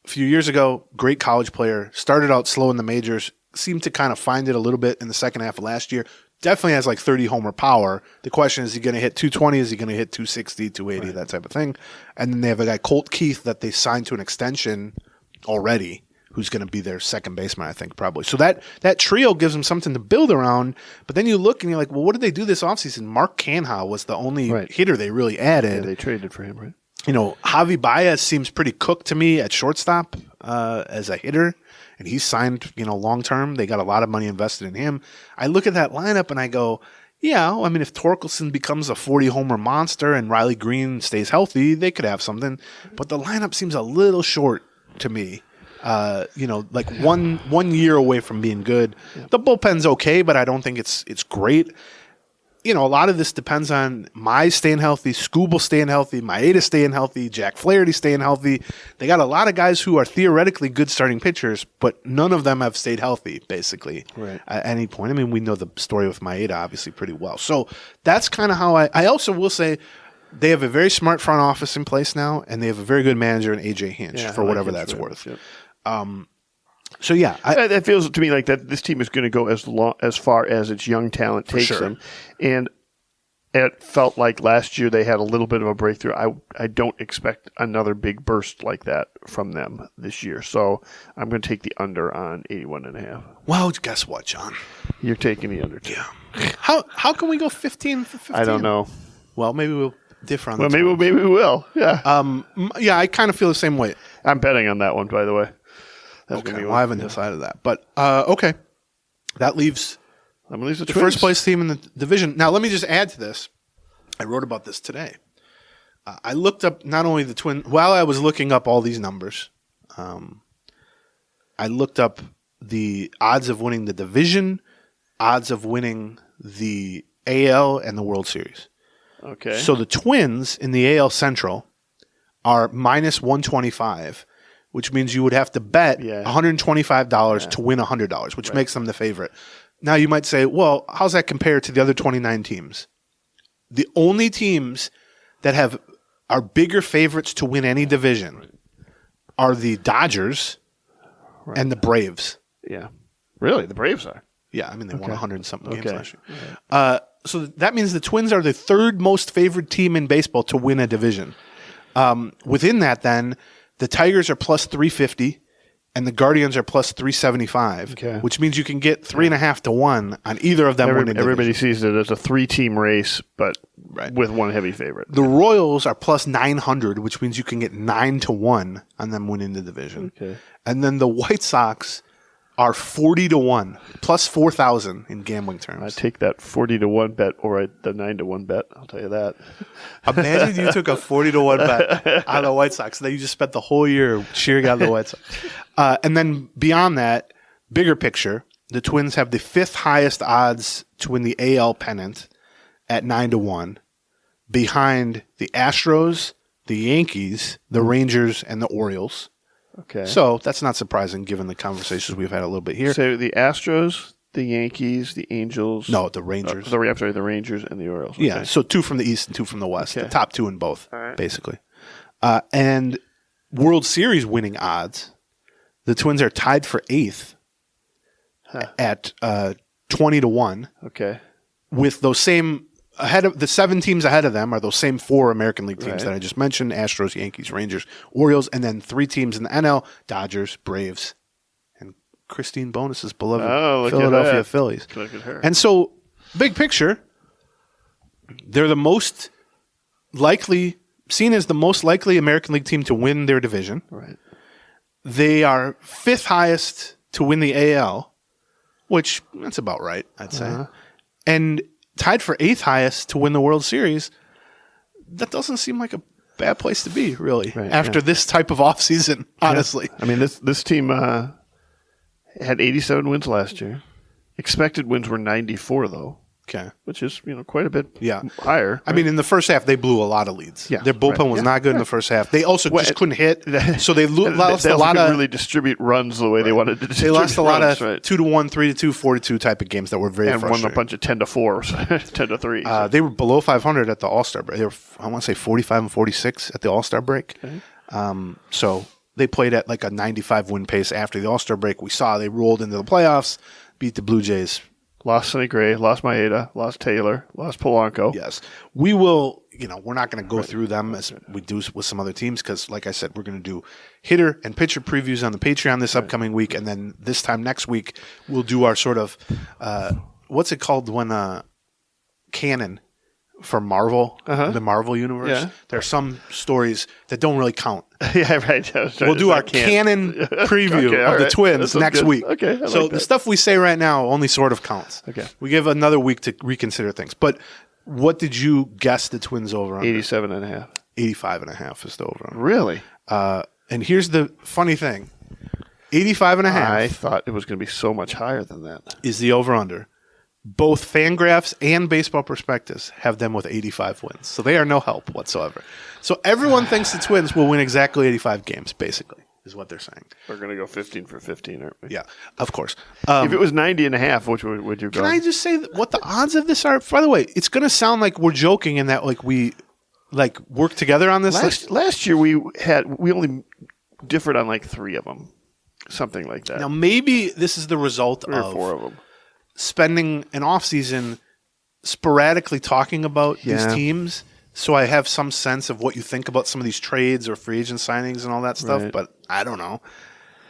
S3: a few years ago, great college player, started out slow in the majors, seemed to kind of find it a little bit in the second half of last year, definitely has like 30 homer power. The question is he going to hit 220? Is he going to hit 260, 280, that type of thing? And then they have a guy, Colt Keith, that they signed to an extension already, who's going to be their second baseman, I think, probably. So that trio gives them something to build around. But then you look and you're like, well, what did they do this offseason? Mark Canha was the only hitter they really added.
S2: Yeah, they traded for him, right?
S3: You know, Javi Baez seems pretty cooked to me at shortstop as a hitter, and he's signed, long term. They got a lot of money invested in him. I look at that lineup and I go, yeah, I mean, if Torkelson becomes a 40 homer monster and Riley Green stays healthy, they could have something. But the lineup seems a little short to me. Like one year away from being good. Yeah. The bullpen's okay, but I don't think it's great. A lot of this depends on Mize staying healthy, Skubal staying healthy, Maeda staying healthy, Jack Flaherty staying healthy. They got a lot of guys who are theoretically good starting pitchers, but none of them have stayed healthy, basically, at any point. I mean, we know the story with Maeda, obviously, pretty well. So that's kind of how I also will say they have a very smart front office in place now, and they have a very good manager in A.J. Hinch, for whatever that's worth. Yep. So yeah,
S2: that feels to me like that this team is going to go as far as its young talent takes them, and it felt like last year they had a little bit of a breakthrough. I don't expect another big burst like that from them this year, so I'm going to take the under on 81.5.
S3: Well, guess what, John?
S2: You're taking the under too.
S3: Yeah. How can we go 15 for 15?
S2: I don't know.
S3: Well, maybe we'll differ on.
S2: Well, maybe we will. Yeah.
S3: Yeah, I kind of feel the same way.
S2: I'm betting on that one, by the way.
S3: Okay, well, I haven't decided that. But, okay. That leaves the first place team in the division. Now, let me just add to this. I wrote about this today. I looked up not only the Twins. While I was looking up all these numbers, I looked up the odds of winning the division, odds of winning the AL and the World Series.
S2: Okay.
S3: So the Twins in the AL Central are minus 125, which means you would have to bet $125 to win $100, which makes them the favorite. Now you might say, well, how's that compare to the other 29 teams? The only teams that are bigger favorites to win any division are the Dodgers and the Braves.
S2: Yeah. Really? The Braves are?
S3: Yeah, I mean, they won 100-something games last year. So that means the Twins are the third most favored team in baseball to win a division. Within that, then, the Tigers are plus 350, and the Guardians are plus 375, which means you can get 3.5 to 1 on either of them winning.
S2: Everybody sees it as a 3-team race, but with one heavy favorite.
S3: The Royals are plus 900, which means you can get 9 to 1 on them winning the division.
S2: Okay.
S3: And then the White Sox are 40 to 1, plus 4,000 in gambling terms.
S2: I take that 40 to 1 bet or the 9 to 1 bet. I'll tell you that.
S3: Imagine you took a 40 to 1 bet on the White Sox, and then you just spent the whole year cheering on the White Sox. And then beyond that, bigger picture, the Twins have the 5th highest odds to win the AL pennant at 9 to 1, behind the Astros, the Yankees, the Rangers, and the Orioles.
S2: Okay.
S3: So that's not surprising given the conversations we've had a little bit here.
S2: So the Astros, the Yankees, the Angels.
S3: No, the Rangers.
S2: The Rangers and the Orioles. Okay.
S3: Yeah, so 2 from the East and 2 from the West. The top 2 in both, basically. And World Series winning odds, the Twins are tied for 8th at 20 to 1.
S2: Okay.
S3: With those same ahead of the 7 teams ahead of them are those same 4 American League teams that I just mentioned: Astros, Yankees, Rangers, Orioles, and then 3 teams in the NL: Dodgers, Braves, and Christine Bonus's beloved Philadelphia Phillies.
S2: Look at her.
S3: And so, big picture, they're the most likely, seen as the most likely American League team to win their division.
S2: Right.
S3: They are 5th highest to win the AL, which that's about right, I'd say. And tied for 8th highest to win the World Series. That doesn't seem like a bad place to be, really, after this type of offseason, honestly.
S2: I mean, this team had 87 wins last year. Expected wins were 94, though.
S3: Okay.
S2: Which is, quite a bit higher. Right?
S3: I mean, in the first half, they blew a lot of leads. Yeah, their bullpen was not good in the first half. They also just couldn't hit, so they lost a lot of...
S2: really distribute runs the way they wanted to distribute.
S3: They lost a lot of 2 to 1, 3 to 2, 4 to 2 type of games that were very frustrating.
S2: And won a bunch of 10 to 4s, 10 to 3.
S3: They were below 500 at the All-Star break. They were, I want to say, 45 and 46 at the All-Star break. Okay. So they played at like a 95 win pace after the All-Star break. We saw they rolled into the playoffs, beat the Blue Jays
S2: Lost Sonny Gray, lost Maeda, lost Taylor, lost Polanco.
S3: Yes. We will, we're not going to go through them as we do with some other teams because, like I said, we're going to do hitter and pitcher previews on the Patreon this upcoming week. And then this time next week, we'll do our sort of, what's it called when canon for Marvel, the Marvel universe.
S2: Yeah.
S3: There are some stories that don't really count.
S2: Yeah, right.
S3: We'll do our canon preview of the Twins next week.
S2: Okay.
S3: So the stuff we say right now only sort of counts.
S2: Okay.
S3: We give another week to reconsider things. But what did you guess the Twins over on?
S2: 87.5.
S3: 85.5 is the over on.
S2: Really?
S3: And here's the funny thing. 85.5
S2: I thought it was going to be so much higher than that.
S3: is the over under. Both Fangraphs and Baseball Prospectus have them with 85 wins. So they are no help whatsoever. So everyone thinks the Twins will win exactly 85 games, basically, is what they're saying.
S2: We're going to go 15 for 15, aren't we?
S3: Yeah, of course.
S2: If it was 90.5, which would you go?
S3: Can I just say what the odds of this are? By the way, it's going to sound like we're joking in that we work together on this.
S2: Last year we only differed on 3 of them. Something like that.
S3: Now, maybe this is the result
S2: 3 or 4 of them.
S3: Spending an offseason sporadically talking about these teams, so I have some sense of what you think about some of these trades or free agent signings and all that stuff,
S2: Right.
S3: but I don't know.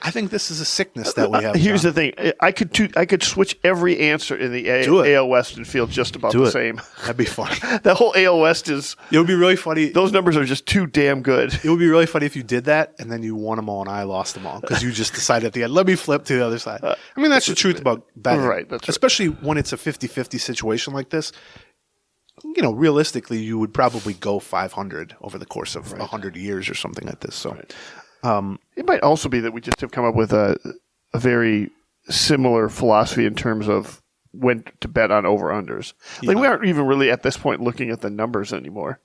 S3: I think this is a sickness that we have.
S2: Here's the thing. I could switch every answer in the AL West and feel just about the same.
S3: That'd be funny.
S2: The whole AL West is...
S3: It would be really funny.
S2: Those numbers are just too damn good.
S3: It would be really funny if you did that and then you won them all and I lost them all because you just decided at the end, let me flip to the other side. I mean, that's the truth about betting.
S2: Right, that's right.
S3: Especially when it's a 50-50 situation like this. Realistically, you would probably go 500 over the course of 100 years or something like this. So,
S2: It might also be that we just have come up with a very similar philosophy in terms of when to bet on over-unders. We aren't even really at this point looking at the numbers anymore.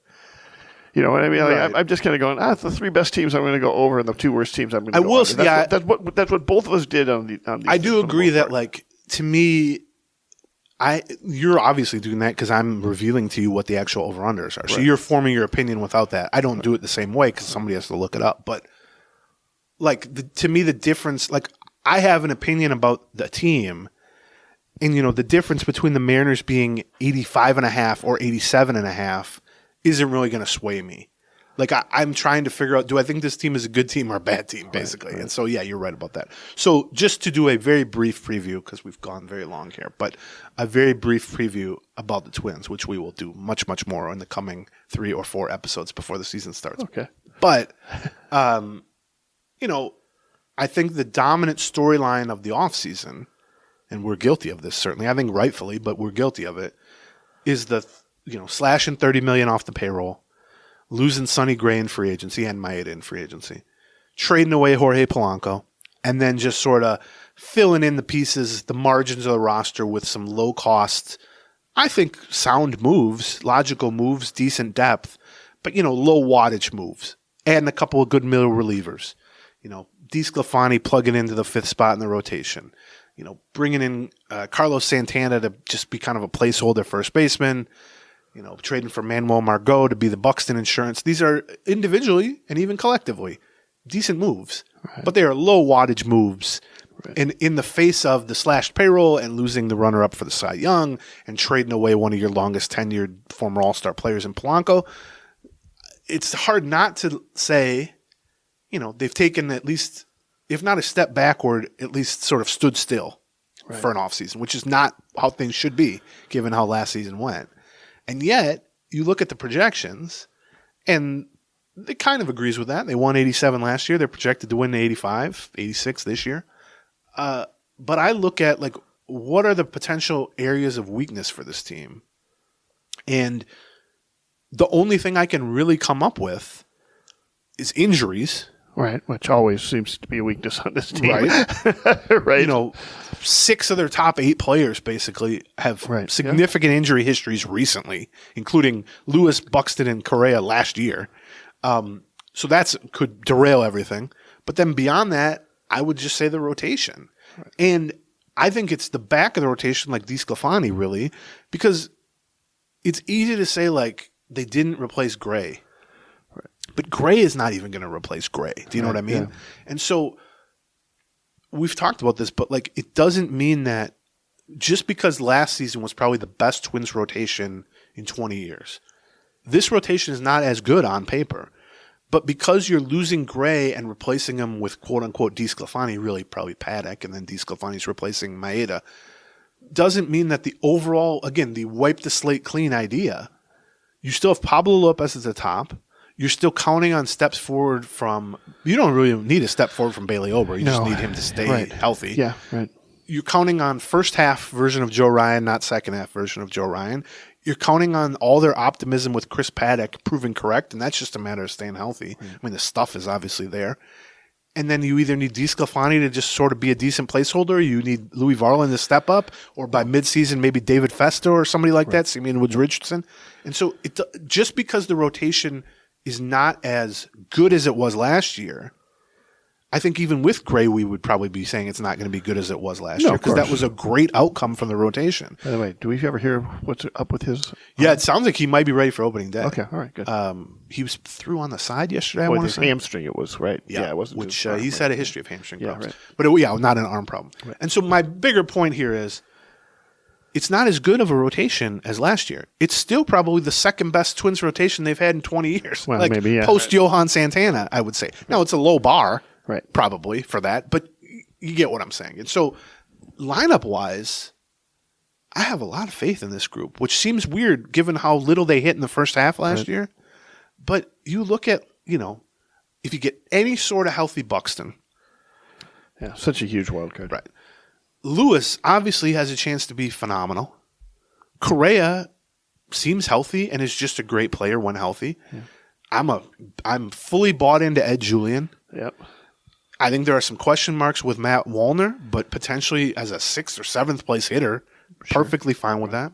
S2: You know what I mean? I'm just kind of going, the 3 best teams I'm going to go over and the 2 worst teams I'm going to go under. That's what both of us did on these.
S3: I do agree that, to me, you're obviously doing that because I'm revealing to you what the actual over-unders are. So you're forming your opinion without that. I don't do it the same way because somebody has to look it up. But to me, the difference, I have an opinion about the team, and the difference between the Mariners being 85.5 or 87.5 isn't really going to sway me. I'm trying to figure out, do I think this team is a good team or a bad team, basically? Right. And so, yeah, you're right about that. So just to do a very brief preview, because we've gone very long here, but a very brief preview about the Twins, which we will do much, much more in the coming 3 or 4 episodes before the season starts.
S2: Okay.
S3: But, I think the dominant storyline of the offseason, and we're guilty of this certainly, I think rightfully, but we're guilty of it, is the slashing $30 million off the payroll, losing Sonny Gray in free agency and Maeda in free agency, trading away Jorge Polanco, and then just sort of filling in the pieces, the margins of the roster with some low-cost, I think, sound moves, logical moves, decent depth, but, low wattage moves, and a couple of good middle relievers. DeSclafani plugging into the 5th spot in the rotation. Bringing in Carlos Santana to just be kind of a placeholder first baseman. Trading for Manuel Margot to be the Buxton insurance. These are individually and even collectively decent moves, but they are low wattage moves. Right. And in the face of the slashed payroll and losing the runner-up for the Cy Young and trading away one of your longest tenured former All-Star players in Polanco, it's hard not to say, they've taken at least, if not a step backward, at least sort of stood still for an offseason, which is not how things should be given how last season went. And yet, you look at the projections, and it kind of agrees with that. They won 87 last year. They're projected to win 85, 86 this year. But I look at, what are the potential areas of weakness for this team? And the only thing I can really come up with is injuries.
S2: Right, which always seems to be a weakness on this team.
S3: Right.
S2: Right.
S3: 6 of their top 8 players basically have significant injury histories recently, including Lewis, Buxton, and Correa last year. So that could derail everything. But then beyond that, I would just say the rotation. Right. And I think it's the back of the rotation like DeSclafani, really, because it's easy to say, they didn't replace Gray. But Gray is not even going to replace Gray. Do you know what I mean? Yeah. And so we've talked about this, but it doesn't mean that just because last season was probably the best Twins rotation in 20 years, this rotation is not as good on paper. But because you're losing Gray and replacing him with quote-unquote DeSclafani, really probably Paddock, and then DeSclafani's replacing Maeda, doesn't mean that the overall, again, the wipe the slate clean idea, you still have Pablo Lopez at the top. You're still counting on steps forward from – you don't really need a step forward from Bailey Ober. You just need him to stay healthy.
S2: Yeah, right.
S3: You're counting on first half version of Joe Ryan, not second half version of Joe Ryan. You're counting on all their optimism with Chris Paddock proving correct, and that's just a matter of staying healthy. I mean, the stuff is obviously there. And then you either need DeSclafani to just sort of be a decent placeholder, or you need Louis Varland to step up, or by midseason maybe David Festa or somebody like that, Simeon Woods-Richardson. And so just because the rotation is not as good as it was last year, I think even with Gray, we would probably be saying it's not going to be good as it was last year, because that was a great outcome from the rotation.
S2: By the way, do we ever hear what's up with his?
S3: Yeah, it sounds like he might be ready for opening day.
S2: Okay, all right, good.
S3: He was through on the side yesterday.
S2: With his hamstring, it was right.
S3: Yeah,
S2: it wasn't.
S3: Which he's had a history of hamstring problems,
S2: right.
S3: but not an arm problem. Right. And so my bigger point here is, it's not as good of a rotation as last year. It's still probably the second best Twins rotation they've had in 20 years.
S2: Well, maybe
S3: post Johan Santana, I would say. Now it's a low bar.
S2: Right.
S3: Probably for that, but you get what I'm saying. And so lineup-wise, I have a lot of faith in this group, which seems weird given how little they hit in the first half last year. But you look at, if you get any sort of healthy Buxton.
S2: Yeah, such a huge wild card.
S3: Right. Lewis obviously has a chance to be phenomenal. Correa seems healthy and is just a great player when healthy. Yeah. I'm fully bought into Ed Julian.
S2: Yep.
S3: I think there are some question marks with Matt Wallner, but potentially as a 6th or 7th place hitter, perfectly fine with that.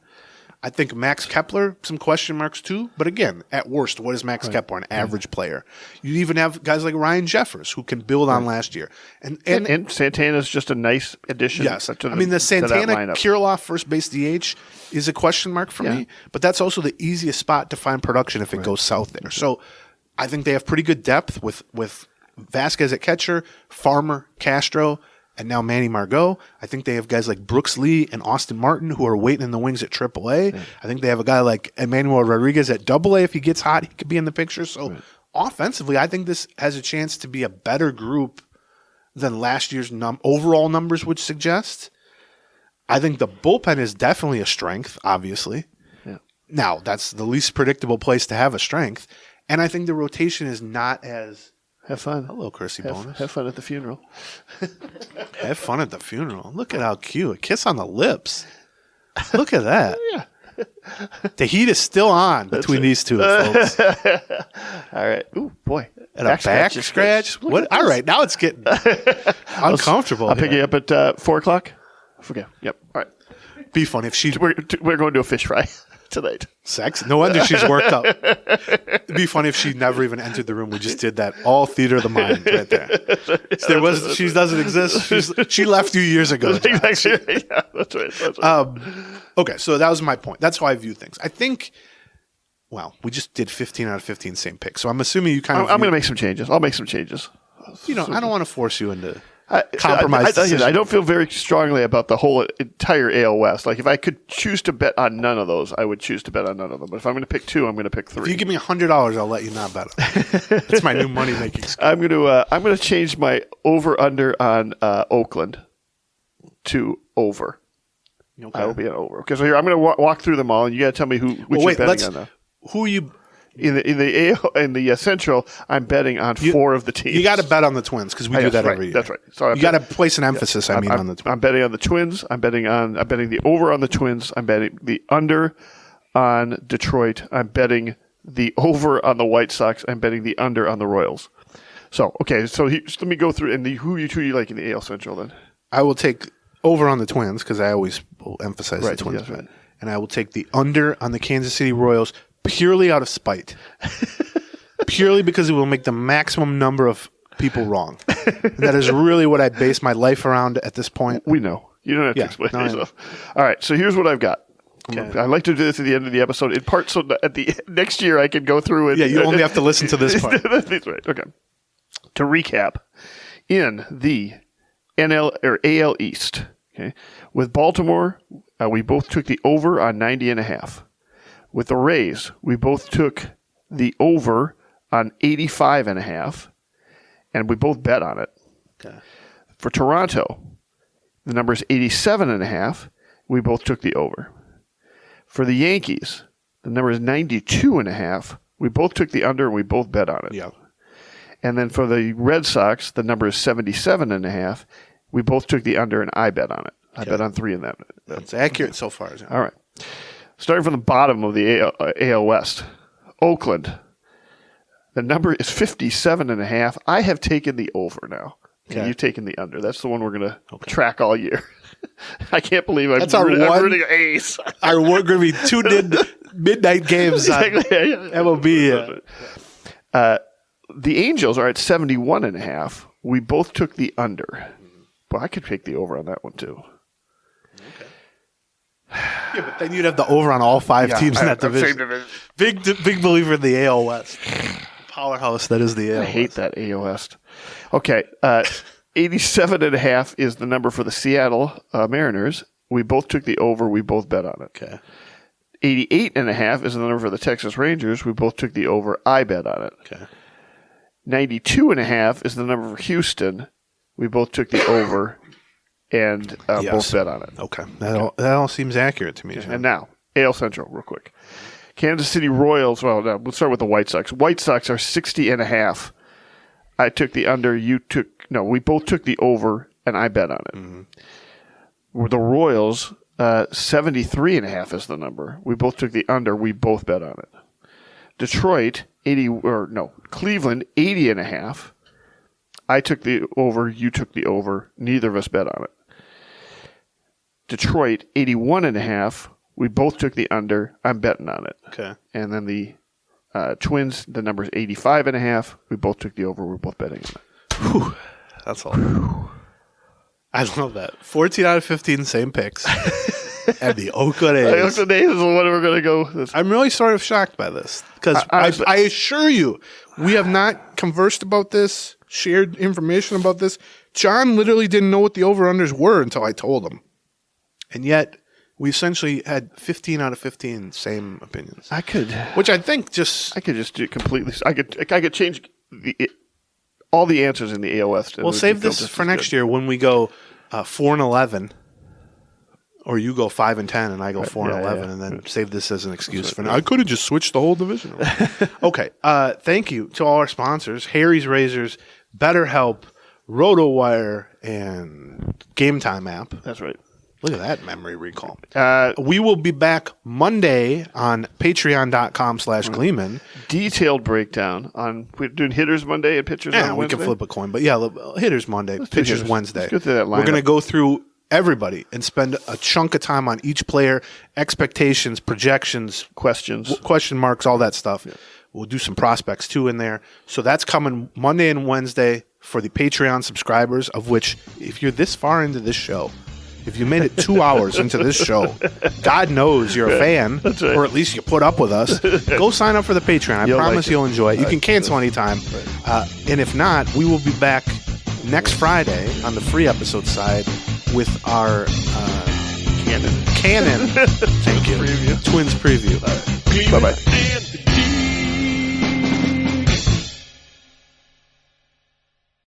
S3: I think Max Kepler, some question marks too. But again, at worst, what is Max Kepler? An average player. You even have guys like Ryan Jeffers who can build on last year. And
S2: Santana's just a nice addition.
S3: Yes. The Santana Kirilloff first base DH is a question mark for me. But that's also the easiest spot to find production if it goes south there. So I think they have pretty good depth with Vasquez at catcher, Farmer, Castro, and now Manny Margot. I think they have guys like Brooks Lee and Austin Martin who are waiting in the wings at AAA. Yeah. I think they have a guy like Emmanuel Rodriguez at AA. If he gets hot, he could be in the picture. So offensively, I think this has a chance to be a better group than last year's overall numbers would suggest. I think the bullpen is definitely a strength, obviously. Yeah. Now, that's the least predictable place to have a strength. And I think the rotation is not as...
S2: Have fun.
S3: Hello, Chrissy Bonus.
S2: Have fun at the funeral.
S3: Have fun at the funeral. Look at how cute. A kiss on the lips. Look at that.
S2: Yeah.
S3: The heat is still on between these two, folks.
S2: All right. Ooh, boy.
S3: And a back scratch? What? All right. Now it's getting uncomfortable.
S2: I'll pick you up at 4 o'clock. I forget. Yep. All right.
S3: Be funny if she...
S2: We're going to a fish fry tonight.
S3: Sex? No wonder she's worked up. It'd be funny if she never even entered the room. We just did that. All theater of the mind right there. She doesn't exist. She left you years ago.
S2: Exactly. Yeah, that's right.
S3: Okay, so that was my point. That's how I view things. I think, we just did 15 out of 15 same pick. So I'm assuming you kind of...
S2: I'm going to make some changes. I'll make some changes.
S3: I don't want to force you into... compromise.
S2: I don't feel very strongly about the whole entire AL West. Like, if I could choose to bet on none of those, I would choose to bet on none of them. But if I'm going to pick 2, I'm going to pick 3.
S3: If you give me $100, I'll let you not bet them. It's my new money making scheme.
S2: I'm going to change my over under on Oakland to over. Okay. I will be an over because here I'm going to walk through them all, and you got to tell me which you're betting on. Now.
S3: Who are you?
S2: In the AL, in the Central, I'm betting on 4 of the teams.
S3: You got to bet on the Twins because we do that every year.
S2: That's right. So
S3: you got to place an emphasis. On the Twins.
S2: I'm betting on the Twins. I'm betting the over on the Twins. I'm betting the under on Detroit. I'm betting the over on the White Sox. I'm betting the under on the Royals. So let me go through who you like in the AL Central then.
S3: I will take over on the Twins because I always will emphasize the Twins. Yes, right. And I will take the under on the Kansas City Royals. Purely out of spite. Purely because it will make the maximum number of people wrong. And that is really what I base my life around at this point.
S2: We know. You don't have to explain yourself. All right, so here's what I've got. Okay. I like to do this at the end of the episode in part so that at the next year I can go through it.
S3: Yeah, you only have to listen to this part.
S2: That's right. Okay. To recap, in the NL or AL East, Okay. With Baltimore, we both took the over on 90.5. With the Rays, we both took the over on 85.5, and we both bet on it.
S3: Okay.
S2: For Toronto, the number is 87.5. We both took the over. For the Yankees, the number is 92.5. We both took the under, and we both bet on it.
S3: Yeah.
S2: And then for the Red Sox, the number is 77.5. We both took the under, and I bet on it. I bet on 3 in that.
S3: That's accurate so far.
S2: All right. Starting from the bottom of the AL West, Oakland, the number is 57.5. I have taken the over now.
S3: Okay.
S2: And you've taken the under. That's the one we're going to track all year. I can't believe I'm
S3: That's our
S2: I'm
S3: one-
S2: rooting ace.
S3: We're going to be tuned in midnight games on MLB.
S2: The Angels are at 71.5. We both took the under. Well, I could take the over on that one too.
S3: Yeah, but then you'd have the over on all 5 teams in that division.
S2: Same division.
S3: Big believer in the AL West. Powerhouse that is the AL
S2: I hate that AL West. Okay, 87.5 is the number for the Seattle Mariners. We both took the over. We both bet on it.
S3: Okay.
S2: 88.5 is the number for the Texas Rangers. We both took the over. I bet on it.
S3: Okay.
S2: 92.5 is the number for Houston. We both took the over and both bet on it.
S3: Okay. That all seems accurate to me, John.
S2: And now, AL Central, real quick. Kansas City Royals. Well, no, we'll start with the White Sox. White Sox are 60.5. I took the under. We both took the over, and I bet on it. Mm-hmm. The Royals, 73.5 is the number. We both took the under. We both bet on it. Detroit, Cleveland, 80.5. I took the over. You took the over. Neither of us bet on it. Detroit, 81.5. We both took the under. I'm betting on it.
S3: Okay.
S2: And then the Twins, the number is 85.5. We both took the over. We're both betting on it.
S3: Whew. That's all. I love that. 14 out of 15, same picks. And the Oakland A's.
S2: The Oakland A's is the one we're going to go.
S3: I'm really sort of shocked by this because I assure you, we have not conversed about this, shared information about this. John literally didn't know what the over-unders were until I told him. And yet, we essentially had 15 out of 15 same opinions.
S2: Which I think I could just do completely. I could change all the answers in the AL West.
S3: We'll save this for next year when we go 4-11, or you go 5-10, and I go 4-11, and then save this as an excuse for now. I could have just switched the whole division. Okay. Thank you to all our sponsors: Harry's Razors, BetterHelp, RotoWire, and Game Time app.
S2: That's right.
S3: Look at that memory recall. We will be back Monday on patreon.com/Gleeman.
S2: Detailed breakdown on, we're doing hitters Monday and pitchers on Wednesday.
S3: We can flip a coin. But hitters Monday, pitchers Wednesday.
S2: Let's go through that lineup.
S3: We're going to go through everybody and spend a chunk of time on each player, expectations, projections, question marks, all that stuff. Yeah. We'll do some prospects too in there. So that's coming Monday and Wednesday for the Patreon subscribers, of which, if you're this far into this show, if you made it 2 hours into this show, God knows you're a fan,
S2: right.
S3: Or at least you put up with us. Go sign up for the Patreon. I promise you'll enjoy it. You can cancel anytime. And if not, we will be back next Friday on the free episode side with our canon. Thank you. Twins preview.
S2: Bye-bye.